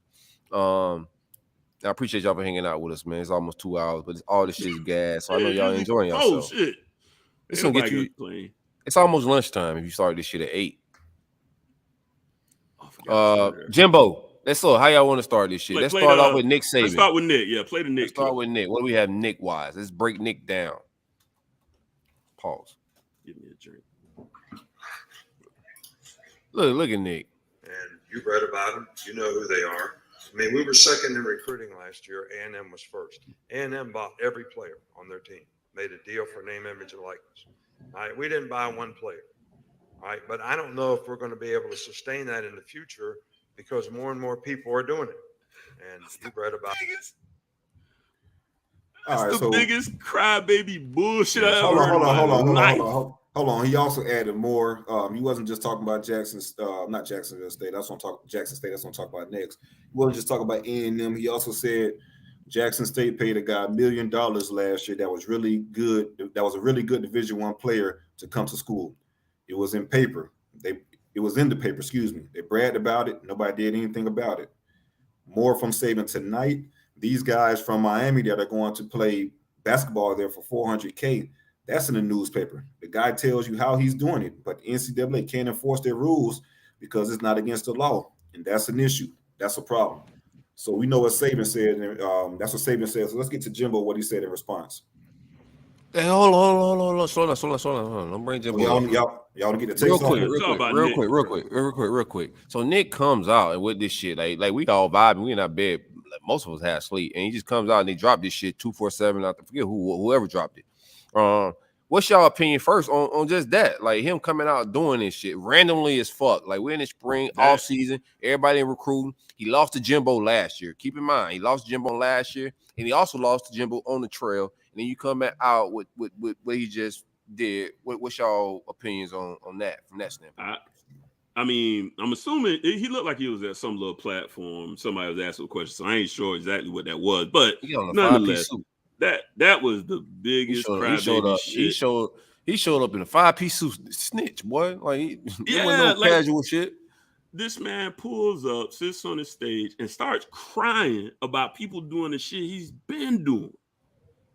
I appreciate y'all for hanging out with us, man. It's almost 2 hours, but all this shit is gas. So I know y'all enjoying yourself. Oh shit! It's gonna get you. It's almost lunchtime if you start this shit at 8. Jimbo, let's look. How y'all want to start this shit? Let's start off with Nick Saban. Let's start with Nick. Yeah, play the Nick. Let's start with Nick. What do we have Nick wise? Let's break Nick down. Pause. Give me a drink. Look at Nick. And you read about them. You know who they are. I mean, we were second in recruiting last year. A&M was first. A&M bought every player on their team, made a deal for name, image, and likeness. All right, we didn't buy one player. All right, but I don't know if we're going to be able to sustain that in the future because more and more people are doing it. And you read about it. That's the biggest crybaby bullshit I ever heard. Hold on. He also added more. He wasn't just talking about not Jacksonville State. That's what I'm talking. Jackson State. That's what I'm talking about next. He wasn't just talking about A&M. He also said Jackson State paid a guy $1 million last year. That was really good. That was a really good Division I player to come to school. It was in paper. It was in the paper. Excuse me. They bragged about it. Nobody did anything about it. More from Saban tonight. These guys from Miami that are going to play basketball there for $400K. That's in the newspaper. The guy tells you how he's doing it, but the NCAA can't enforce their rules because it's not against the law, and that's an issue. That's a problem. So we know what Saban said, and that's what Saban said. So let's get to Jimbo, what he said in response. Hey, hold on. Slow down. Don't bring Jimbo. Y'all don't get the taste real quick. So Nick comes out and with this shit, like we all vibing, we in our bed. Like most of us have sleep, and he just comes out and they drop this shit 247. I forget whoever dropped it. What's y'all opinion first on just that? Like him coming out doing this shit randomly as fuck. Like we're in the spring, off season, everybody in recruiting. He lost to Jimbo last year. Keep in mind, he lost to Jimbo last year, and he also lost to Jimbo on the trail. And then you come out with what he just did. What's y'all opinions on that from that standpoint? I mean, I'm assuming he looked like he was at some little platform. Somebody was asking a question, so I ain't sure exactly what that was. But nonetheless, that was the biggest crybaby shit. He showed up in a 5-piece suit, snitch, boy. Like it wasn't no casual shit. This man pulls up, sits on the stage, and starts crying about people doing the shit he's been doing.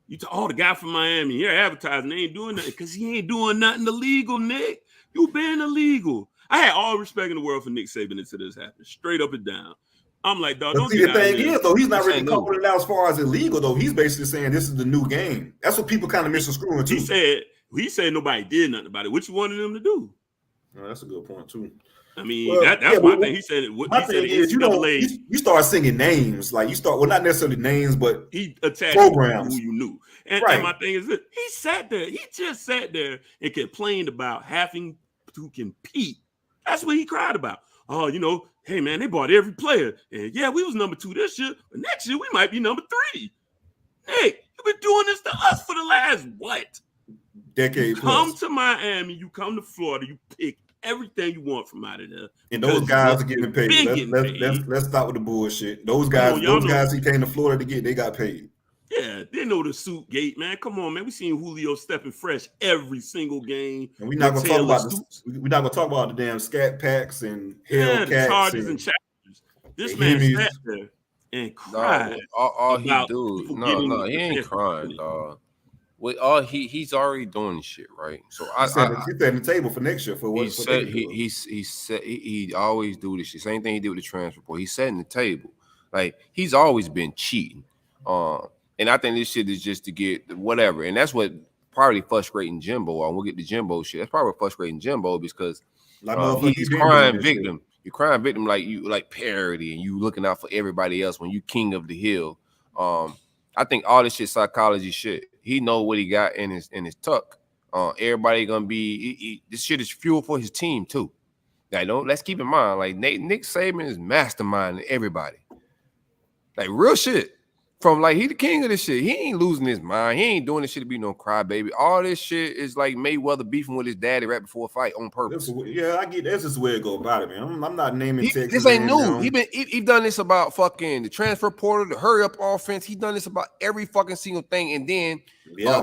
You talk, the guy from Miami here advertising, they ain't doing nothing because he ain't doing nothing illegal, Nick. You been illegal. I had all respect in the world for Nick Saban until this happened, straight up and down. I'm like, dog, don't see, the thing is, though, he's not really calling it out as far as illegal, though. He's basically saying this is the new game. That's what people kind of misconstruing, too. He said nobody did nothing about it. What you wanted them to do? Oh, that's a good point, too. I mean, that's my thing. He said it. My thing is, you start singing names. Like, not necessarily names, but he attacked programs. Who you knew. And my thing is that he sat there. He just sat there and complained about having to compete. That's what he cried about. Oh, hey, man, they bought every player. And, yeah, we was number 2 this year. But next year, we might be number 3. Hey, you've been doing this to us for the last, what? Decade plus. Come to Miami. You come to Florida. You pick everything you want from out of there. And those guys are getting paid. Let's stop with the bullshit. Those guys he came to Florida to get, they got paid. Yeah, they know the suit gate, man. Come on, man. We seen Julio stepping fresh every single game. And we're not gonna talk about we're not gonna talk about the damn scat packs and Hellcats the charges and chapters. This man sat there and cried. All he do, no, he ain't crying, dog. With all he's already doing this shit, right? So he's setting the table for next year for what he always do this shit. Same thing he did with the transfer report. He's setting the table. Like he's always been cheating. And I think this shit is just to get whatever. And that's what probably frustrating Jimbo. We'll get to Jimbo shit. That's probably frustrating Jimbo because he's crying victim. You're crying victim like parody and you looking out for everybody else when you king of the hill. I think all this shit psychology shit. He know what he got in his tuck. Everybody gonna be this shit is fuel for his team too. Like let's keep in mind, like Nick Saban is masterminding everybody. Like real shit. From like he the king of this shit. He ain't losing his mind. He ain't doing this shit to be no crybaby. All this shit is like Mayweather beefing with his daddy right before a fight on purpose. I get that's just the way it go about it, man. I'm not naming Texas. This ain't new. He done this about fucking the transfer portal, the hurry up offense. He done this about every fucking single thing, and then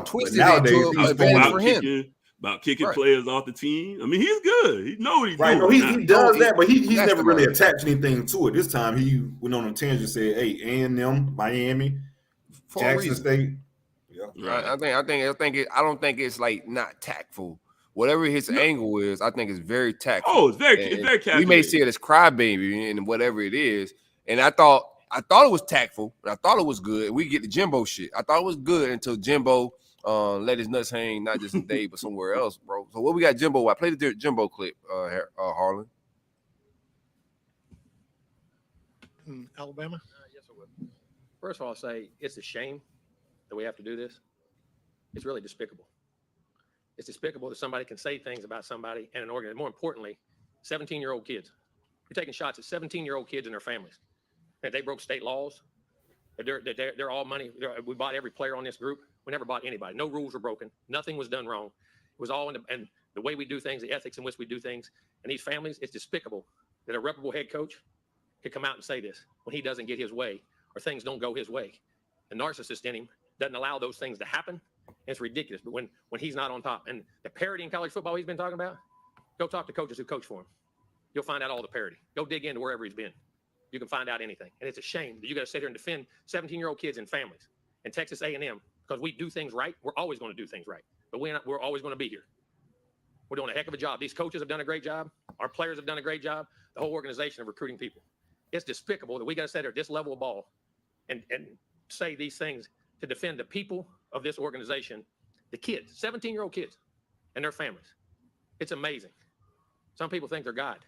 twisted it to an advantage for him. About kicking players off the team. I mean, he's good. He know what he's doing. No, he does that, but he's never really attached anything to it. This time he went on a tangent and said, "Hey, A&M, Miami, Jackson State." Yeah, right. I don't think it's like not tactful. Whatever his angle is, I think it's very tactful. Oh, it's very calculated. We may see it as crybaby and whatever it is. And I thought it was tactful. And I thought it was good. We get the Jimbo shit. I thought it was good until Jimbo let his nuts hang, not just in Dave, but somewhere else, bro. So what we got Jimbo? I played the Jimbo clip, Harlan. Alabama? Yes, I would. First of all, I'll say it's a shame that we have to do this. It's really despicable. It's despicable that somebody can say things about somebody and an organization. More importantly, 17-year-old kids. You're taking shots at 17-year-old kids and their families. And they broke state laws. They're all money. We bought every player on this group. We never bought anybody. No rules were broken. Nothing was done wrong. It was all and the way we do things, the ethics in which we do things. And these families, it's despicable that a reputable head coach could come out and say this when he doesn't get his way or things don't go his way. The narcissist in him doesn't allow those things to happen. And it's ridiculous. But when he's not on top and the parity in college football he's been talking about, go talk to coaches who coach for him. You'll find out all the parity. Go dig into wherever he's been. You can find out anything. And it's a shame that you got to sit here and defend 17-year-old kids and families. And Texas A&M, because we do things right, we're always going to do things right. But we're always going to be here. We're doing a heck of a job. These coaches have done a great job. Our players have done a great job. The whole organization of recruiting people. It's despicable that we got to sit here at this level of ball and say these things to defend the people of this organization, the kids, 17-year-old kids and their families. It's amazing. Some people think they're God.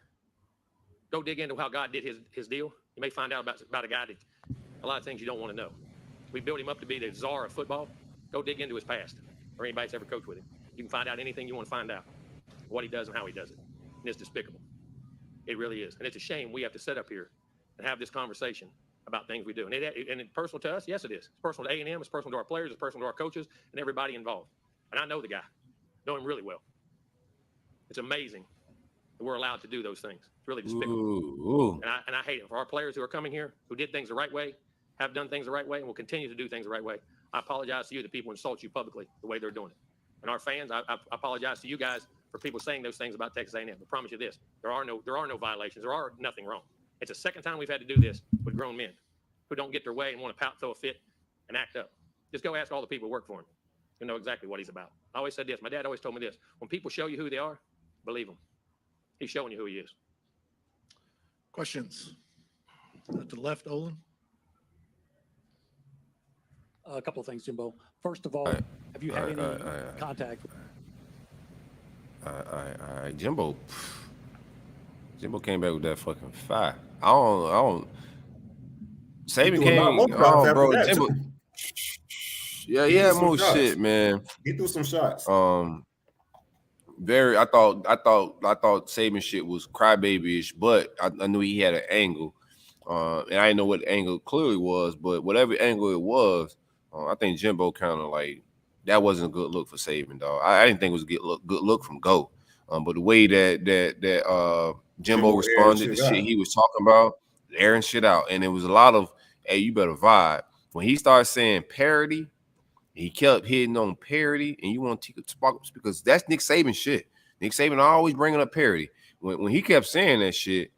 Go dig into how God did his deal. You may find out about a guy that a lot of things you don't want to know. We built him up to be the czar of football. Go dig into his past or anybody that's ever coached with him. You can find out anything you want to find out, what he does and how he does it. And it's despicable. It really is. And it's a shame we have to sit up here and have this conversation about things we do. And it's personal to us. Yes, it is. It's personal to A&M. It's personal to our players. It's personal to our coaches and everybody involved. And I know the guy. Know him really well. It's amazing that we're allowed to do those things. It's really despicable. Ooh. And I hate it. For our players who are coming here, who did things the right way, have done things the right way, and will continue to do things the right way, I apologize to you that people insult you publicly the way they're doing it. And our fans, I apologize to you guys for people saying those things about Texas A&M. I promise you this, there are no violations. There are nothing wrong. It's the second time we've had to do this with grown men who don't get their way and want to pout, throw a fit, and act up. Just go ask all the people who work for him. You know exactly what he's about. I always said this. My dad always told me this. When people show you who they are, believe them. He's showing you who he is. Questions? To the left, Olin. A couple of things, Jimbo. First of all, have you had any contact? Jimbo came back with that fucking fire. I don't. Saban came, bro. Jimbo. Yeah, yeah, more shit, man. He threw some shots. I thought Saban shit was crybaby-ish, but I knew he had an angle. And I didn't know what the angle clearly was, but whatever angle it was, I think Jimbo kind of like that wasn't a good look for Saban, dog. I didn't think it was a good look from Go. But the way that Jimbo responded to shit he was talking about, airing shit out, and it was a lot of, hey, you better vibe. when he started saying parity, he kept hitting on parity, and you want to spark because that's Nick Saban shit. Nick Saban always bringing up parity. When he kept saying that shit,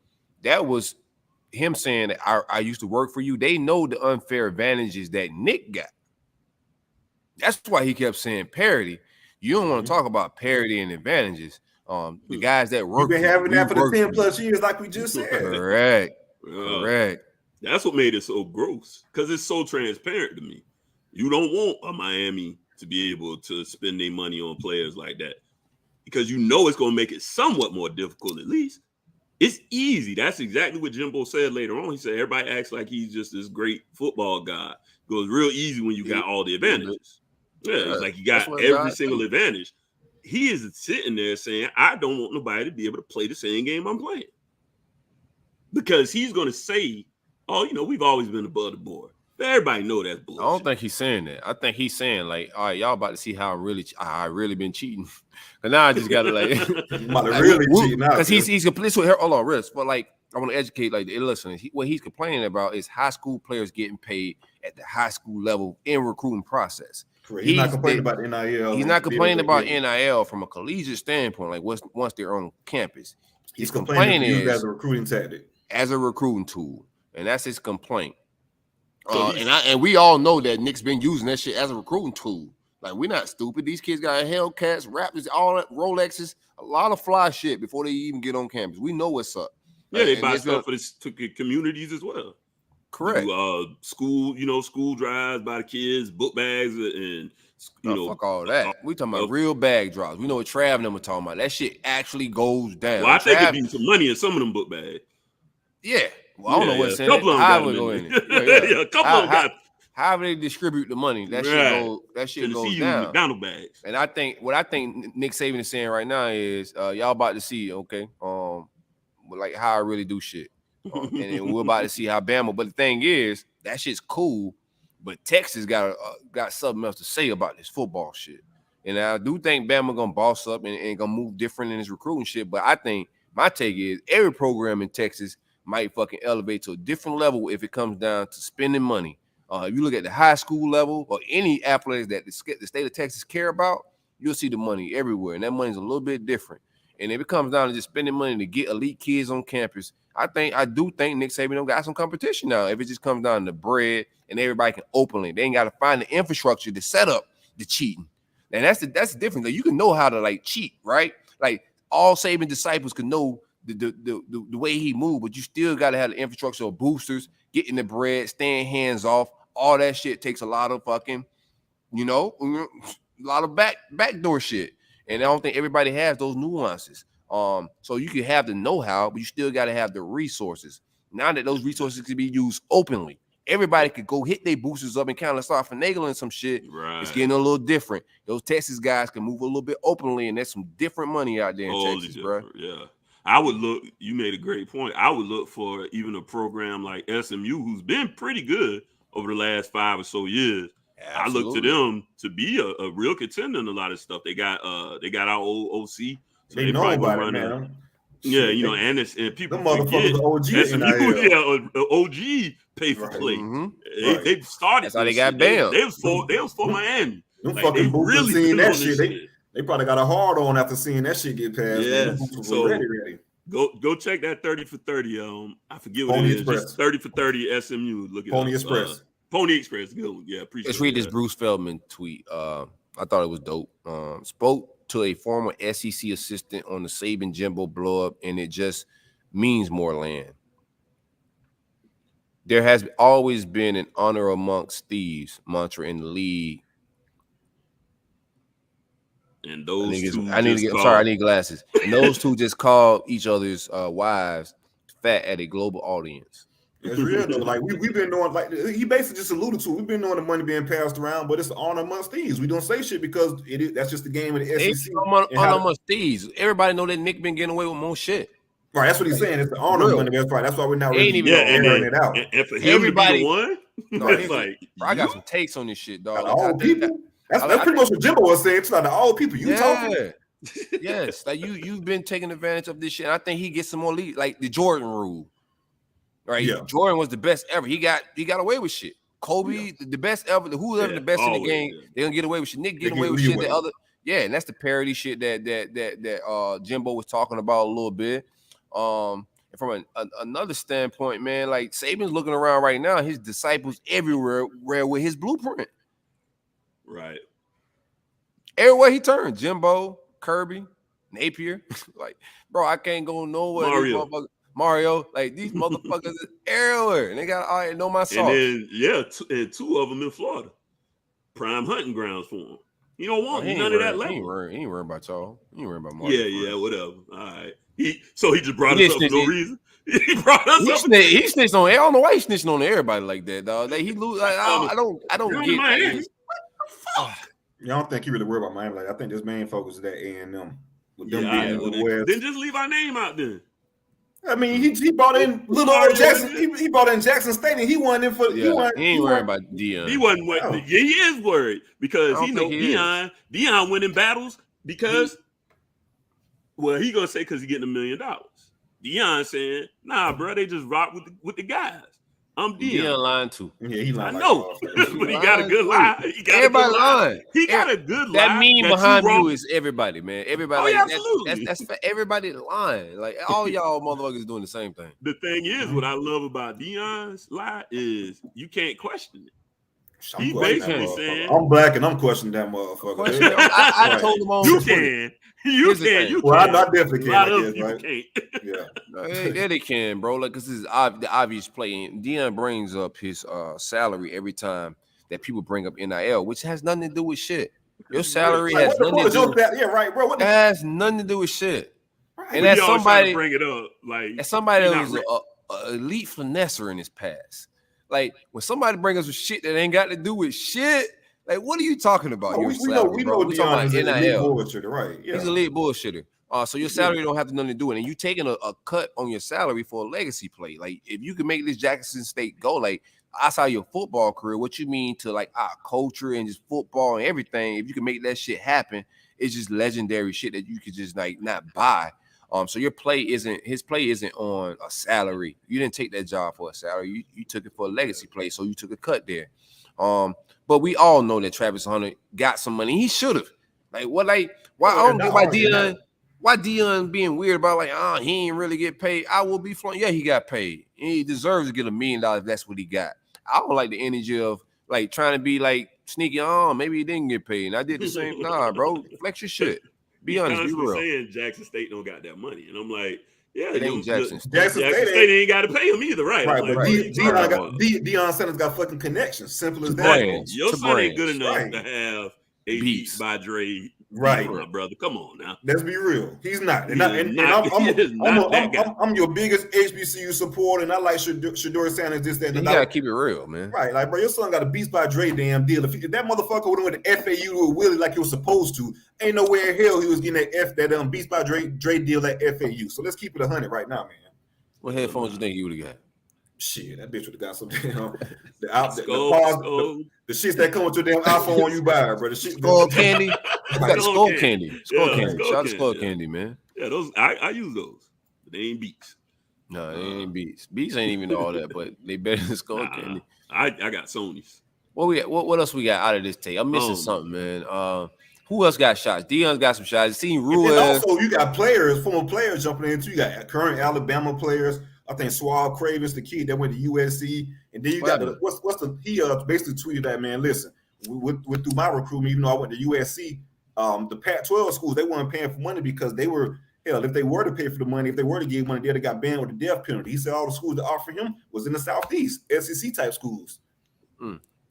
that was him saying that I used to work for you. They know the unfair advantages that Nick got. That's why he kept saying parity. You don't want to talk about parity and advantages. The guys that work. You've been having that for the 10 plus years, like we just said. Correct. Correct. That's what made it so gross, because it's so transparent to me. You don't want a Miami to be able to spend their money on players like that, because you know it's going to make it somewhat more difficult. At least it's easy. That's exactly what Jimbo said later on. He said everybody acts like he's just this great football guy. It goes real easy when you got all the advantages. Yeah, it's like you got every single advantage. He is sitting there saying, I don't want nobody to be able to play the same game I'm playing. Because he's going to say, oh, you know, we've always been above the board. But everybody know that's bullshit. I don't think he's saying that. I think he's saying, like, all right, y'all about to see how I really been cheating. But now I just got to, like, about to really cheat now. Because he's completely, hold on, risk. But, like, I want to educate, like, the listeners. What he's complaining about is high school players getting paid at the high school level in recruiting process. He's not complaining about NIL. He's not complaining about NIL from a collegiate standpoint, like once they're on campus. He's complaining as a recruiting tactic. As a recruiting tool. And that's his complaint. And we all know that Nick's been using that shit as a recruiting tool. Like, we're not stupid. These kids got Hellcats, Raptors, all that, Rolexes, a lot of fly shit before they even get on campus. We know what's up. Yeah, they buy stuff for the communities as well. Correct. School drives by the kids, book bags, and fuck all that. We talking about real bag drops. We know what Trav and them were talking about. That shit actually goes down. Well, I think it'd be some money in some of them book bags. Yeah. Well, I don't know what's in it. A couple of them go in it. Yeah, a couple of them got. However they distribute the money, that shit goes down. McDonald bags. And I think Nick Saban is saying right now is y'all about to see, okay, like how I really do shit. And then we're about to see how Bama. But the thing is, that shit's cool. But Texas got something else to say about this football shit. And I do think Bama gonna boss up and gonna move different in his recruiting shit. But I think my take is every program in Texas might fucking elevate to a different level if it comes down to spending money. If you look at the high school level or any athletics that the state of Texas care about, you'll see the money everywhere. And that money's a little bit different. And if it comes down to just spending money to get elite kids on campus, I do think Nick Saban got some competition now. If it just comes down to bread and everybody can openly, they ain't got to find the infrastructure to set up the cheating. And that's the difference. Like, you can know how to like cheat, right? Like, all Saban disciples can know the way he moved, but you still got to have the infrastructure of boosters, getting the bread, staying hands off. All that shit takes a lot of fucking, a lot of backdoor shit. And I don't think everybody has those nuances. So you can have the know-how, but you still got to have the resources. Now that those resources can be used openly, everybody could go hit their boosters up and kind of start finagling some shit. Right. It's getting a little different. Those Texas guys can move a little bit openly, and there's some different money out there in Texas, bro. Yeah. I would look, you made a great point. I would look for even a program like SMU, who's been pretty good over the last 5 or so years. Absolutely. I look to them to be a real contender in a lot of stuff. They got our old OC. So they know about it, man. Yeah, and people forget OG, OG pay for play. Mm-hmm. They started. That's how they got banned. They was for Miami. Them fucking boosters really seeing that shit. They probably got a hard on after seeing that shit get passed. Yeah, so ready. Go check that 30 for 30. I forget what Pony it is. Express. Just 30 for 30 SMU. Look at Pony Express. Pony Express. Good. Yeah, appreciate it. Let's read this Bruce Feldman tweet. I thought it was dope. Spoke to a former SEC assistant on the Saban-Jimbo blow up, and it just means more land. There has always been an honor amongst thieves mantra in the league. And those I need glasses. And those two just called each other's wives fat at a global audience. It's real though. Like we've been knowing, like he basically just alluded to. We've been knowing the money being passed around, but it's an honor amongst thieves. We don't say shit because that's just the game of the SEC. Honor amongst thieves. Everybody know that Nick been getting away with more shit. Right, that's what he's saying. It's the honor money. That's right. That's why we're not really airing it out. And for him everybody to be the one, like I got some takes on this shit, dog. All people. That's pretty much what Jimbo was saying. It's like the old people. You talking? Yes, like you've been taking advantage of this shit. I think he gets some more lead, like the Jordan rule. Right, Jordan was the best ever. He got away with shit. Kobe, the best ever, whoever the best in the game, they're gonna get away with shit. Nick getting away with shit that other, and that's the parody shit that Jimbo was talking about a little bit. And from another standpoint, man, like Saban's looking around right now, his disciples everywhere with his blueprint. Right. Everywhere he turned, Jimbo, Kirby, Napier, like, bro, I can't go nowhere. Mario, like these motherfuckers is everywhere, and they got I already know my sauce. And then and two of them in Florida, prime hunting grounds for him. You don't want none of that level. He ain't worried about y'all. He ain't worried about Mario. Yeah, whatever. All right. He just brought us up for no reason. He brought us up. He snitched on. I don't know why he snitching on everybody like that, dog. Like, he lose. Like, I don't get. Miami. What the fuck? I don't think he really worried about Miami. Like, I think his main focus is that A&M. With them then just leave our name out then. I mean, he brought in little old Jackson. He brought in Jackson State, and he wanted him for. He ain't worried about Deion. He wasn't worried. Yeah, he is worried because he know Deion. Deion winning battles because. Well, he gonna say because he getting $1 million. Deion saying, "Nah, bro, they just rock with the guys." I'm Deion. Deion lying too. Yeah, he lying. I know, but he got a good lie. Everybody lying. He got a good lie. That meme behind you is everybody, man. Everybody. Absolutely. That's for everybody lying. Like all y'all motherfuckers doing the same thing. The thing is, what I love about Deion's lie is you can't question it. He basically saying, "I'm black and I'm questioning that motherfucker." I told him on you can. You can. Well, I definitely can. A lot of people can't. Yeah. Yeah, they can, bro. Like, cause this is the obvious play. And Deion brings up his salary every time that people bring up NIL, which has nothing to do with shit. Your salary has nothing to do. Yeah, right, bro. It has nothing to do with shit. Right. And as somebody bring it up, like as somebody that was an elite finesser in his past, like when somebody brings us with shit that ain't got to do with shit. Like, what are you talking about? We know Deion is an elite bullshitter, right? Yeah. He's a elite bullshitter. So your salary don't have nothing to do with it. And you taking a cut on your salary for a legacy play. Like, if you can make this Jackson State go, like, outside your football career, what you mean to, like, our culture and just football and everything, if you can make that shit happen, it's just legendary shit that you could just, like, not buy. So his play isn't on a salary. You didn't take that job for a salary. You took it for a legacy play, so you took a cut there. But we all know that Travis Hunter got some money. He should have. Like, what? Like, why? I don't get why Deion. Why Deion being weird about like, he ain't really get paid. I will be flowing. Yeah, he got paid. He deserves to get $1 million if that's what he got. I don't like the energy of like trying to be like sneaky. Maybe he didn't get paid. And I did the same. Nah, bro, flex your shit. Be honest. Be real. Saying Jackson State don't got that money, and I'm like. Yeah, it ain't Jackson State. Jackson State ain't got to pay him either, right? Right, but Deion Sanders got fucking connections. Simple as that. Your son ain't good enough to have a Beats by Dre. Right, my brother. Come on now. Let's be real. He's not. I'm your biggest HBCU supporter, and I like Shador Sanders. This, that, and you gotta keep it real, man. Right, like, bro, your son got a Beats by Dre damn deal. If that motherfucker would have went to FAU with Willie like he was supposed to, ain't nowhere in hell he was getting that Beats by Dre deal at FAU. So let's keep it 100 right now, man. What headphones you think you would have got? Shit, that bitch would have got some damn the shits that come with your damn iPhone when you buy it, bro. The shit, Skull Candy. You got Skull Candy. Skull Candy. Shout out to Skull Candy, man. Yeah, those I use those. But they ain't Beats. No, they ain't Beats. Beats ain't even all that, but they better than Skull Candy. I got Sony's. What else we got out of this tape? I'm missing something, man. Who else got shots? Deion's got some shots. Seen Ruiz. And also, you got former players jumping in too. You got current Alabama players. I think Swab Cravens, the kid that went to USC, and then you got he basically tweeted that, man. Listen, through my recruitment, even though I went to USC, the Pac-12 schools, they weren't paying for money because they were if they were to pay for the money, if they were to give money, they got banned with the death penalty. He said all the schools that offered him was in the Southeast, SEC type schools.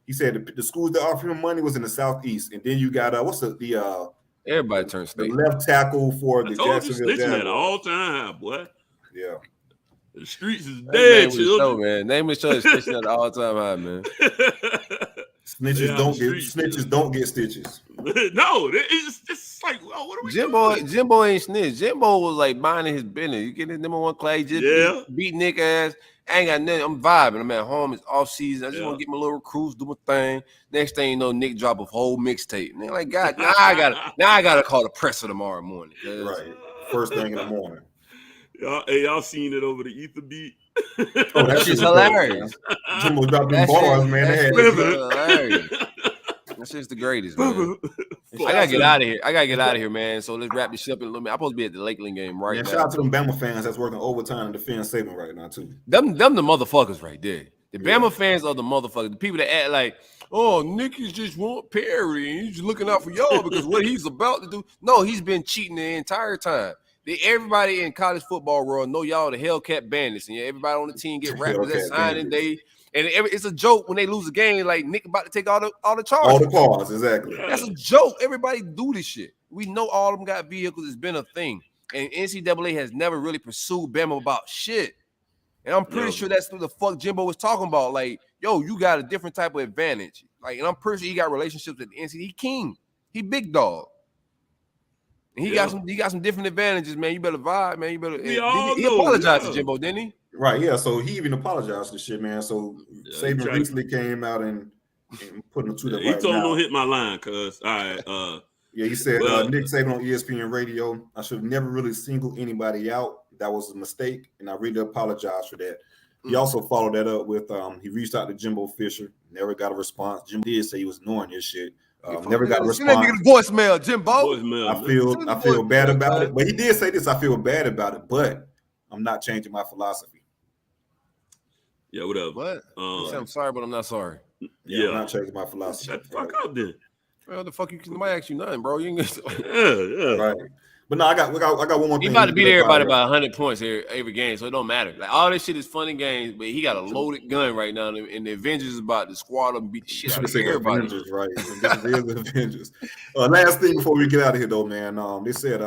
He said the schools that offered him money was in the Southeast, and then you got everybody turns state. The left tackle for the Jacksonville Jaguars at all time, boy. Yeah. The streets is dead, children. Man. Name of the show is snitching at the all-time high, man. Snitches don't get stitches. No, it's just like, what are we doing? Jimbo ain't snitch. Jimbo was like minding his business. You get his number one clay, just beat Nick ass. I ain't got nothing. I'm vibing. I'm at home. It's off season. I just want to get my little recruits, do my thing. Next thing you know, Nick drop a whole mixtape. And they're like, God, now I gotta call the presser tomorrow morning. Right. First thing in the morning. Y'all seen it over the Ether beat Oh, that shit's hilarious. Jimbo dropped them bars, man. That shit's hilarious. That shit's the greatest, man. I gotta get out of here. Man. So let's wrap this shit up in a little bit. I'm supposed to be at the Lakeland game right now. Shout out to them Bama fans that's working overtime to defend Saban right now too. Them the motherfuckers right there. The Bama fans are the motherfuckers. The people that act like, oh, Nicky's just want Perry and he's just looking out for y'all because what he's about to do. No, he's been cheating the entire time. Everybody in college football world know y'all the Hellcat Bandits, and everybody on the team get wrapped with that signing day. And it's a joke when they lose a game, like Nick about to take all the charges. All the calls, exactly. That's a joke. Everybody do this shit. We know all of them got vehicles. It's been a thing. And NCAA has never really pursued Bama about shit. And I'm pretty sure that's what the fuck Jimbo was talking about. Like, yo, you got a different type of advantage. Like, and I'm pretty sure he got relationships with the NCAA. He king. He big dog. And he got some different advantages, man. You better vibe, man. You better. He apologized to Jimbo, didn't he? Right, yeah. So he even apologized to shit, man. So Saban recently came out and put a tweet up. He told him don't hit my line, cuz. All right. Yeah, he said Nick Saban on ESPN Radio. I should have never really singled anybody out. That was a mistake, and I really apologize for that. He also followed that up with he reached out to Jimbo Fisher, never got a response. Jimbo did say he was ignoring his shit. Never got a response. Let me get a voicemail, Jimbo. I feel bad about it, but he did say this. I feel bad about it, but I'm not changing my philosophy. Yeah, whatever. What? I'm sorry, but I'm not sorry. Yeah, I'm not changing my philosophy. Shut the fuck up, then. Well, the fuck you? Nobody ask you nothing, bro. You ain't right. But no, I got one more thing. He about to beat everybody by 100 points here every game, so it don't matter. Like all this shit is fun and games, but he got a loaded gun right now, and the Avengers is about to squad up and beat the shit out of everybody. Avengers, right? The Avengers. Last thing before we get out of here, though, man. They said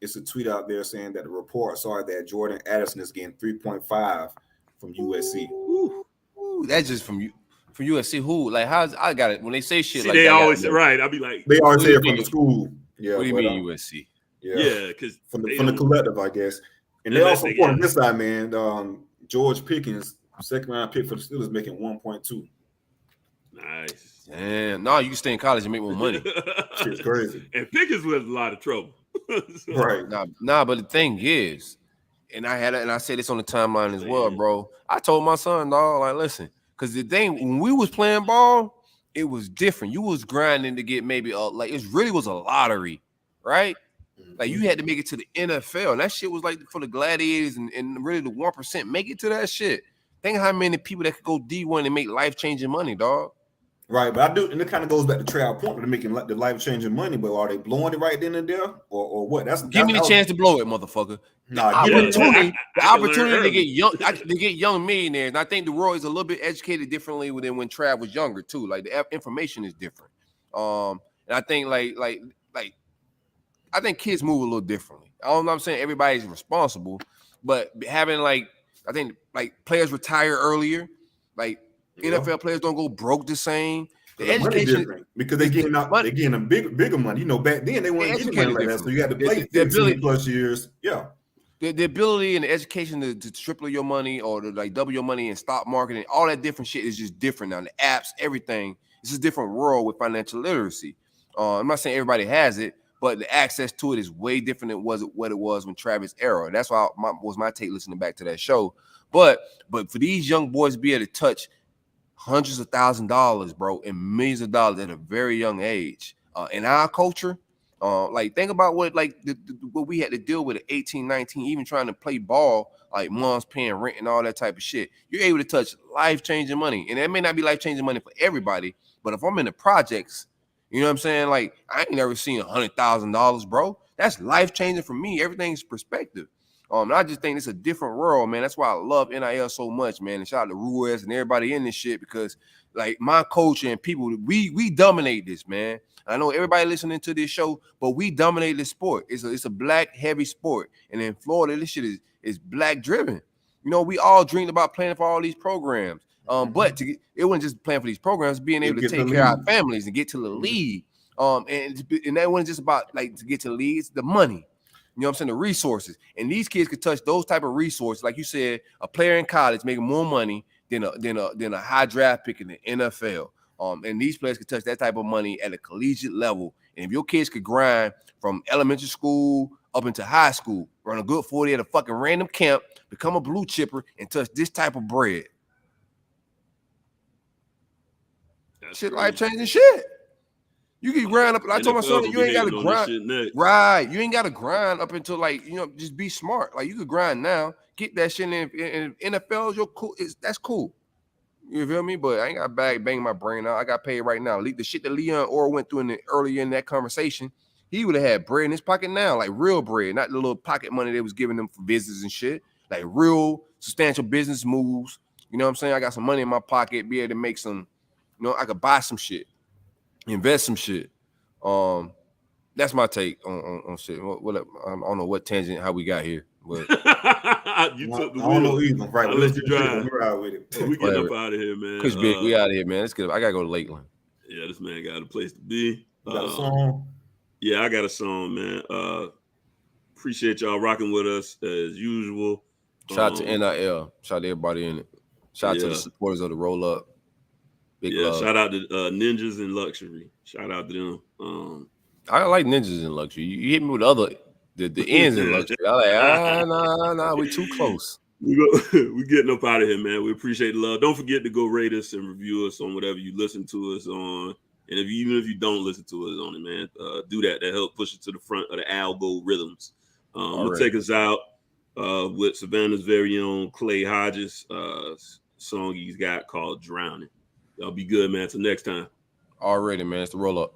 it's a tweet out there saying that the reports are that Jordan Addison is getting 3.5 from USC. Ooh, that's just from you. For USC, who like how's I got it when they say shit like they that, always right. I'll be like they always say it from the school. Yeah, what do you mean USC? Yeah, because from the collective, I guess. And they also point on this side, man. George Pickens, second round pick for the Steelers, making 1.2. Nice. Damn, no, you can stay in college and make more money. Shit's crazy. And Pickens was a lot of trouble. So. Right. Nah, but the thing is, and I said this on the timeline as well, bro. I told my son, dog, like, listen. Because the thing, when we was playing ball, it was different. You was grinding to get maybe like it really was a lottery, right? Like you had to make it to the NFL. And that shit was like for the gladiators and really the 1% make it to that shit. Think how many people that could go D1 and make life-changing money, dog. Right, but I do, and it kind of goes back to Trail Point. They're making the life-changing money, but are they blowing it right then and there, or what? Give me the chance to blow it, motherfucker. Nah, the opportunity to get young millionaires. And I think the world is a little bit educated differently than when Trav was younger too. Like the information is different. And I think I think kids move a little differently. I don't know. I'm saying everybody's responsible, but having I think players retire earlier, NFL players don't go broke the same. The education different because they're getting a bigger money. You know, back then they weren't getting money like that, so you had to play 15 plus years. Yeah, the ability and the education to triple your money or to double your money in stock market and all that different shit is just different now. The apps, everything. It's a different world with financial literacy. I'm not saying everybody has it, but the access to it is way different than what it was when Travis era. And that's why was my take listening back to that show. But for these young boys to be able to touch hundreds of $1,000s, bro, and millions of dollars at a very young age. In our culture, think about what what we had to deal with at 18, 19, even trying to play ball, like moms paying rent and all that type of shit. You're able to touch life-changing money. And that may not be life-changing money for everybody, but if I'm in the projects, you know what I'm saying? Like, I ain't never seen $100,000, bro. That's life-changing for me. Everything's perspective. And I just think it's a different world, man. That's why I love NIL so much, man. And shout out to Ruiz and everybody in this shit because, my coach and people, we dominate this, man. I know everybody listening to this show, but we dominate this sport. It's a black-heavy sport. And in Florida, this shit is black-driven. You know, we all dreamed about playing for all these programs. But it wasn't just playing for these programs, being able to take care of our families and get to the league. And that wasn't just about, to get to the league. It's the money. You know what I'm saying? The resources. And these kids could touch those type of resources. Like you said, a player in college making more money than a high draft pick in the NFL. And these players could touch that type of money at a collegiate level. And if your kids could grind from elementary school up into high school, run a good 40 at a fucking random camp, become a blue chipper, and touch this type of bread. That's shit life changing shit. You can grind up. I told my son, you ain't got to grind. Right. You ain't got to grind up until like, just be smart. Like you could grind now, get that shit in NFL. You're cool. That's cool. You feel me? But I ain't got to bang my brain out. I got paid right now. The shit that Leon Orr went through earlier in that conversation, he would have had bread in his pocket now, like real bread, not the little pocket money they was giving them for business and shit. Like real substantial business moves. You know what I'm saying? I got some money in my pocket, be able to make some, I could buy some shit, invest some shit. That's my take on shit. What I don't know what tangent, how we got here. But you took the wheel. I don't know either. Right, let's drive. With it. We getting up out of here, man. Chris Big, we out of here, man. Let's get. I gotta go to Lakeland. Yeah, this man got a place to be. You got a song? Yeah, I got a song, man. Appreciate y'all rocking with us as usual. Shout out to NIL. Shout out to everybody in it. Shout out to the supporters of the Rollup. Big love. Shout out to Ninjas in Luxury. Shout out to them. I like Ninjas in Luxury. You hit me with the ends in Luxury. I'm like, nah, we too close. We getting up out of here, man. We appreciate the love. Don't forget to go rate us and review us on whatever you listen to us on. And even if you don't listen to us on it, man, do that. That help push it to the front of the algorithms. We'll take us out with Savannah's very own Clay Hodges song he's got called Drowning. Y'all be good, man. Till next time. Already, man. It's the Rollup.